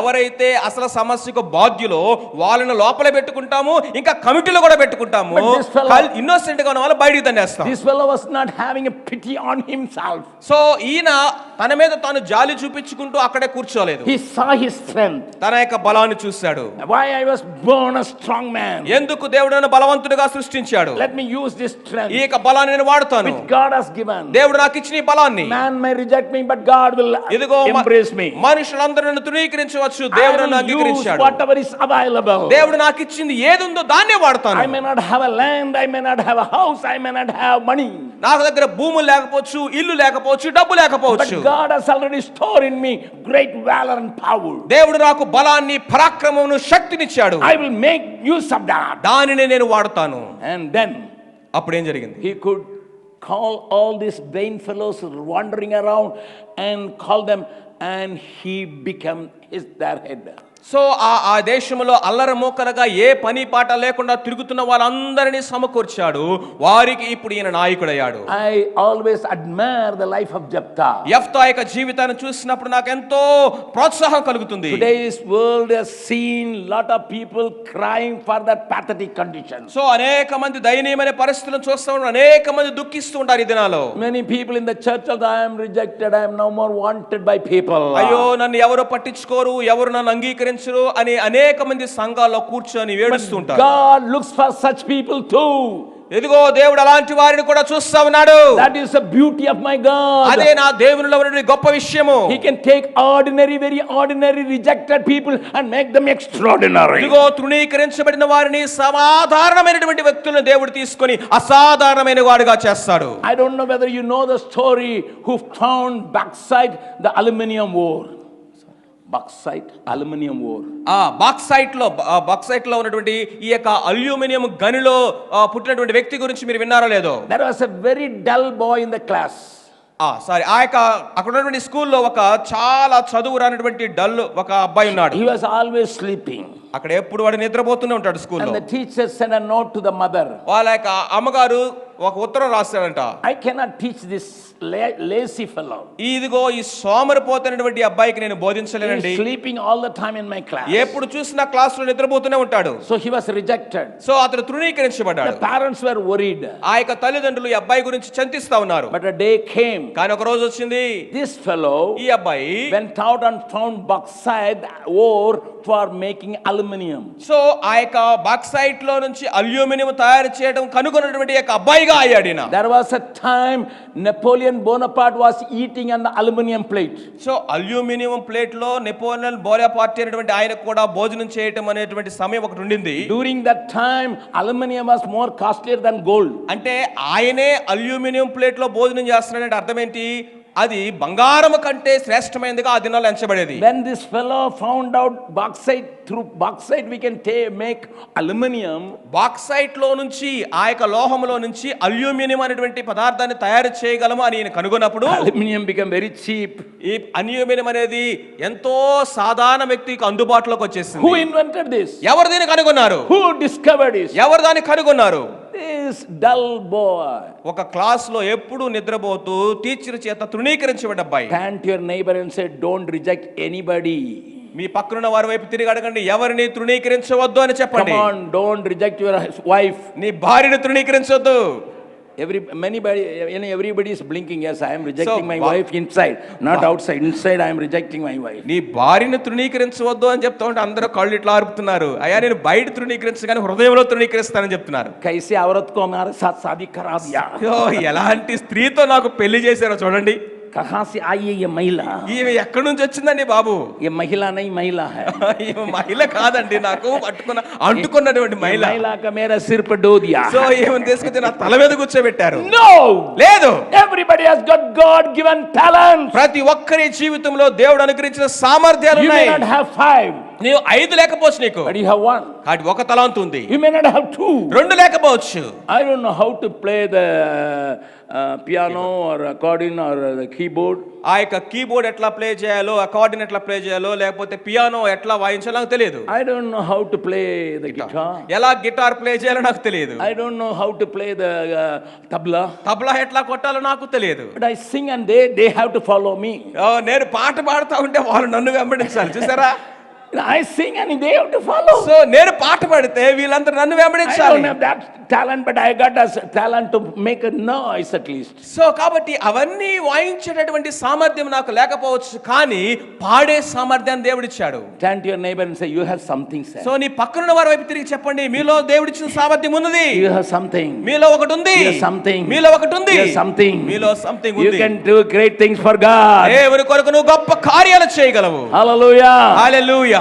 ఎవరైతే అసలు సమస్యకు బాధ్యులో వాళ్ళని లోపలే పెట్టుకుంటాము, ఇంకా కమిటీలో కూడా పెట్టుకుంటాము. ఇన్నోసెంట్ గా ఉన్న వాళ్ళు బయటికి తన్నేస్తాం. This fellow was not having a pity on himself. So ఈయన తన మీద తాను జాలి చూపించుకుంటూ అక్కడే కూర్చోలేదు. He saw his strength. తన యొక్క బలాన్ని చూశాడు. Why I was born a strong man. ఎందుకు దేవుడు నన్ను బలవంతుడిగా సృష్టించాడు. Let me use this strength. ఈ యొక్క బలాన్ని నేను వాడుతాను. Which God has given. దేవుడు నాకు ఇచ్చిన ఈ బలాన్ని. Man may reject me, but God will embrace me. మనుషులందరూ నన్ను తృణీకరించవచ్చు, దేవుడు నన్ను అంగీకరించాడు. Whatever is available. దేవుడు నాకు ఇచ్చింది ఏది ఉందో దాన్నే వాడతాను. I may not have a land, I may not have a house, I may not have money. నాకు దగ్గర భూములు లేకపోవచ్చు, ఇల్లు లేకపోవచ్చు, డబ్బు లేకపోవచ్చు. But God has already stored in me great valor and power. దేవుడు నాకు బలాన్ని, పరాక్రమమును, శక్తినిచ్చాడు. I will make use of that. దానిని నేను వాడతాను. And then అప్పుడు ఏం జరిగింది? he could call all these vain fellows wandering around and call them, and he became their head. So ఆ దేశంలో అల్లర మోకరగా ఏ పని పాట లేకుండా తిరుగుతున్న వాళ్ళందరినీ సమకూర్చాడు. వారికి ఇప్పుడు ఈయన నాయకుడయ్యాడు. I always admire the life of Jephthah. యెఫ్తా యొక్క జీవితాన్ని చూసినప్పుడు నాకు ఎంతో ప్రోత్సాహం కలుగుతుంది. Today's world has seen lot of people crying for that pathetic condition. So అనేక మంది దయనీయమైన పరిస్థితులను చూస్తూ ఉన్నారు, అనేక మంది దుఃఖిస్తూ ఉంటారు ఈ దినాల్లో. Many people in the church are, I am rejected, I am no more wanted by people. అయ్యో నన్ను ఎవరు పట్టించుకోరు, ఎవరు నన్ను అంగీకరించరు అని అనేక మంది సంఘాల్లో కూర్చొని ఏడుస్తుంటారు. God looks for such people too. ఎదిగో దేవుడు అలాంటి వారిని కూడా చూస్తా ఉన్నాడు. That is the beauty of my God. అదే నా దేవునిలో ఉన్న గొప్ప విషయము. He can take ordinary, very ordinary rejected people and make them extraordinary. ఇదిగో తృణీకరించబడిన వారిని సాధారణమైనటువంటి వ్యక్తులను దేవుడు తీసుకొని అసాధారణమైన వాడిగా చేస్తాడు. I don't know whether you know the story who found bauxite, the aluminium ore. Bauxite, aluminium ore. Bauxite లో ఉన్నటువంటి ఈ యొక్క అల్యూమినియం గనిలో పుట్టినటువంటి వ్యక్తి గురించి మీరు విన్నారో లేదో? There was a very dull boy in the class. Sorry, ఆ యొక్క అక్కడ ఉన్నటువంటి స్కూల్లో ఒక చాలా చదువు రానటువంటి డల్ ఒక అబ్బాయి ఉన్నాడు. He was always sleeping. అక్కడ ఎప్పుడు వాడు నిద్రపోతూనే ఉంటాడు స్కూల్లో. And the teacher sent a note to the mother. వాళ్ళ యొక్క అమ్మగారు ఒక ఉత్తరం రాస్తాడంట. I cannot teach this lazy fellow. ఇదిగో ఈ సోమరిపోతున్నటువంటి అబ్బాయికి నేను బోధించలేనండి. He is sleeping all the time in my class. ఎప్పుడు చూసినా క్లాస్ లో నిద్రపోతూనే ఉంటాడు. So he was rejected. So అతను తృణీకరించబడ్డాడు. The parents were worried. ఆ యొక్క తల్లిదండ్రులు ఈ అబ్బాయి గురించి చింతిస్తా ఉన్నారు. But a day came. కానీ ఒక రోజు వచ్చింది. This fellow ఈ అబ్బాయి went out and found bauxite ore for making aluminum. So ఆ యొక్క బాక్సైట్ లో నుంచి అల్యూమినియం తయారు చేయడం కనుగొన్నటువంటి యొక్క అబ్బాయిగా అయ్యాడు. There was a time Napoleon Bonaparte was eating on the aluminum plate. So aluminium plate లో నెపోలియన్ బోనాపార్ట్ అనేటువంటి ఆయన కూడా భోజనం చేయటం అనేటువంటి సమయం ఒకటి ఉండింది. During that time aluminum was more costlier than gold. అంటే ఆయనే అల్యూమినియం ప్లేట్ లో భోజనం చేస్తున్నాడంటే అర్థం ఏంటి? అది బంగారం కంటే శ్రేష్టమైనదిగా ఆ దినాల్లో ఎంచబడేది. When this fellow found out bauxite, through bauxite we can make aluminum. Bauxite లో నుంచి ఆ యొక్క లోహములో నుంచి అల్యూమినియం అనేటువంటి పదార్థాన్ని తయారు చేయగలము అని ఆయన కనుగొన్నప్పుడు Aluminum became very cheap. ఈ అల్యూమినియం అనేది ఎంతో సాధారణ వ్యక్తికి అందుబాటులోకి వచ్చేసింది. Who invented this? ఎవరు దీన్ని కనుగొన్నారు? Who discovered this? ఎవరు దాన్ని కనుగొన్నారు? This dull boy. ఒక క్లాస్ లో ఎప్పుడు నిద్రపోతూ టీచర్ చేత తృణీకరించబడ్డ అబ్బాయి. Turn to your neighbor and say, don't reject anybody. మీ పక్కనున్న వారి వైపు తిరిగి అడగండి, ఎవరిని తృణీకరించవద్దు అని చెప్పండి. Come on, don't reject your wife. నీ భార్యను తృణీకరించొద్దు. Everybody is blinking. Yes, I am rejecting my wha- wife inside, not outside. Inside, I am rejecting my wife. నీ భార్యను తృణీకరించవద్దు అని చెప్తా ఉంటే అందరూ కళ్ళు ఇట్లా ఆరుపుతున్నారు. అయ్యా నేను బయట తృణీకరించు కానీ హృదయంలో తృణీకరిస్తానని చెప్తున్నారు. कैसे औरत को हमारे साथ शादी करा दिया? ఓ, ఎలాంటి స్త్రీతో నాకు పెళ్లి చేశారో చూడండి. कहाँ से आई है ये महिला? ఈమె ఎక్కడి నుంచి వచ్చిందండి బాబు? ये महिला नहीं, महिला है. ఈమె మహిళ కాదండి, నాకు అంటుకున్నటువంటి మహిళ. महिला का मेरा सिर पर डो दिया. సో ఏమని తీసుకొచ్చి నా తల మీద కూర్చోబెట్టారు. No, లేదు. everybody has got God given talents. ప్రతి ఒక్కరి జీవితంలో దేవుడు అనుగ్రహించిన సామర్థ్యాలు You may ఉన్నాయి. not have 5, నీవు 5 లేకపోవచ్చు, నీకు but you have 1. కాబట్టి ఒక తలాంతు ఉంది. You may not have 2. 2 లేకపోవచ్చు. I don't know how to play the piano or accordion or the keyboard. ఆ యొక్క కీబోర్డ్ ఎట్లా ప్లే చేయాలో, అకార్డియన్ ఎట్లా ప్లే చేయాలో, లేకపోతే పియానో ఎట్లా వాయించాలో నాకు తెలియదు. I don't know how to play the guitar. ఎలా గిటార్ ప్లే చేయాలో నాకు తెలియదు. I don't know how to play the tabla. Tabla ఎట్లా కొట్టాలో నాకు తెలియదు. But I sing and they have to follow me. నేను పాట పాడుతా ఉంటే వాళ్ళు నన్ను వెంబడించాలి. చూసారా? I sing and they have to follow. So నేను పాట పాడితే వీళ్ళందరూ నన్ను I వెంబడించాలి. don't have that talent, but I got a talent to make a noise at least. So కాబట్టి అవన్నీ వాయించేటటువంటి సామర్థ్యం నాకు లేకపోవచ్చు, కానీ పాడే సామర్థ్యాన్ని దేవుడిచ్చాడు. Turn to your neighbor and say, you have something, sir. So నీ పక్కనున్న వారి వైపు తిరిగి చెప్పండి, మీలో దేవుడిచ్చిన సామర్థ్యం ఉన్నది. You have something. మీలో ఒకటి ఉంది. You have something. మీలో ఒకటి ఉంది. You have something. మీలో సంథింగ్ You ఉంది. can do great things for God. దేవుని కొరకు నువ్వు గొప్ప కార్యాలు చేయగలవు. Hallelujah. Hallelujah.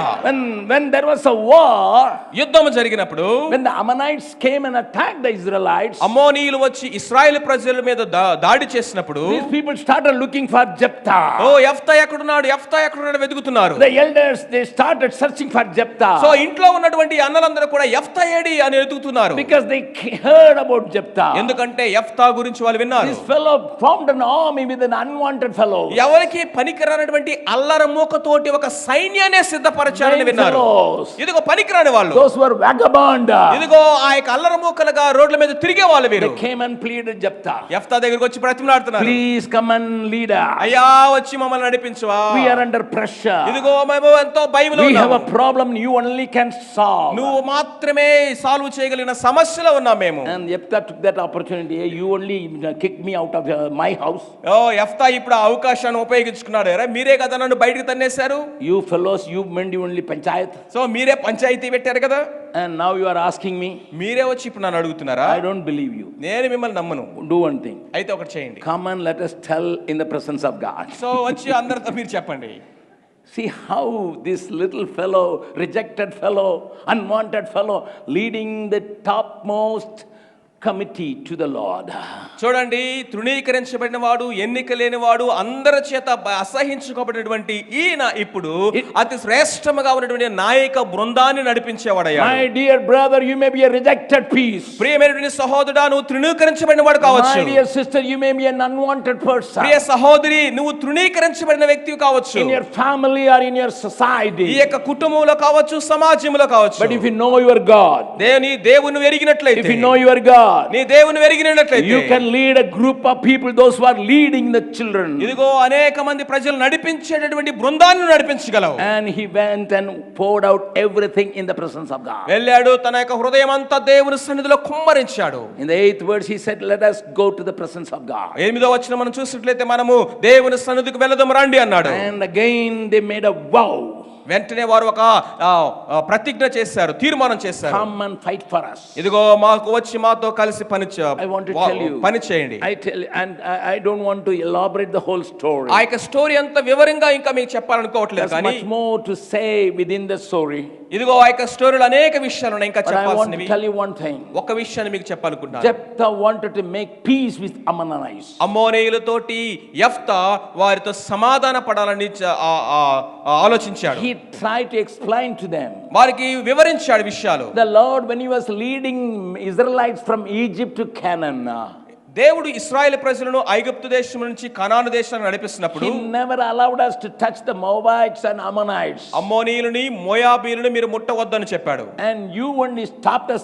When there was a war, యుద్ధం జరిగినప్పుడు, when the Ammonites came and attacked the Israelites, అమ్మోనీయులు వచ్చి ఇశ్రాయేలు ప్రజల మీద దాడి చేసినప్పుడు, these people started looking for Jephthah. ఓ యెఫ్తా ఎక్కడున్నాడు, యెఫ్తా ఎక్కడున్నాడు వెతుకుతున్నారు. The elders, they started searching for Jephthah. So ఇంట్లో ఉన్నటువంటి అన్నలందరూ కూడా యెఫ్తా ఏడి అని వెతుకుతున్నారు. Because they heard about Jephthah. ఎందుకంటే యెఫ్తా గురించి వాళ్ళు విన్నారు. This fellow formed an army with an unwanted fellow. ఎవరికి పనికిరానటువంటి అల్లర మూకతోటి ఒక సైన్యాన్ని సిద్ధపరచాలని విన్నారు. ఇదిగో పనికిరాని వాళ్ళు, Those who were vagabond. ఇదిగో ఆ యొక్క అల్లర మూకలుగా రోడ్ల మీద తిరిగే వాళ్ళు వీరు. They came and pleaded Jephthah. యెఫ్తా దగ్గరికి వచ్చి బ్రతిమలాడుతున్నారు. Please come and lead us. అయ్యా వచ్చి మమ్మల్ని నడిపించువా. We are under pressure. ఇదిగో మేము ఎంతో భయంలో We have ఉన్నాము. a problem you only can solve. నువ్వు మాత్రమే సాల్వ్ చేయగలిగిన సమస్యలో ఉన్నాం మేము. And Jephthah took that opportunity. Hey, you only kicked me out of my house. ఓ యెఫ్తా ఇప్పుడు ఆ అవకాశాన్ని ఉపయోగించుకున్నాడు. ఎరా మీరే కదా నన్ను బయటికి తన్నేశారు. You fellows, you meant you only panchayat. So మీరే పంచాయతీ పెట్టారు కదా. And now you are asking me. మీరే వచ్చి ఇప్పుడు నన్ను అడుగుతున్నారా? I don't believe you. నేను మిమ్మల్ని నమ్మను. Do one thing. అయితే ఒకటి చేయండి. Come and let us tell in the presence of God. So వచ్చి అందరితో మీరు చెప్పండి. See how this little fellow, rejected fellow, unwanted fellow, leading the topmost committee to the Lord. చూడండి, తృణీకరించబడిన వాడు, ఎన్నిక లేని వాడు, అందరి చేత అసహించుకోబడినటువంటి ఈయన ఇప్పుడు అతి శ్రేష్టముగా ఉన్నటువంటి నాయక బృందాన్ని నడిపించేవాడయ్యాడు. My dear brother, you may be a rejected piece. ప్రియమైనటువంటి సహోదరుడా, నువ్వు తృణీకరించబడిన వాడు కావచ్చు. My dear sister, you may be an unwanted person. ప్రియ సహోదరి, నువ్వు తృణీకరించబడిన వ్యక్తివి కావచ్చు. In your family or in your society. ఈ యొక్క కుటుంబంలో కావచ్చు, సమాజంలో కావచ్చు. But if you know your God, దేవుని ఎరిగినట్లయితే, if you know your God, నీ దేవుని ఎరిగినట్లయితే, you can lead a group of people, those who are leading the children. ఇదిగో అనేక మంది ప్రజలు నడిపించేటటువంటి బృందాన్ని నడిపించగలవు. And he went and poured out everything in the presence of God. వెళ్ళాడు, తన యొక్క హృదయం అంతా దేవుని సన్నిధిలో కుమ్మరించాడు. In the 8th verse he said, let us go to the presence of God. 8వ వచనం మనం చూసినట్లయితే, మనము దేవుని సన్నిధికి వెళదాం రండి అన్నాడు. And again they made a vow. వెంటనే వారు ఒక ప్రతిజ్ఞ చేశారు, తీర్మానం చేశారు. Come and fight for us. ఇదిగో మాకు వచ్చి మాతో కలిసి I want to tell you. పని చేయండి. I tell you, and I don't want to elaborate the whole story. ఆ యొక్క స్టోరీ అంత వివరంగా ఇంకా మీకు చెప్పాలనుకోవట్లేదు, There's కానీ much more to say within the story. ఇదిగో ఆ యొక్క స్టోరీలో అనేక విషయాలు ఉన్నాయి ఇంకా But I want to చెప్పాల్సినవి. tell you one thing. ఒక విషయాన్ని మీకు చెప్పాలనుకుంటున్నాను. Jephthah wanted to make peace with Ammonites. అమ్మోనీయులతోటి యెఫ్తా వారితో సమాధాన పడాలని ఆలోచించాడు. He tried to explain to them. వారికి వివరించాడు విషయాలు. The Lord, when he was leading Israelites from Egypt to Canaan, దేవుడు ఇశ్రాయేలు ప్రజలను ఐగుప్తు దేశం నుంచి కనాను దేశానికి నడిపిస్తున్నప్పుడు, he never allowed us to touch the Moabites and Ammonites. అమ్మోనీయులని మోయాబీయులని మీరు ముట్టవద్దని చెప్పాడు. And you only stopped us.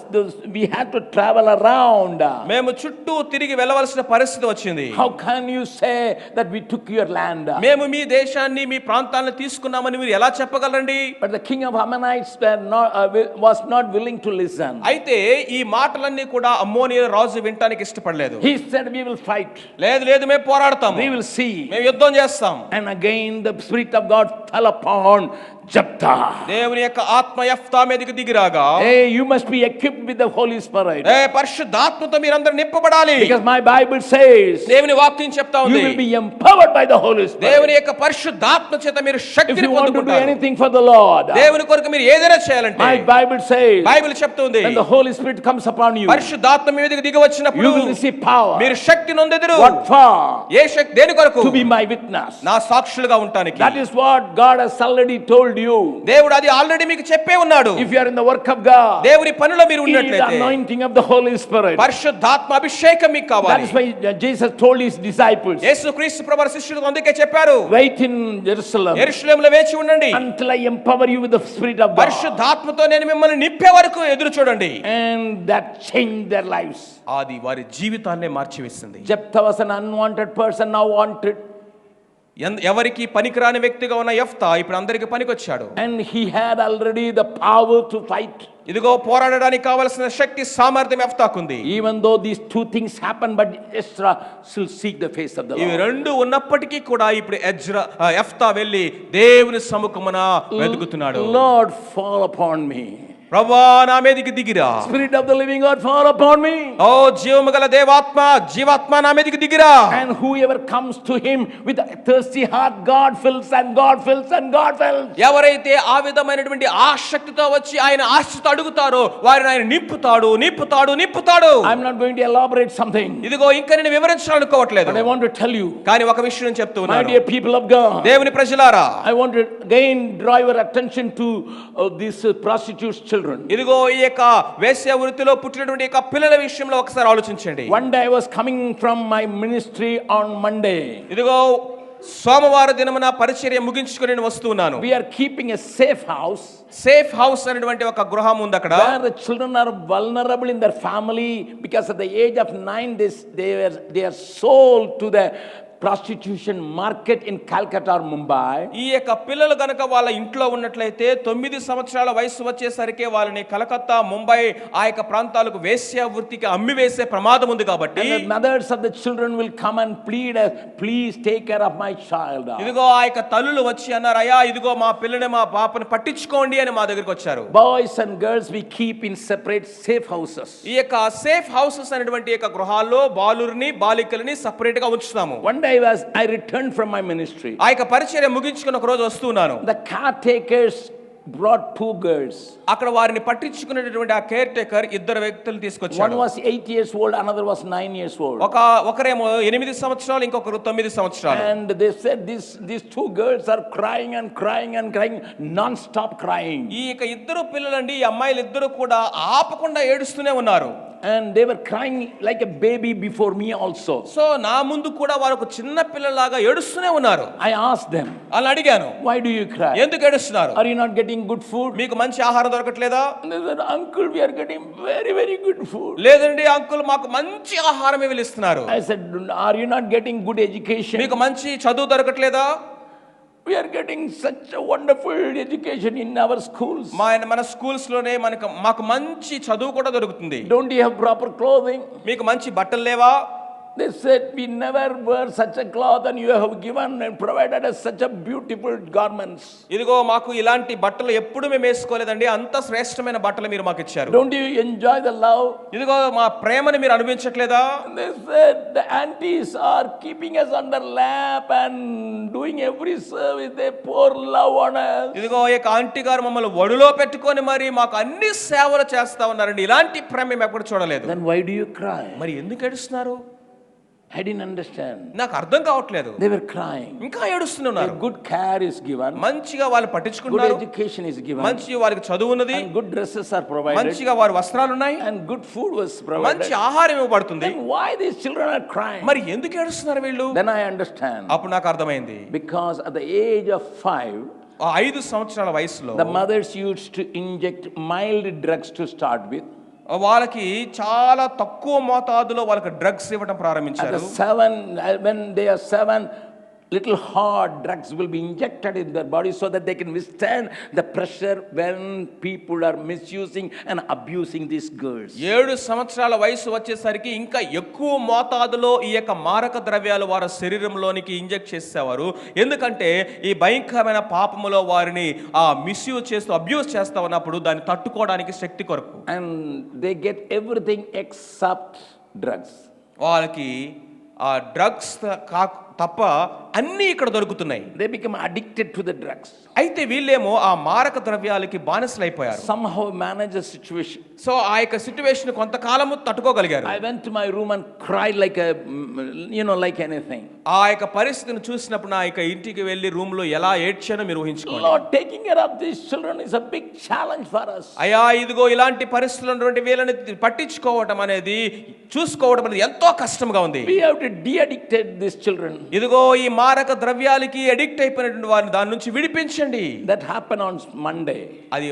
We had to travel around. మేము చుట్టూ తిరిగి వెళ్ళవలసిన పరిస్థితి వచ్చింది. How can you say that we took your land? మేము మీ దేశాన్ని, మీ ప్రాంతాలను తీసుకున్నామని మీరు ఎలా చెప్పగలరండి? But the king of Ammonites was not willing to listen. అయితే ఈ మాటలన్నీ కూడా అమ్మోనీయుల రాజు వినటానికి ఇష్టపడలేదు. He said, we will fight. లేదు లేదు మేము పోరాడతాము, We will see. మేము యుద్ధం చేస్తాం. And again the Spirit of God fell upon Jephthah. దేవుని యొక్క ఆత్మ యెఫ్తా మీదకి దిగిరాగా, Hey, you must be equipped with the Holy Spirit. పరిశుద్ధాత్మతో మీరందరూ నింపబడాలి. Because my Bible says, దేవుని వాక్యం చెప్తా you ఉంది, will be empowered by the Holy Spirit. దేవుని యొక్క పరిశుద్ధాత్మ చేత మీరు If శక్తిని you want to do పొందుకుంటారు. anything for the Lord, దేవుని కొరకు మీరు ఏదైనా చేయాలంటే, my Bible says, బైబిల్ చెప్తుంది, when the Holy Spirit comes upon you, పరిశుద్ధాత్మ మీ మీదకి దిగి వచ్చినప్పుడు you will receive power. మీరు శక్తి నొందెదరు. What for? ఏ శక్తి? దేని కొరకు? To be my witness. నా సాక్షులుగా ఉండటానికి. That is what God has already told you. దేవుడు అది ఆల్రెడీ మీకు చెప్పే ఉన్నాడు. If you are in the work of God, దేవుని పనిలో మీరు He is the ఉన్నట్లయితే, anointing of the Holy Spirit. పరిశుద్ధాత్మ అభిషేకం మీకు That కావాలి. is why Jesus told his disciples, యేసుక్రీస్తు ప్రభువు శిష్యులకు అందుకే చెప్పారు, wait in Jerusalem యెరూషలేములో వేచి ఉండండి, until I empower you with the Spirit of God. పరిశుద్ధాత్మతో నేను మిమ్మల్ని నింపే వరకు ఎదురు చూడండి. And that changed their lives. అది వారి జీవితాన్నే మార్చివేసింది. Jephthah was an unwanted person, now wanted. ఎవరికి పనికిరాని వ్యక్తిగా ఉన్న యెఫ్తా ఇప్పుడు అందరికి పనికొచ్చాడు. And he had already the power to fight. ఇదిగో పోరాడడానికి కావలసిన శక్తి సామర్థ్యం యెఫ్తాకుంది. Even though these two things happened, but Ezra still seek the face of the ఇవి Lord. రెండు ఉన్నప్పటికీ కూడా ఇప్పుడు యెఫ్తా వెళ్ళి దేవుని సముఖమున వెతుకుతున్నాడు. Lord, fall upon me. ప్రభువా నా మీదకి దిగిరా. Spirit of the living God, fall upon me. ఓ జీవము గల దేవాత్మ, జీవాత్మ నా మీదకి దిగిరా. And whoever comes to him with a thirsty heart, God fills and God fills and God fills. ఎవరైతే ఆ విధమైనటువంటి ఆసక్తితో వచ్చి ఆయన ఆశతో అడుగుతారో వారిని ఆయన నింపుతాడు, నింపుతాడు, నింపుతాడు. I'm not going to elaborate something, ఇదిగో ఇంకా నేను వివరించాలనుకోవట్లేదు, but I want to tell you, కానీ ఒక విషయం నేను చెప్తూ my ఉన్నాను. dear people of God, దేవుని ప్రజలారా, I want to again draw your attention to these prostitutes' children. ఇదిగో ఈ యొక్క వేశ్య వృత్తిలో పుట్టినటువంటి యొక్క పిల్లల విషయంలో ఒకసారి ఆలోచించండి. One day I was coming from my ministry on Monday. ఇదిగో సోమవార దినమున పరిచర్య ముగించుకొని నేను వస్తున్నాను. We are keeping a safe house. Safe house అనేటువంటి ఒక గృహం ఉంది అక్కడ. Where the children are vulnerable in their family because at the age of 9 they are sold to the prostitution market in Calcutta or Mumbai. ఈ యొక్క పిల్లలు గనక వాళ్ళ ఇంట్లో ఉన్నట్లయితే 9 సంవత్సరాల వయసు వచ్చేసరికి వాళ్ళని కలకత్తా, ముంబై ఆ యొక్క ప్రాంతాలకు వేశ్య వృత్తికి అమ్మి వేసే ప్రమాదం ఉంది కాబట్టి, And the mothers of the children will come and plead, please take care of my child. ఇదిగో ఆ యొక్క తల్లులు వచ్చి అన్నారు, అయ్యా ఇదిగో మా పిల్లని మా పాపని పట్టించుకోండి అని మా దగ్గరికి వచ్చారు. Boys and girls we keep in separate safe houses. ఈ యొక్క సేఫ్ హౌసెస్ అనేటువంటి యొక్క గృహాల్లో బాలురిని బాలికలని సపరేట్ గా ఉంచుతాము. One day I returned from my ministry. ఆ యొక్క పరిచర్య ముగించుకుని ఒక రోజు వస్తున్నాను. The caretakers brought 2 girls. అక్కడ వారిని పట్టించుకునేటటువంటి ఆ కేర్ టేకర్ ఇద్దరు వ్యక్తులు One తీసుకొచ్చాడు. was 8 years old, another was 9 years old. ఒకరేమో 8 సంవత్సరాలు, ఇంకొకరు 9 సంవత్సరాలు. And they said these 2 girls are crying and crying and crying, non-stop crying. ఈ యొక్క ఇద్దరు పిల్లలండి, ఈ అమ్మాయిలు ఇద్దరు కూడా ఆపకుండా ఏడుస్తూనే ఉన్నారు. And they were crying like a baby before me also. So నా ముందు కూడా వారు ఒక చిన్న పిల్లలాగా ఏడుస్తూనే ఉన్నారు. I asked them, అలా అడిగాను, why do you cry? ఎందుకు ఏడుస్తున్నారు? Are you not getting good food? మీకు మంచి ఆహారం దొరకట్లేదా? And they said, uncle, we are getting very, very good food. లేదండి అంకుల్, మాకు మంచి ఆహారమే వీళ్ళిస్తున్నారు. I said, are you not getting good education? మీకు మంచి చదువు దొరకట్లేదా? We are getting such a wonderful education in our schools. మన స్కూల్స్ లోనే మాకు మంచి చదువు కూడా దొరుకుతుంది. Don't you have proper clothing? మీకు మంచి బట్టలు లేవా? They said, we never wear such a cloth and you have given and provided us such a beautiful garments. ఇదిగో మాకు ఇలాంటి బట్టలు ఎప్పుడు మేము వేసుకోలేదండి, అంత శ్రేష్టమైన బట్టలు మీరు మాకు ఇచ్చారు. Don't you enjoy the love? ఇదిగో మా ప్రేమని మీరు అనుభవించట్లేదా? They said, the aunties are keeping us under lap and doing every service. They pour love on us. ఇదిగో ఈ ఆంటీ గారు మమ్మల్ని ఒడిలో పెట్టుకొని మరి మాకు అన్ని సేవలు చేస్తా ఉన్నారండి. ఇలాంటి ప్రేమ మేము ఎప్పుడు చూడలేదు. Then why do you cry? మరి ఎందుకు ఏడుస్తున్నారు? I didn't understand. నాకు అర్థం కావట్లేదు. They were crying. ఇంకా ఏడుస్తున్నారు. Good care is given. మంచిగా వాళ్ళు Good పట్టించుకుంటున్నారు. education is given. మంచి వారికి చదువు ఉన్నది. And good dresses are provided. మంచిగా వారి వస్త్రాలు ఉన్నాయి. And good food was provided. మంచి ఆహారం ఇవ్వబడుతుంది. Then why these children are crying? మరి ఎందుకు ఏడుస్తున్నారు వీళ్ళు? Then I understand. అప్పుడు నాకు అర్థమైంది. Because at the age of 5, 5 సంవత్సరాల వయసులో the mothers used to inject mild drugs to start with. వాళ్ళకి చాలా తక్కువ మోతాదులో వాళ్ళకి డ్రగ్స్ ఇవ్వడం At ప్రారంభించారు. the 7, when they are 7, little hard drugs will be injected in their body so that they can withstand the pressure when people are misusing and abusing these girls. 7 సంవత్సరాల వయసు వచ్చేసరికి ఇంకా ఎక్కువ మోతాదులో ఈ యొక్క మారక ద్రవ్యాలు వారి శరీరంలోనికి ఇంజెక్ట్ చేసేవారు. ఎందుకంటే ఈ భయంకరమైన పాపములో వారిని మిస్యూజ్ చేస్తూ అబ్యూస్ చేస్తా ఉన్నప్పుడు దాన్ని తట్టుకోవడానికి శక్తి కొరకు. And they get everything except drugs. వాళ్ళకి ఆ డ్రగ్స్ తప్ప అన్నీ ఇక్కడ దొరుకుతున్నాయి. They become addicted to the drugs. అయితే వీళ్ళేమో ఆ మారక ద్రవ్యాలకి బానిసలైపోయారు. Somehow manage the situation. So ఆ యొక్క సిచ్యువేషన్ కొంతకాలము తట్టుకోగలిగారు. I went to my room and cried like like anything. ఆ యొక్క పరిస్థితిని చూసినప్పుడు నా యొక్క ఇంటికి వెళ్ళి రూమ్ లో ఎలా ఏడ్చానో మీరు ఊహించుకోండి. Lord, taking care of these children is a big challenge for us. అయ్యా ఇదిగో ఇలాంటి పరిస్థితులు ఉన్నటువంటి వీళ్ళని పట్టించుకోవడం అనేది చూసుకోవడం అనేది ఎంతో కష్టంగా ఉంది. We have to de-addicted these children. ఇదిగో ఈ మారక ద్రవ్యాలకి అడిక్ట్ అయిపోయినటువంటి వారిని దాని నుంచి విడిపించండి. That happened on Monday. అది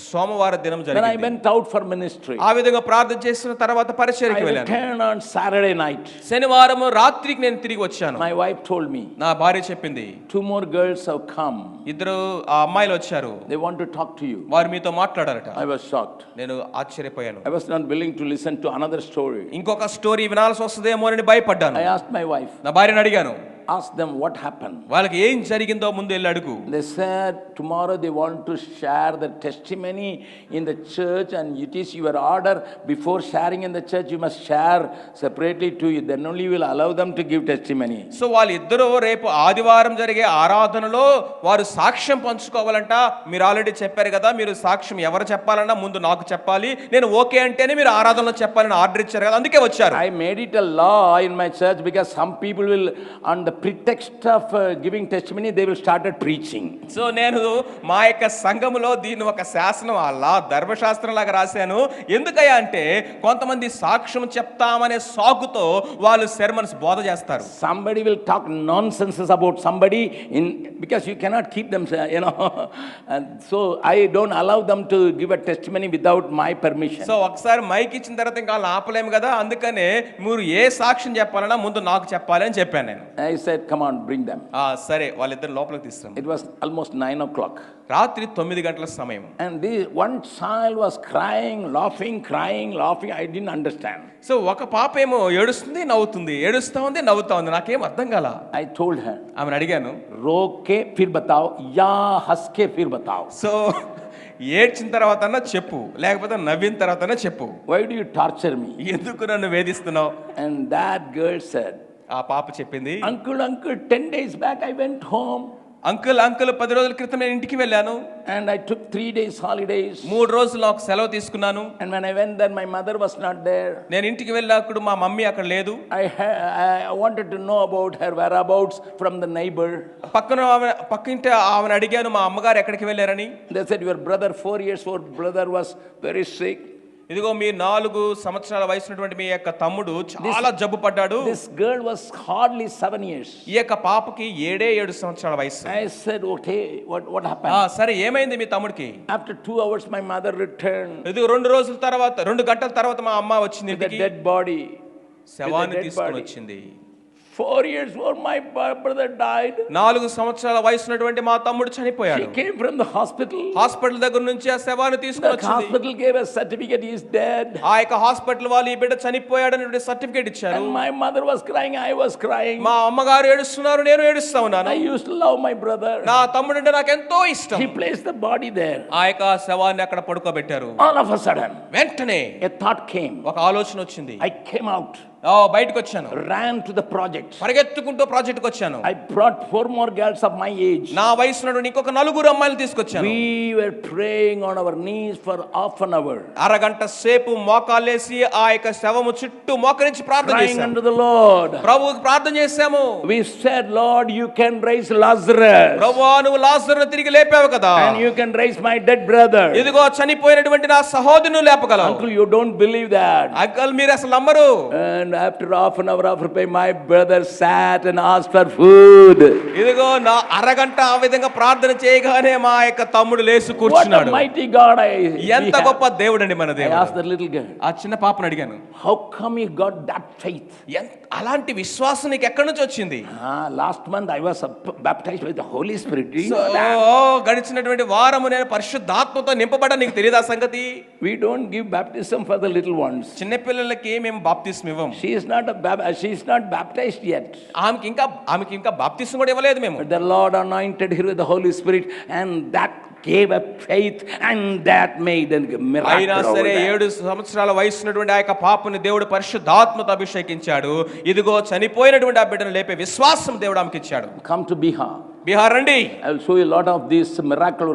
సోమవార దినం Then I జరిగింది. went out for ministry. ఆ విధంగా ప్రార్థన చేసిన తర్వాత I పరిచర్యకి వెళ్ళాను. returned on Saturday night. శనివారం రాత్రికి నేను తిరిగి వచ్చాను. My wife told me, నా భార్య చెప్పింది 2 more girls have come. ఇద్దరు ఆ అమ్మాయిలు వచ్చారు, They want to talk to you. వారు మీతో మాట్లాడారట. I was shocked. నేను ఆశ్చర్యపోయాను. I was not willing to listen to another story. ఇంకొక స్టోరీ వినాల్సి వస్తుందేమో అని భయపడ్డాను. I asked my wife, నా భార్యను అడిగాను, ask them what happened. వాళ్ళకి ఏం జరిగిందో ముందు వెళ్ళి అడుగు. They said tomorrow they want to share the testimony in the church, and it is your order, before sharing in the church you must share separately to you, then only you will allow them to give testimony. So వాళ్ళిద్దరూ రేపు ఆదివారం జరిగే ఆరాధనలో వారు సాక్ష్యం పంచుకోవాలంట. మీరు already చెప్పారు కదా, మీరు సాక్ష్యం ఎవరు చెప్పాలన్నా ముందు నాకు చెప్పాలి, నేను ఓకే అంటేనే మీరు ఆరాధనలో చెప్పాలని ఆర్డర్ ఇచ్చారు కదా, అందుకే వచ్చారు. I made it a law in my church because some people will, on the pretext of giving testimony, they will started preaching. So నేను మా యొక్క సంఘములో దీన్ని ఒక శాసనం అలా ధర్మశాస్త్రం లాగా రాశాను. ఎందుకయ్యా అంటే కొంతమంది సాక్ష్యం చెప్తామనే సాగుతో వాళ్ళు సెర్మన్స్ బోధ చేస్తారు. Somebody will talk nonsenses about somebody because you cannot keep them, and so I don't allow them to give a testimony without my permission. So ఒకసారి మైక్ ఇచ్చిన తర్వాత ఇంకా ఆపలేము కదా, అందుకనే మీరు ఏ సాక్ష్యం చెప్పాలన్నా ముందు నాకు చెప్పాలి అని చెప్పాను నేను. I said, come on, bring them. సరే వాళ్ళిద్దరు లోపలికి తీసుకున్నాం. It was almost 9 o'clock. రాత్రి 9 గంటల సమయం. And this one child was crying, laughing. I didn't understand. So ఒక పాప ఏమో ఏడుస్తుంది, నవ్వుతుంది, ఏడుస్తా ఉంది, నవ్వుతా ఉంది. నాకేం అర్థం కాల. I told her, ఆమెను అడిగాను, ro ke fir batao ya has ke fir batao. So ఏడ్చిన తర్వాత చెప్పు, లేకపోతే నవ్విన తర్వాత చెప్పు. Why do you torture me? ఎందుకు నన్ను వేధిస్తున్నావు? And that girl said, ఆ పాప చెప్పింది, uncle, 10 days back I went home. Uncle 10 రోజుల క్రితం నేను ఇంటికి వెళ్ళాను. And I took 3 days holidays. 3 రోజులు నాకు సెలవు తీసుకున్నాను. And when I went there, my mother was not there. నేను ఇంటికి వెళ్ళినప్పుడు మా మమ్మీ అక్కడ లేదు. I wanted to know about her whereabouts from the neighbor. పక్కింటి ఆమెను అడిగాను, మా అమ్మగారు ఎక్కడికి వెళ్ళారని. They said, your brother, 4 years old brother, was very sick. ఇదిగో మీ 4 సంవత్సరాల వయసున్నటువంటి మీ యొక్క తమ్ముడు చాలా జబ్బు పడ్డాడు. This girl was hardly 7 years. ఈ యొక్క పాపకి 7 సంవత్సరాల వయసు. I said, okay, what happened? సరే ఏమైంది మీ తమ్ముడికి? After 2 hours my mother returned. ఇది 2 రోజుల తర్వాత 2 గంటల తర్వాత మా అమ్మ వచ్చింది With the ఇంటికి. dead body. శవాన్ని తీసుకొని వచ్చింది. 4 years old my brother died. 4 సంవత్సరాల వయసున్నటువంటి మా తమ్ముడు చనిపోయాడు. She came from the hospital. Hospital దగ్గర నుంచి ఆ శవాన్ని తీసుకొని The వచ్చింది. hospital gave a certificate, he is dead. ఆ యొక్క హాస్పిటల్ వాళ్ళు ఈ బిడ్డ చనిపోయాడనే సర్టిఫికేట్ ఇచ్చారు. And my mother was crying, I was crying. మా అమ్మగారు ఏడుస్తున్నారు, నేను ఏడుస్తా ఉన్నాను. I used to love my brother. నా తమ్ముడు అంటే నాకు ఎంతో ఇష్టం. He placed the body there. ఆ యొక్క శవాన్ని అక్కడ పడుకోబెట్టారు. All of a sudden, వెంటనే a thought came. ఒక ఆలోచన వచ్చింది. I came out. బయటకు వచ్చాను. Ran to the project. పరిగెత్తుకుంటూ ప్రాజెక్ట్కి వచ్చాను. I brought 4 more girls of my age. నా వయసు ఉన్నటువంటి ఇంకొక 4 అమ్మాయిలు తీసుకొచ్చాను. We were praying on our knees for half an hour. అరగంట సేపు మోకాలేసి ఆ యొక్క శవము చుట్టూ మోకరించి ప్రార్థన Crying చేశాము. unto the Lord. ప్రభువుకి ప్రార్థన చేశాము. We said, Lord, you can raise Lazarus. ప్రభువా నువ్వు లాజరును తిరిగి లేపావు కదా. And you can raise my dead brother. ఇదిగో చనిపోయినటువంటి నా సహోదరుని లేపగలవు. Uncle, you don't believe that. Uncle మీరు అసలు నమ్మరు. And after half an hour after prayer, my brother sat and asked for food. ఇదిగో నా అరగంట ఆ విధంగా ప్రార్థన చేయగానే మా యొక్క తమ్ముడు లేచి What a కూర్చున్నాడు. mighty God ఎంత గొప్ప దేవుడండి మన I దేవుడు. asked the little girl, ఆ చిన్న పాపను అడిగాను, how come you got that faith? అలాంటి విశ్వాసం నీకు ఎక్కడి నుంచి వచ్చింది? Last month I was baptized with the Holy Spirit. Do you so, know that? గడిచినటువంటి వారము నేను పరిశుద్ధాత్మతో నింపబడ్డా, నీకు తెలియదా సంగతి? We don't give baptism for the little ones. చిన్న పిల్లలకి మేము బాప్తిస్మ ఇవ్వం. She is not baptized yet. ఆమెకి ఇంకా బాప్తిస్మ కూడా ఇవ్వలేదు మేము. But the Lord anointed her with the Holy Spirit, and that gave a faith, and that made a miracle. అయినా సరే 7 సంవత్సరాల వయసున్నటువంటి ఆ యొక్క పాపని దేవుడు పరిశుద్ధాత్మతో అభిషేకించాడు. ఇదిగో చనిపోయినటువంటి ఆ బిడ్డను లేపే విశ్వాసం దేవుడు ఆమెకి ఇచ్చాడు. Come to Bihar. బీహార్ రండి. I will show you a lot of these miracle.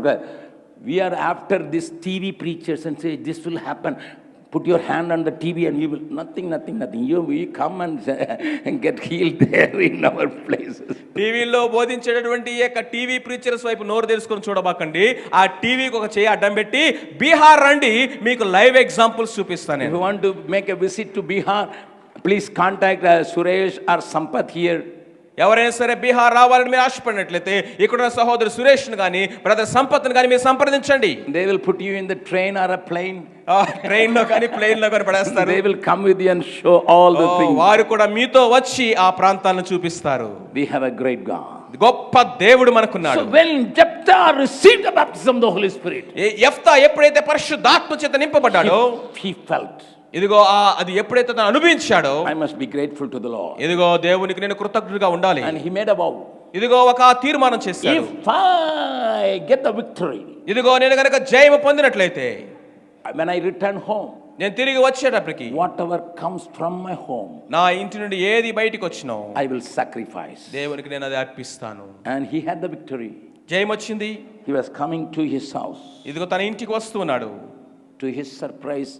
We are after these TV preachers and say this will happen. Put your hand on the TV and you will nothing. You come and get healed there in our places. టీవీలో బోధించేటటువంటి ఈ యొక్క TV preachers వైపు నోరు తెలుసుకొని చూడబాకండి. ఆ టీవీకి ఒక చేయి అడ్డం పెట్టి బీహార్ రండి, మీకు లైవ్ ఎగ్జాంపుల్స్ చూపిస్తాను. If you want to make a visit to Bihar, please contact Suresh or Sampath here. ఎవరైనా సరే బీహార్ రావాలని మీరు ఆశపడినట్లయితే ఇక్కడ సహోదరు సురేష్ను కానీ బ్రదర్ సంపత్ని కానీ మీరు సంప్రదించండి. They will put you in the train or a plane. Train లో కానీ ప్లేన్ లో కానీ పడేస్తారు. They will come with you and show all the things. వారు కూడా మీతో వచ్చి ఆ ప్రాంతాలను చూపిస్తారు. We have a great God. గొప్ప దేవుడు మనకున్నాడు. So when Jephthah received the baptism of the Holy Spirit, యెఫ్తా ఎప్పుడైతే పరిశుద్ధాత్మ చేత నింపబడ్డాడో, he felt, ఇదిగో అది ఎప్పుడైతే తను అనుభవించాడో, I must be grateful to the Lord. ఇదిగో దేవునికి నేను కృతజ్ఞుడిగా ఉండాలి. And he made a vow. ఇదిగో ఒక తీర్మానం చేశాడు. If I get the victory, ఇదిగో నేను గనక జయము పొందినట్లయితే, when I return home, నేను తిరిగి వచ్చేటప్పటికి whatever comes from my home, నా ఇంటి నుండి ఏది బయటికి వచ్చినో I will sacrifice. దేవునికి నేను అది అర్పిస్తాను. And he had the victory. జయం వచ్చింది. He was coming to his house. ఇదిగో తన ఇంటికి వస్తున్నాడు. To his surprise,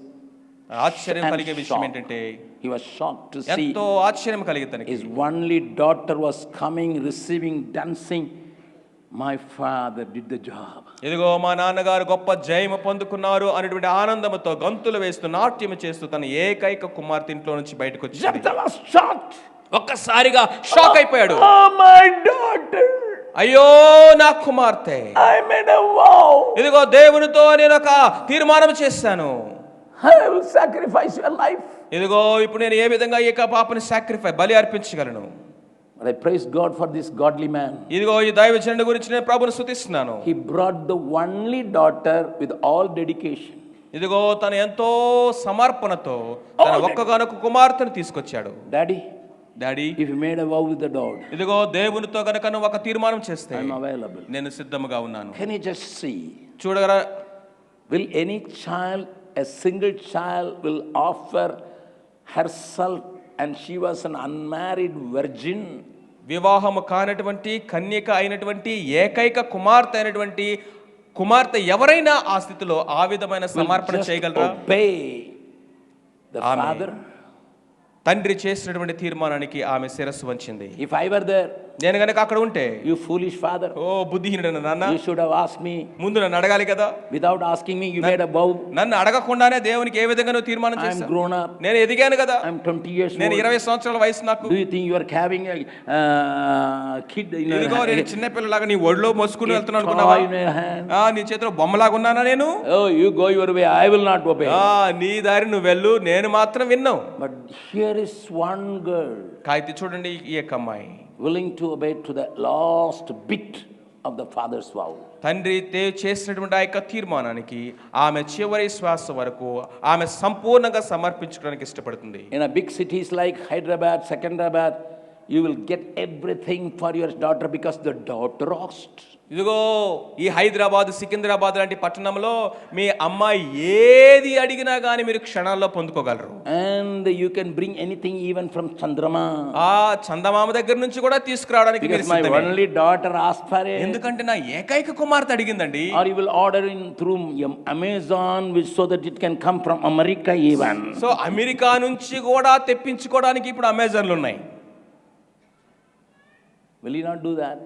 ఆశ్చర్యం కలిగే విషయం ఏంటంటే, he was shocked to see ఎంతో ఆశ్చర్యం కలిగే తనకి, his only daughter was coming, receiving, dancing. My father did the job. ఇదిగో మా నాన్నగారు గొప్ప జయము పొందుకున్నారు అనేటువంటి ఆనందంతో గంతులు వేస్తూ నాట్యం చేస్తూ తన ఏకైక కుమార్తె ఇంట్లో నుంచి బయటకు వచ్చింది. Jephthah was shocked. ఒక్కసారిగా షాక్ అయిపోయాడు. Oh, my daughter. అయ్యో నా కుమార్తె, I made a vow. ఇదిగో దేవునితో నేను ఒక తీర్మానం చేశాను. I will sacrifice your life. ఇదిగో ఇప్పుడు నేను ఏ విధంగా ఈ పాపని బలి అర్పించగలను. But I praise God for this godly man. ఇదిగో ఈ దైవజనుడి గురించి నేను ప్రభువుని స్తుతిస్తున్నాను. He brought the only daughter with all dedication. ఇదిగో తను ఎంతో సమర్పణతో తన ఒక్కగానొక్క కుమార్తెను తీసుకొచ్చాడు. Daddy, if you made a vow with the Lord, ఇదిగో దేవునితో గనక నువ్వు ఒక తీర్మానం చేస్తే I am available. నేను సిద్ధంగా ఉన్నాను. Can you just see? చూడగరా, Will any child, a single child will offer herself, and she was an unmarried virgin? వివాహము కానటువంటి కన్యక అయినటువంటి ఏకైక కుమార్తె అయినటువంటి కుమార్తె ఎవరైనా ఆ స్థితిలో ఆ విధమైన సమర్పణ చేయగలరా? Obey the father. తండ్రి చేసినటువంటి తీర్మానానికి ఆమె శిరస్సు వంచింది. If I were there, నేను గనక అక్కడ ఉంటే, you foolish father, ఓ బుద్ధిహీనుడైన నాన్న, you should have asked me. ముందు నన్ను అడగాలి కదా. Without asking me, you made a vow. నన్ను అడగకుండానే దేవునికి ఏ విధంగా నువ్వు తీర్మానం I am చేశావు? grown up. నేను ఎదిగాను కదా. I am 20 years old. నేను 20 సంవత్సరాల వయసు నాకు. Do you think you are having a kid in your ఇదిగో నేను hand? చిన్న పిల్లలాగా నీ ఒడిలో మోసుకుని వెళ్తున్నాను A అనుకున్నావా? toy in your hand? నీ చేతిలో బొమ్మలాగా ఉన్నానా నేను? Oh, you go your way, I will not obey. నీ దారి నువ్వు వెళ్ళు, నేను మాత్రం విన్నావు. But here is one girl కాయితే చూడండి, ఈ యొక్క అమ్మాయి willing to obey to the last bit of the father's vow. తండ్రి చేసినటువంటి ఆ యొక్క తీర్మానానికి ఆమె చివరి శ్వాస వరకు ఆమె సంపూర్ణంగా సమర్పించుకోవడానికి ఇష్టపడుతుంది. In a big cities like Hyderabad, Secunderabad, you will get everything for your daughter because the daughter asked. ఇదిగో ఈ హైదరాబాద్, సికింద్రాబాద్ లాంటి పట్టణంలో మీ అమ్మాయి ఏది అడిగినా గానీ మీరు క్షణాల్లో పొందుకోగలరు. And you can bring anything even from Chandrama. ఆ చందమామ దగ్గర నుంచి కూడా తీసుకురావడానికి మీరు My సిద్ధమే. only daughter asked for it. ఎందుకంటే నా ఏకైక కుమార్తె అడిగిందండి. Or you will order in through Amazon, which so that it can come from America even. So America నుంచి కూడా తెప్పించుకోవడానికి ఇప్పుడు అమెజాన్లు ఉన్నాయి. Will you not do that?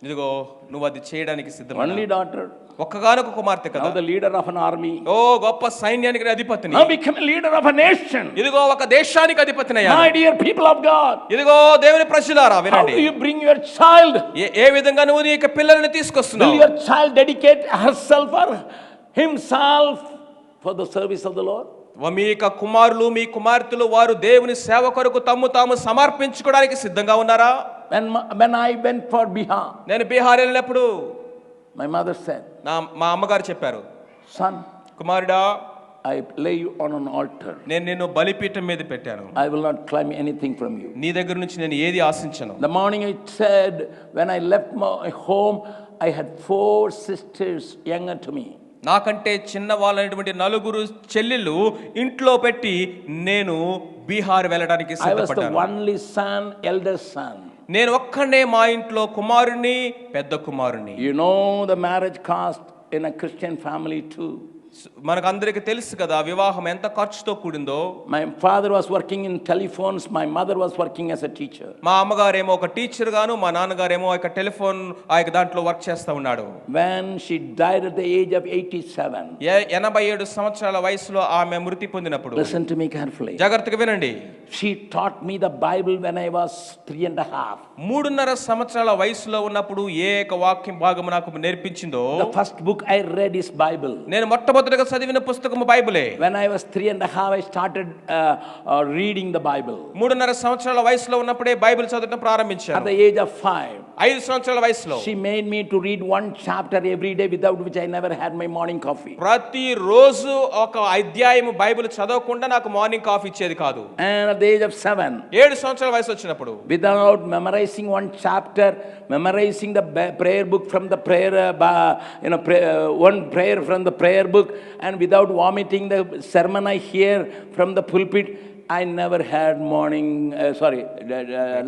ఇదిగో నువ్వు అది చేయడానికి సిద్ధం. Only daughter. ఒక్కగానొక కుమార్తె కదా. Now the leader of an army. ఓ గొప్ప సైన్యానికి అధిపతిని. Now become a leader of a nation. ఇదిగో ఒక దేశానికి అధిపతినయ్యా. My dear people of God. ఇదిగో దేవుని ప్రజలారా How వినండి. do you bring your child? ఏ విధంగా నువ్వు నీ యొక్క పిల్లల్ని Will తీసుకొస్తున్నావు? your child dedicate herself or himself for the service of the Lord? మీ యొక్క కుమారులు మీ కుమార్తెలు వారు దేవుని సేవ కొరకు తమ్ము తాము సమర్పించుకోవడానికి సిద్ధంగా ఉన్నారా? When I went for Bihar, నేను బీహార్ వెళ్ళినప్పుడు my mother said, మా అమ్మగారు చెప్పారు, son, కుమారుడా, I lay you on an altar. నేను నిన్ను బలిపీఠం మీద పెట్టాను. I will not claim anything from you. నీ దగ్గర నుంచి నేను ఏది ఆశించను. The morning it said, when I left my home, I had 4 sisters younger to me. నాకంటే చిన్న వాళ్ళైనటువంటి 4 చెల్లెళ్ళు ఇంట్లో పెట్టి నేను బీహార్ వెళ్ళడానికి I was the సిద్ధపడ్డాను. only son, eldest son. నేను ఒక్కనే మా ఇంట్లో కుమారుని, పెద్ద కుమారుని. You know the marriage cost in a Christian family too. మనకందరికి తెలుసు కదా వివాహం ఎంత ఖర్చుతో కూడిందో. My father was working in telephones, my mother was working as a teacher. మా అమ్మగారేమో ఒక టీచర్ గాను, మా నాన్నగారేమో ఒక టెలిఫోన్ దాంట్లో వర్క్ చేస్తా ఉన్నాడు. When she died at the age of 87. 87 సంవత్సరాల వయసులో ఆమె మృతి పొందినప్పుడు, Listen to me carefully. జాగ్రత్తగా వినండి. She taught me the Bible when I was 3.5. 3.5 సంవత్సరాల వయసులో ఉన్నప్పుడు ఏ ఒక వాక్యం భాగం నాకు నేర్పించిందో. The first book I read is Bible. నేను మొట్టమొదటిగా చదివిన పుస్తకము బైబిలే. When I was 3.5, I started reading the Bible. 3.5 సంవత్సరాల వయసులో ఉన్నప్పుడే బైబిల్ చదవడం At ప్రారంభించాను. the age of 5, 5 సంవత్సరాల వయసులో she made me to read 1 chapter every day, without which I never had my morning coffee. ప్రతి రోజు ఒక అధ్యాయం బైబిల్ చదవకుండా నాకు మార్నింగ్ కాఫీ ఇచ్చేది కాదు. And at the age of 7, 7 సంవత్సరాల వయసు వచ్చినప్పుడు, without memorizing 1 chapter, memorizing the prayer book from the prayer, one prayer from the prayer book, and without vomiting the sermon I hear from the pulpit, I never had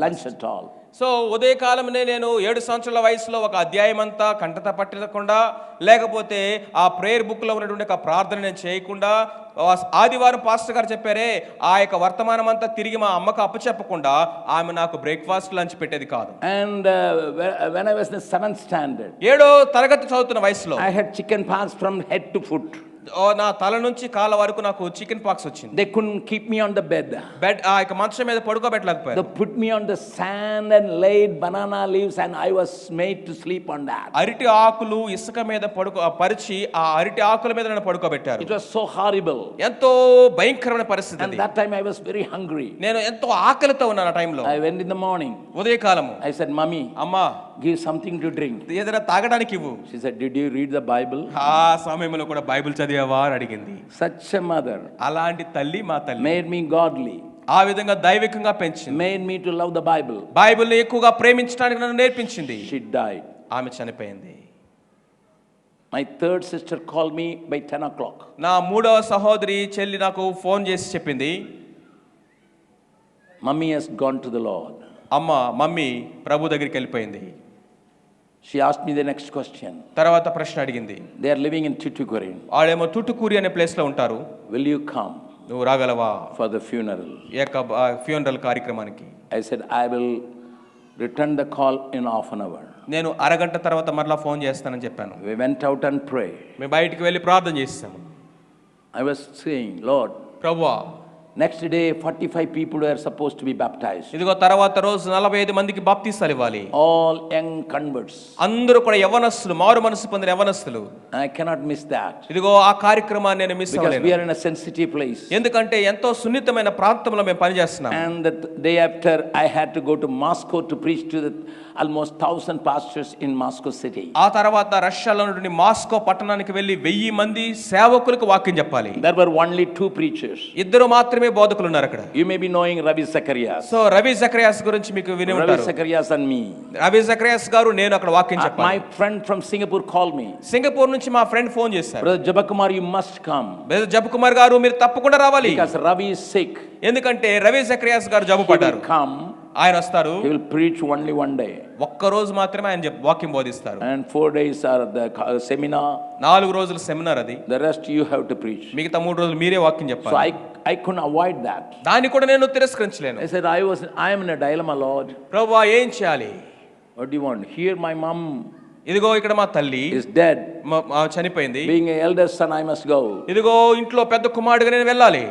lunch at all. So ఉదయకాలంనే నేను 7 సంవత్సరాల వయసులో ఒక అధ్యాయం అంతా కంటత పట్టకుండా, లేకపోతే ఆ ప్రేయర్ బుక్ లో ఉన్నటువంటి ఒక ప్రార్థన నేను చేయకుండా, ఆదివారం పాస్టర్ గారు చెప్పారే ఆ యొక్క వర్తమానం అంతా తిరిగి మా అమ్మకు అప్పచెప్పకుండా ఆమె నాకు బ్రేక్ఫాస్ట్ లంచ్ పెట్టేది కాదు. And when I was in the 7th standard, 7వ తరగతి చదువుతున్న వయసులో I had chicken pox from head to foot. నా తల నుంచి కాళ్ళ వరకు నాకు చికెన్ పాక్స్ వచ్చింది. They couldn't keep me on the bed. ఆ యొక్క మంచం మీద పడుకోబెట్టలేకపోయారు. They put me on the sand and laid banana leaves, and I was made to sleep on that. అరటి ఆకులు ఇసుక మీద పరిచి ఆ అరటి ఆకుల మీద నన్ను పడుకోబెట్టారు. It was so horrible. ఎంతో భయంకరమైన పరిస్థితి. And that time I was very hungry. నేను ఎంతో ఆకలితో ఉన్నాను ఆ టైంలో. I went in the morning. ఉదయకాలము I said, "Mommy, అమ్మా, give something to drink." ఏదైనా తాగడానికి ఇవ్వు. She said, "Did you read the Bible?" ఆ సమయంలో కూడా బైబిల్ చదివావా అని అడిగింది. Such a mother అలాంటి తల్లి మా తల్లి made me godly, ఆ విధంగా దైవికంగా పెంచింది. made me to love the Bible. బైబిల్ని ఎక్కువగా ప్రేమించడానికి నన్ను నేర్పించింది. She died. ఆమె చనిపోయింది. My third sister called me by 10 o'clock. నా 3వ సహోదరి చెల్లి నాకు ఫోన్ చేసి చెప్పింది, "Mummy has gone to the Lord." Mummy ప్రభు దగ్గరికి వెళ్ళిపోయింది. She asked me the next question. తర్వాత ప్రశ్న అడిగింది. They are living in Tuticorin. వాళ్ళేమో తుటుకూరి అనే ప్లేస్ లో ఉంటారు. "Will you come నువ్వు రాగలవా for the funeral?" ఫ్యూనరల్ కార్యక్రమానికి? I said, "I will return the call in half an hour." నేను అరగంట తర్వాత మరలా ఫోన్ చేస్తానని చెప్పాను. We went out and prayed. మేము బయటికి వెళ్ళి ప్రార్థన చేసాము. I was saying, "Lord, ప్రభువా, next day 45 people were supposed to be baptized. ఇదిగో తర్వాత రోజు 45 మందికి బాప్తీసాలు ఇవ్వాలి. All young converts. అందరూ కూడా యవనస్తులు, మారు మనసు పొందిన యవనస్తులు. I cannot miss that. ఇదిగో ఆ కార్యక్రమాన్ని నేను miss Because we అవ్వలేను. are in a sensitive place. ఎందుకంటే ఎంతో సున్నితమైన ప్రాంతంలో మేము పనిచేస్తున్నాం. And the day after, I had to go to Moscow to preach to almost 1,000 pastors in Moscow city. ఆ తర్వాత రష్యాలో నుండి మాస్కో పట్టణానికి వెళ్ళి 1000 మంది సేవకులకు వాక్యం చెప్పాలి. There were only 2 preachers. ఇద్దరు మాత్రమే బోధకులు ఉన్నారు అక్కడ. You may be knowing Ravi Zacharias. So Ravi Zacharias గురించి మీకు విని Ravi ఉంటారు. Zacharias and me. Ravi Zacharias గారు నేను అక్కడ వాక్యం My చెప్పాలి. friend from Singapore called me. Singapore నుంచి మా ఫ్రెండ్ ఫోన్ చేశారు. "Brother Jabakumar, you must come. జబ్ కుమార్ గారు మీరు తప్పకుండా రావాలి. Because Ravi is sick. ఎందుకంటే రవి జకరియాస్ గారు జబ్బు He will పడ్డారు. come. ఆయన వస్తారు. He will preach only one day. ఒక్క రోజు మాత్రమే ఆయన వాక్యం బోధిస్తారు. And 4 days are the seminar. 4 రోజుల సెమినార్ అది. The rest you have to preach. మిగతా 3 రోజులు మీరే వాక్యం So చెప్పాలి. I couldn't avoid that. దాన్ని కూడా నేను తిరస్కరించలేను. I said, I am in a dilemma, Lord. ప్రభువా ఏం చేయాలి? What do you want? Here my mom ఇదిగో ఇక్కడ మా తల్లి is dead. చనిపోయింది. Being an eldest son, I must go. ఇదిగో ఇంట్లో పెద్ద కుమారుడిగా నేను వెళ్ళాలి.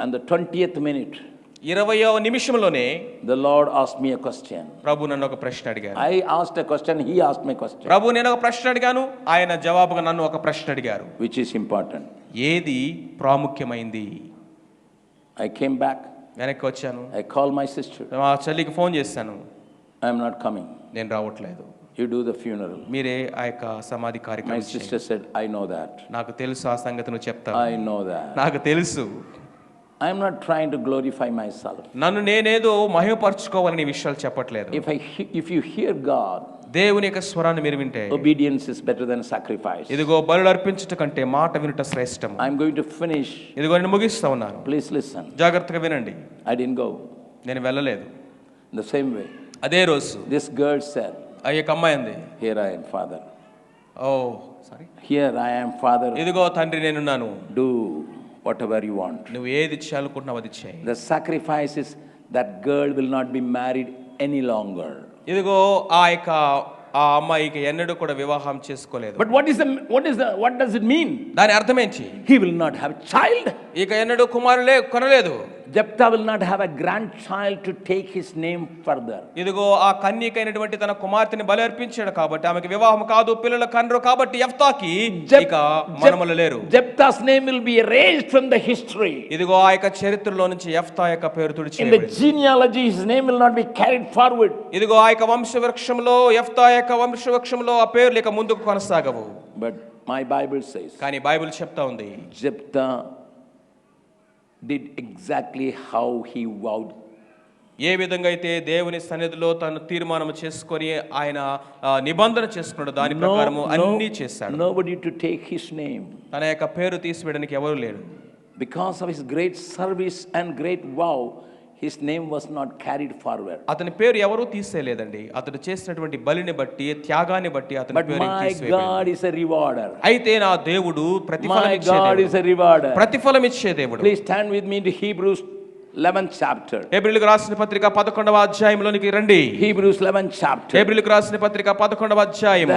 On the 20th minute, 20వ నిమిషంలోనే the Lord asked me a question. ప్రభు నన్ను ఒక ప్రశ్న అడిగారు. I asked a question, he asked me a question. ప్రభు నేను ఒక ప్రశ్న అడిగాను, ఆయన జవాబుగా నన్ను ఒక ప్రశ్న అడిగారు. Which is important? ఏది ప్రాముఖ్యమైంది? I came back. వెనక్కి వచ్చాను. I called my sister. మా చెల్లికి ఫోన్ చేశాను. I am not coming. నేను రావట్లేదు. You do the funeral. మీరే ఆ యొక్క సమాధి కార్యక్రమం My sister said, I know that. నాకు తెలుసు ఆ సంగతి నువ్వు చెప్తావు. I know that. నాకు తెలుసు. I am not trying to glorify myself. నన్ను నేనేదో మహిమపరచుకోవాలని విషయాలు చెప్పట్లేదు. If you hear God, దేవుని యొక్క స్వరాన్ని మీరు వింటే obedience is better than sacrifice. ఇదిగో బలులు అర్పించుట కంటే మాట వినుట శ్రేష్టం. I am going to finish. ఇదిగో నేను ముగిస్తా ఉన్నాను. Please listen. జాగ్రత్తగా వినండి. I didn't go. నేను వెళ్ళలేదు. The same way. అదే రోజు This girl said, ఆ యొక్క అమ్మాయి అంది, here I am, Father. Sorry, Here I am, Father. ఇదిగో తండ్రి నేనున్నాను. Do whatever you want. నువ్వు ఏది చేయాలనుకుంటున్నావు అది చేయి. The sacrifice is that girl will not be married any longer. ఇదిగో ఆ అమ్మాయికి ఎన్నడూ కూడా వివాహం చేసుకోలేదు. But what does it mean? దాని అర్థం ఏంటి? He will not have child. ఇక ఎన్నడూ కుమారులే కొనలేదు. Jephthah will not have a grandchild to take his name further. ఇదిగో ఆ కన్యకైనటువంటి తన కుమార్తెని బలి అర్పించాడు కాబట్టి ఆమెకి వివాహం కాదు, పిల్లలు కనరు కాబట్టి యెఫ్తాకి ఇక మనమలు లేరు. Jephthah's name will be erased from the history. ఇదిగో ఆ యొక్క చరిత్రలో నుంచి యెఫ్తా యొక్క పేరు In the తుడిచివేయబడింది. genealogy his name will not be carried forward. ఇదిగో ఆ యొక్క వంశవృక్షంలో యెఫ్తా యొక్క వంశవృక్షంలో ఆ పేర్లు ఇక ముందుకు కొనసాగవు. But my Bible says కానీ బైబిల్ చెప్తా ఉంది, Jephthah did exactly how he vowed. ఏ విధంగా అయితే దేవుని సన్నిధిలో తను తీర్మానం చేసుకొని ఆయన నిబంధన చేసుకున్నాడు దాని ప్రకారము అన్ని చేశాడు. Nobody to take his name. తన యొక్క పేరు తీసివేయడానికి ఎవరు లేరు. Because of his great service and great vow, his name was not carried forward. అతని పేరు ఎవరు తీసేయలేదండి. అతడు చేసినటువంటి బలిని బట్టి, త్యాగాన్ని బట్టి అతని But పేరు my తీసివేయబడింది. God is a rewarder. అయితే నా దేవుడు ప్రతిఫలం My ఇచ్చే God దేవుడు. is a rewarder. ప్రతిఫలం ఇచ్చే దేవుడు. Please stand with me to Hebrews 11th chapter. హెబ్రీయులకు రాసిన పత్రిక 11వ అధ్యాయంలోనికి రండి. Hebrews 11th chapter. హెబ్రీయులకు రాసిన పత్రిక 11వ అధ్యాయం.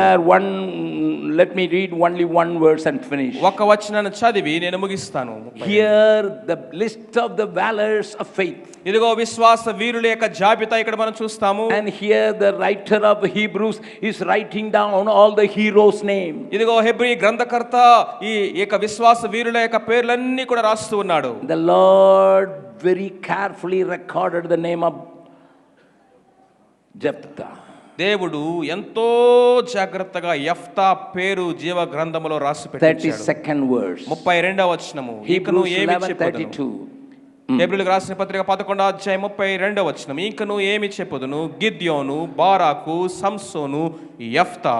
Let me read only one verse and finish. ఒక వచనాన్ని చదివి నేను ముగిస్తాను. Here the list of the valors of faith. ఇదిగో విశ్వాస వీరుల యొక్క జాబితా ఇక్కడ మనం చూస్తాము. And here the writer of Hebrews is writing down all the heroes' name. ఇదిగో హెబ్రీ గ్రంథకర్త ఈ యొక్క విశ్వాస వీరుల యొక్క పేర్లన్నీ కూడా రాస్తూ ఉన్నాడు. The Lord very carefully recorded the name of Jephthah. దేవుడు ఎంతో జాగ్రత్తగా యెఫ్తా పేరు జీవ గ్రంథములో రాసి పెట్టాడు. 32nd verse. 32వ వచనము. ఇంకను Hebrews ఏమి 11:32. హెబ్రీయులకు రాసిన పత్రిక 11వ అధ్యాయం 32వ వచనం. ఇంకను ఏమి చెప్పుదును? గిద్యోను, బారాకు, సంసోను, యెఫ్తా,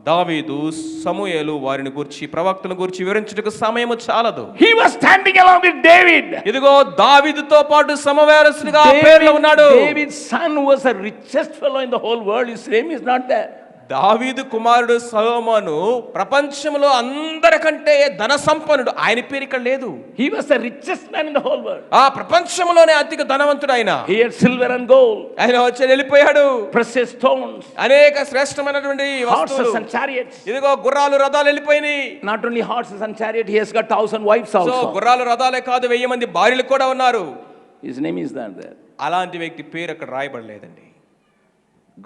దావీదు, సమూయేలు వారిని గూర్చి ప్రవక్తలను గూర్చి వివరించుటకు సమయము చాలదు. He was standing along with David. ఇదిగో దావీదుతో పాటు సమవేరసునిగా పేరులో ఉన్నాడు. David's son was the richest fellow in the whole world. His name is not there. దావీదు కుమారుడు సొలొమోను ప్రపంచంలో అందరికంటే ధన సంపన్నుడు. ఆయన పేరు ఇక్కడ లేదు. He was the richest man in the whole world. ఆ ప్రపంచంలోనే అధిక ధనవంతుడు ఆయన. He had silver and gold. ఆయన వచ్చి వెళ్ళిపోయాడు. Precious stones. అనేక శ్రేష్టమైనటువంటి Horses వస్తువులు. and chariots. ఇదిగో గుర్రాలు రథాలు వెళ్ళిపోయినాయి. Not only horses and chariots, he has got 1,000 wives so also. గుర్రాలు రథాలే కాదు 1000 మంది భార్యలు కూడా ఉన్నారు. His name is not there. అలాంటి వ్యక్తి పేరు అక్కడ రాయబడలేదండి.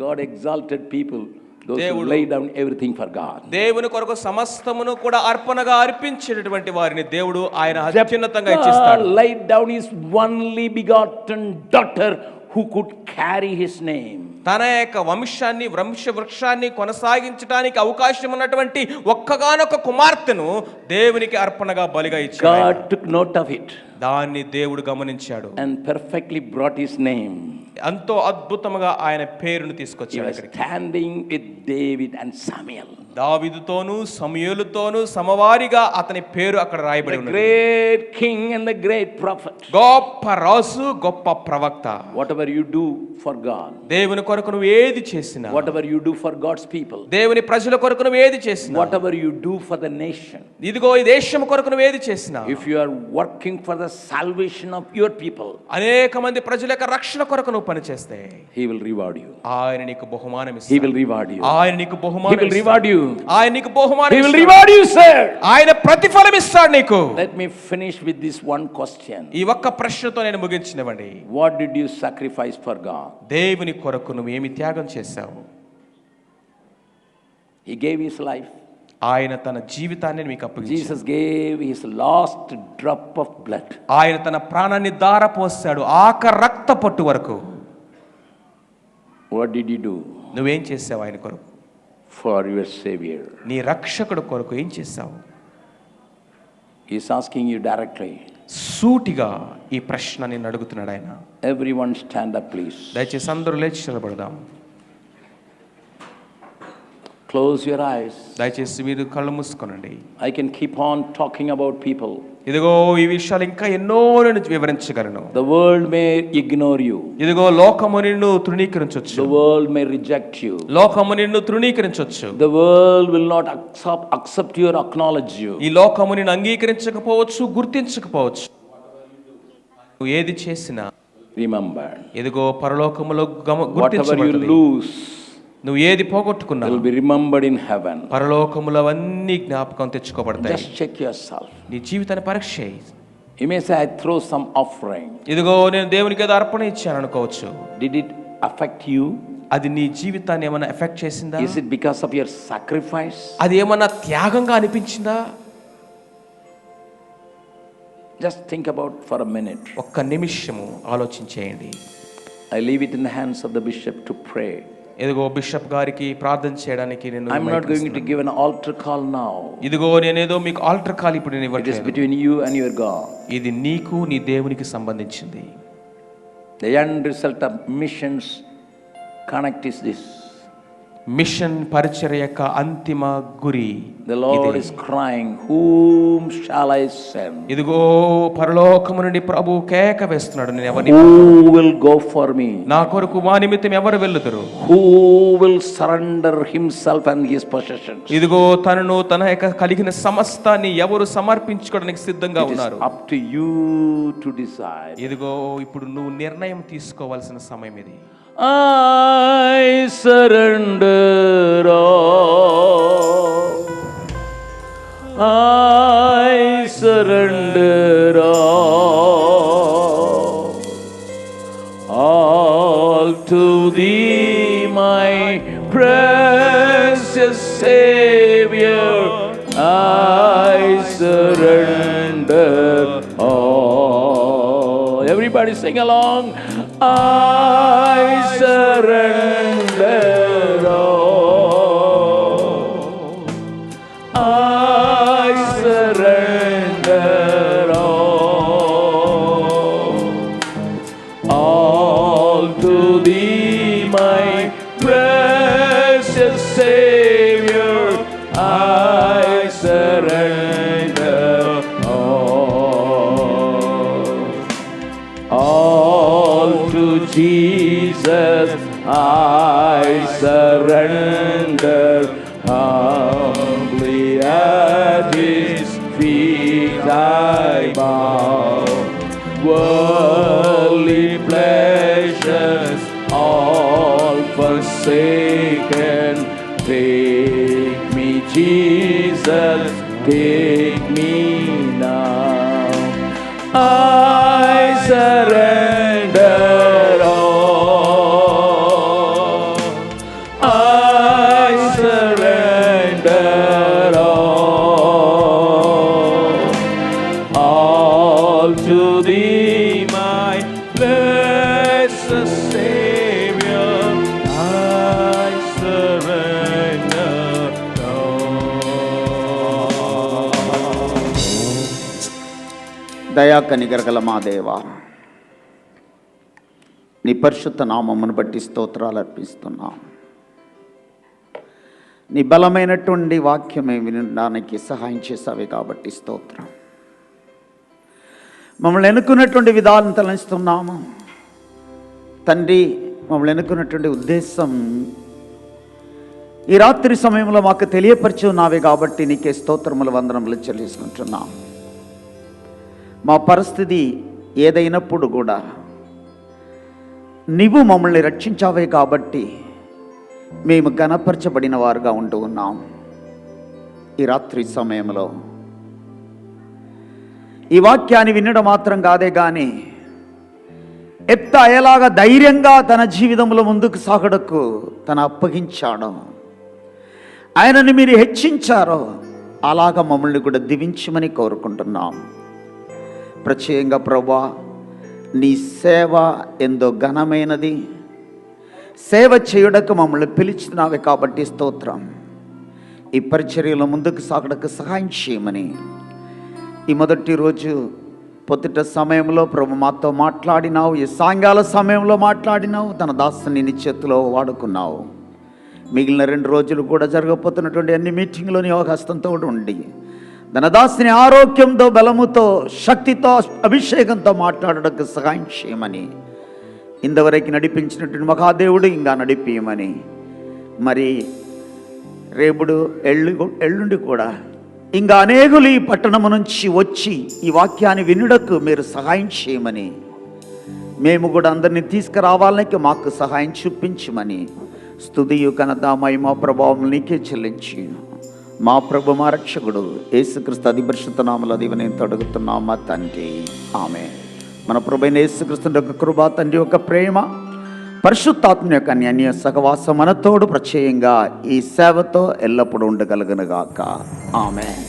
God exalted people, those who దేవుడు lay down everything for God. దేవుని కొరకు సమస్తమును కూడా అర్పణగా అర్పించేటటువంటి వారిని దేవుడు ఆయన అత్యున్నతంగా ఇచ్చిస్తాడు. Laid down his only begotten daughter who could carry his name. తన యొక్క వృక్షాన్ని కొనసాగించడానికి అవకాశం ఉన్నటువంటి ఒక్కగానొక్క కుమార్తెను దేవునికి అర్పణగా బలిగా ఇచ్చాడు. God took note of it. దాన్ని దేవుడు గమనించాడు. And perfectly brought his name. ఎంతో అద్భుతంగా ఆయన పేరును He తీసుకొచ్చాడు. was standing with David and Samuel. దావీదుతోను సమూయేలుతోను సమవారిగా అతని పేరు అక్కడ రాయబడి The ఉన్నది. great king and the great prophet. గొప్ప రాజు, గొప్ప ప్రవక్త. Whatever you do for God, దేవుని కొరకు నువ్వు ఏది చేసినా, whatever you do for God's people, దేవుని ప్రజల కొరకు నువ్వు ఏది చేసినా, whatever you do for the nation, ఇదిగో ఈ దేశం కొరకు నువ్వు ఏది చేసినా, if you are working for the salvation of your people, అనేక మంది ప్రజల యొక్క రక్షణ కొరకు నువ్వు పని చేస్తే He will reward you. ఆయన నీకు బహుమానం He ఇస్తాడు. will reward you. ఆయన నీకు He బహుమానం will reward you. ఆయన నీకు బహుమానం He will ఇస్తాడు. reward you, sir. ఆయన ప్రతిఫలం ఇస్తాడు నీకు. Let me finish with this one question. ఈ ఒక్క ప్రశ్నతో నేను ముగించినవండి. What did you sacrifice for God? దేవుని కొరకు నువ్వు ఏమి త్యాగం చేశావు? He gave his life. ఆయన తన జీవితాన్ని మీకు అప్పగించాడు. Jesus gave his last drop of blood. ఆయన తన ప్రాణాన్ని ధారపోసాడు ఆఖరి రక్త పొట్టు వరకు. What did you do? నువ్వేం చేసావు ఆయన కొరకు? For your savior. నీ రక్షకుడు కొరకు ఏం చేశావు? He is asking you directly. సూటిగా ఈ ప్రశ్న నేను అడుగుతున్నాడు ఆయన. Everyone stand up, please. దయచేసి అందరూ లేచి నిలబడదాం. Close your eyes. దయచేసి మీరు కళ్ళు మూసుకోనండి. I can keep on talking about people. ఇదిగో ఈ విషయాలు ఇంకా ఎన్నో నేను వివరించగలను. The world may ignore you. ఇదిగో లోకము నిన్ను తృణీకరించొచ్చు. The world may reject you. లోకము నిన్ను తృణీకరించొచ్చు. The world will not accept you or acknowledge you. ఈ లోకము నిన్ను అంగీకరించకపోవచ్చు, గుర్తించకపోవచ్చు. నువ్వు ఏది చేసినా Remember. ఇదిగో పరలోకములో Whatever you గుర్తించబడుతుంది. lose నువ్వు ఏది పోగొట్టుకున్నా will be remembered in heaven. పరలోకములో అవన్నీ జ్ఞాపకం తెచ్చుకోబడతాయి. Just check yourself. నీ జీవితాన్ని పరీక్ష చేయి. You may say, I throw some offering. ఇదిగో నేను దేవునికి ఏదో అర్పణ ఇచ్చాను అనుకోవచ్చు. Did it affect you? అది నీ జీవితాన్ని ఏమైనా ఎఫెక్ట్ చేసిందా? Is it because of your sacrifice? అది ఏమన్నా త్యాగంగా అనిపించిందా? Just think about for a minute. ఒక్క నిమిషము ఆలోచించేయండి. I leave it in the hands of the bishop to pray. ఇదిగో బిషప్ గారికి ప్రార్థన చేయడానికి నేను I'm not going to give an altar call now. ఇదిగో నేనేదో మీకు ఆల్టర్ కాల్ ఇప్పుడు నేను It is ఇవ్వట్లేదు. between you and your God. ఇది నీకు నీ దేవునికి సంబంధించింది. The end result of missions connect is this. Mission పరిచర్య యొక్క అంతిమ గురి The Lord is crying, whom shall I send? ఇదిగో పరలోకము నుండి ప్రభు కేక వేస్తున్నాడు, నేను ఎవరిని Who will go for me? నా కొరకు మా నిమిత్తం ఎవరు వెళ్ళుదురు? Who will surrender himself and his possessions? ఇదిగో తనను తన యొక్క కలిగిన సమస్తాన్ని ఎవరు సమర్పించుకోవడానికి సిద్ధంగా It is ఉన్నారు? up to you to decide. ఇదిగో ఇప్పుడు నువ్వు నిర్ణయం తీసుకోవాల్సిన సమయం ఇది. I surrender all. I surrender all to Thee, my precious Savior. I surrender all. Everybody sing along. I surrender all. I surrender all to Thee, my precious Savior. I surrender all to Jesus. I surrender humbly at His feet I bow. Worldly pleasures all forsaken, take me, Jesus, take me now. I surrender all. I surrender all to Thee, my blessed Savior. I surrender all. దయా కనికరగల మా దేవా, నీ పరిశుద్ధ నామమును బట్టి స్తోత్రాలు అర్పిస్తున్నాం. నీ బలమైనటువంటి వాక్యమే వినడానికి సహాయం చేసావే కాబట్టి స్తోత్రం. మమ్మల్ని ఎన్నుకున్నటువంటి విధానం తలనిస్తున్నాము తండ్రి. మమ్మల్ని ఎన్నుకున్నటువంటి ఉద్దేశం ఈ రాత్రి సమయంలో మాకు తెలియపరిచి ఉన్నావే కాబట్టి నీకే స్తోత్రములు వందనములు చెల్లించుకుంటున్నాం. మా పరిస్థితి ఏదైనప్పుడు కూడా నీవు మమ్మల్ని రక్షించావే కాబట్టి మేము ఘనపరచబడిన వారుగా ఉంటూ ఉన్నాం. ఈ రాత్రి సమయంలో ఈ వాక్యాన్ని వినడం మాత్రం కాదే కానీ ఎప్తా ఎలాగా ధైర్యంగా తన జీవితంలో ముందుకు సాగడకు తన అప్పగించాడో, ఆయనని మీరు హెచ్చించారో అలాగా మమ్మల్ని కూడా దీవించమని కోరుకుంటున్నాం. ప్రత్యేకంగా ప్రభువా, నీ సేవ ఎంతో ఘనమైనది. సేవ చేయుటకు మమ్మల్ని పిలిచినావే కాబట్టి స్తోత్రం. ఈ పరిచర్యలో ముందుకు సాగడకు సహాయం చేయమని ఈ మొదటి రోజు పొద్దుట సమయంలో ప్రభు మాతో మాట్లాడినావు. ఈ సాయంకాల సమయంలో మాట్లాడినావు. తన దాసుని నీ చేతిలో వాడుకున్నావు. మిగిలిన 2 రోజులు కూడా జరగబోతున్నటువంటి అన్ని మీటింగ్లో నీ హస్తంతో ఉండి తన దాసుని ఆరోగ్యంతో, బలముతో, శక్తితో, అభిషేకంతో మాట్లాడడానికి సహాయం చేయమని, ఇంతవరకు నడిపించినటువంటి మహాదేవుడు ఇంకా నడిపించమని, మరి రేపుడు ఎల్లుండి కూడా ఇంకా అనేకులు ఈ పట్టణము నుంచి వచ్చి ఈ వాక్యాన్ని వినుటకు మీరు సహాయం చేయమని, మేము కూడా అందరినీ తీసుకురావాలని మాకు సహాయం చూపించమని, స్తుతియు ఘనత మహిమ ప్రభావం నీకే చెల్లించి మా ప్రభు మా రక్షకుడు యేసుక్రీస్తు అతి పరిశుద్ధ నామములో దీవెనతో అడుగుతున్నాం మా తండ్రి, ఆమేన్. మన ప్రభువైన యేసుక్రీస్తు యొక్క కృప, తండ్రి యొక్క ప్రేమ, పరిశుద్ధాత్మ యొక్క అన్యోన్య సహవాసం మనతోడు ప్రత్యేకంగా ఈ సేవతో ఎల్లప్పుడూ ఉండగలుగునుగాక. ఆమేన్.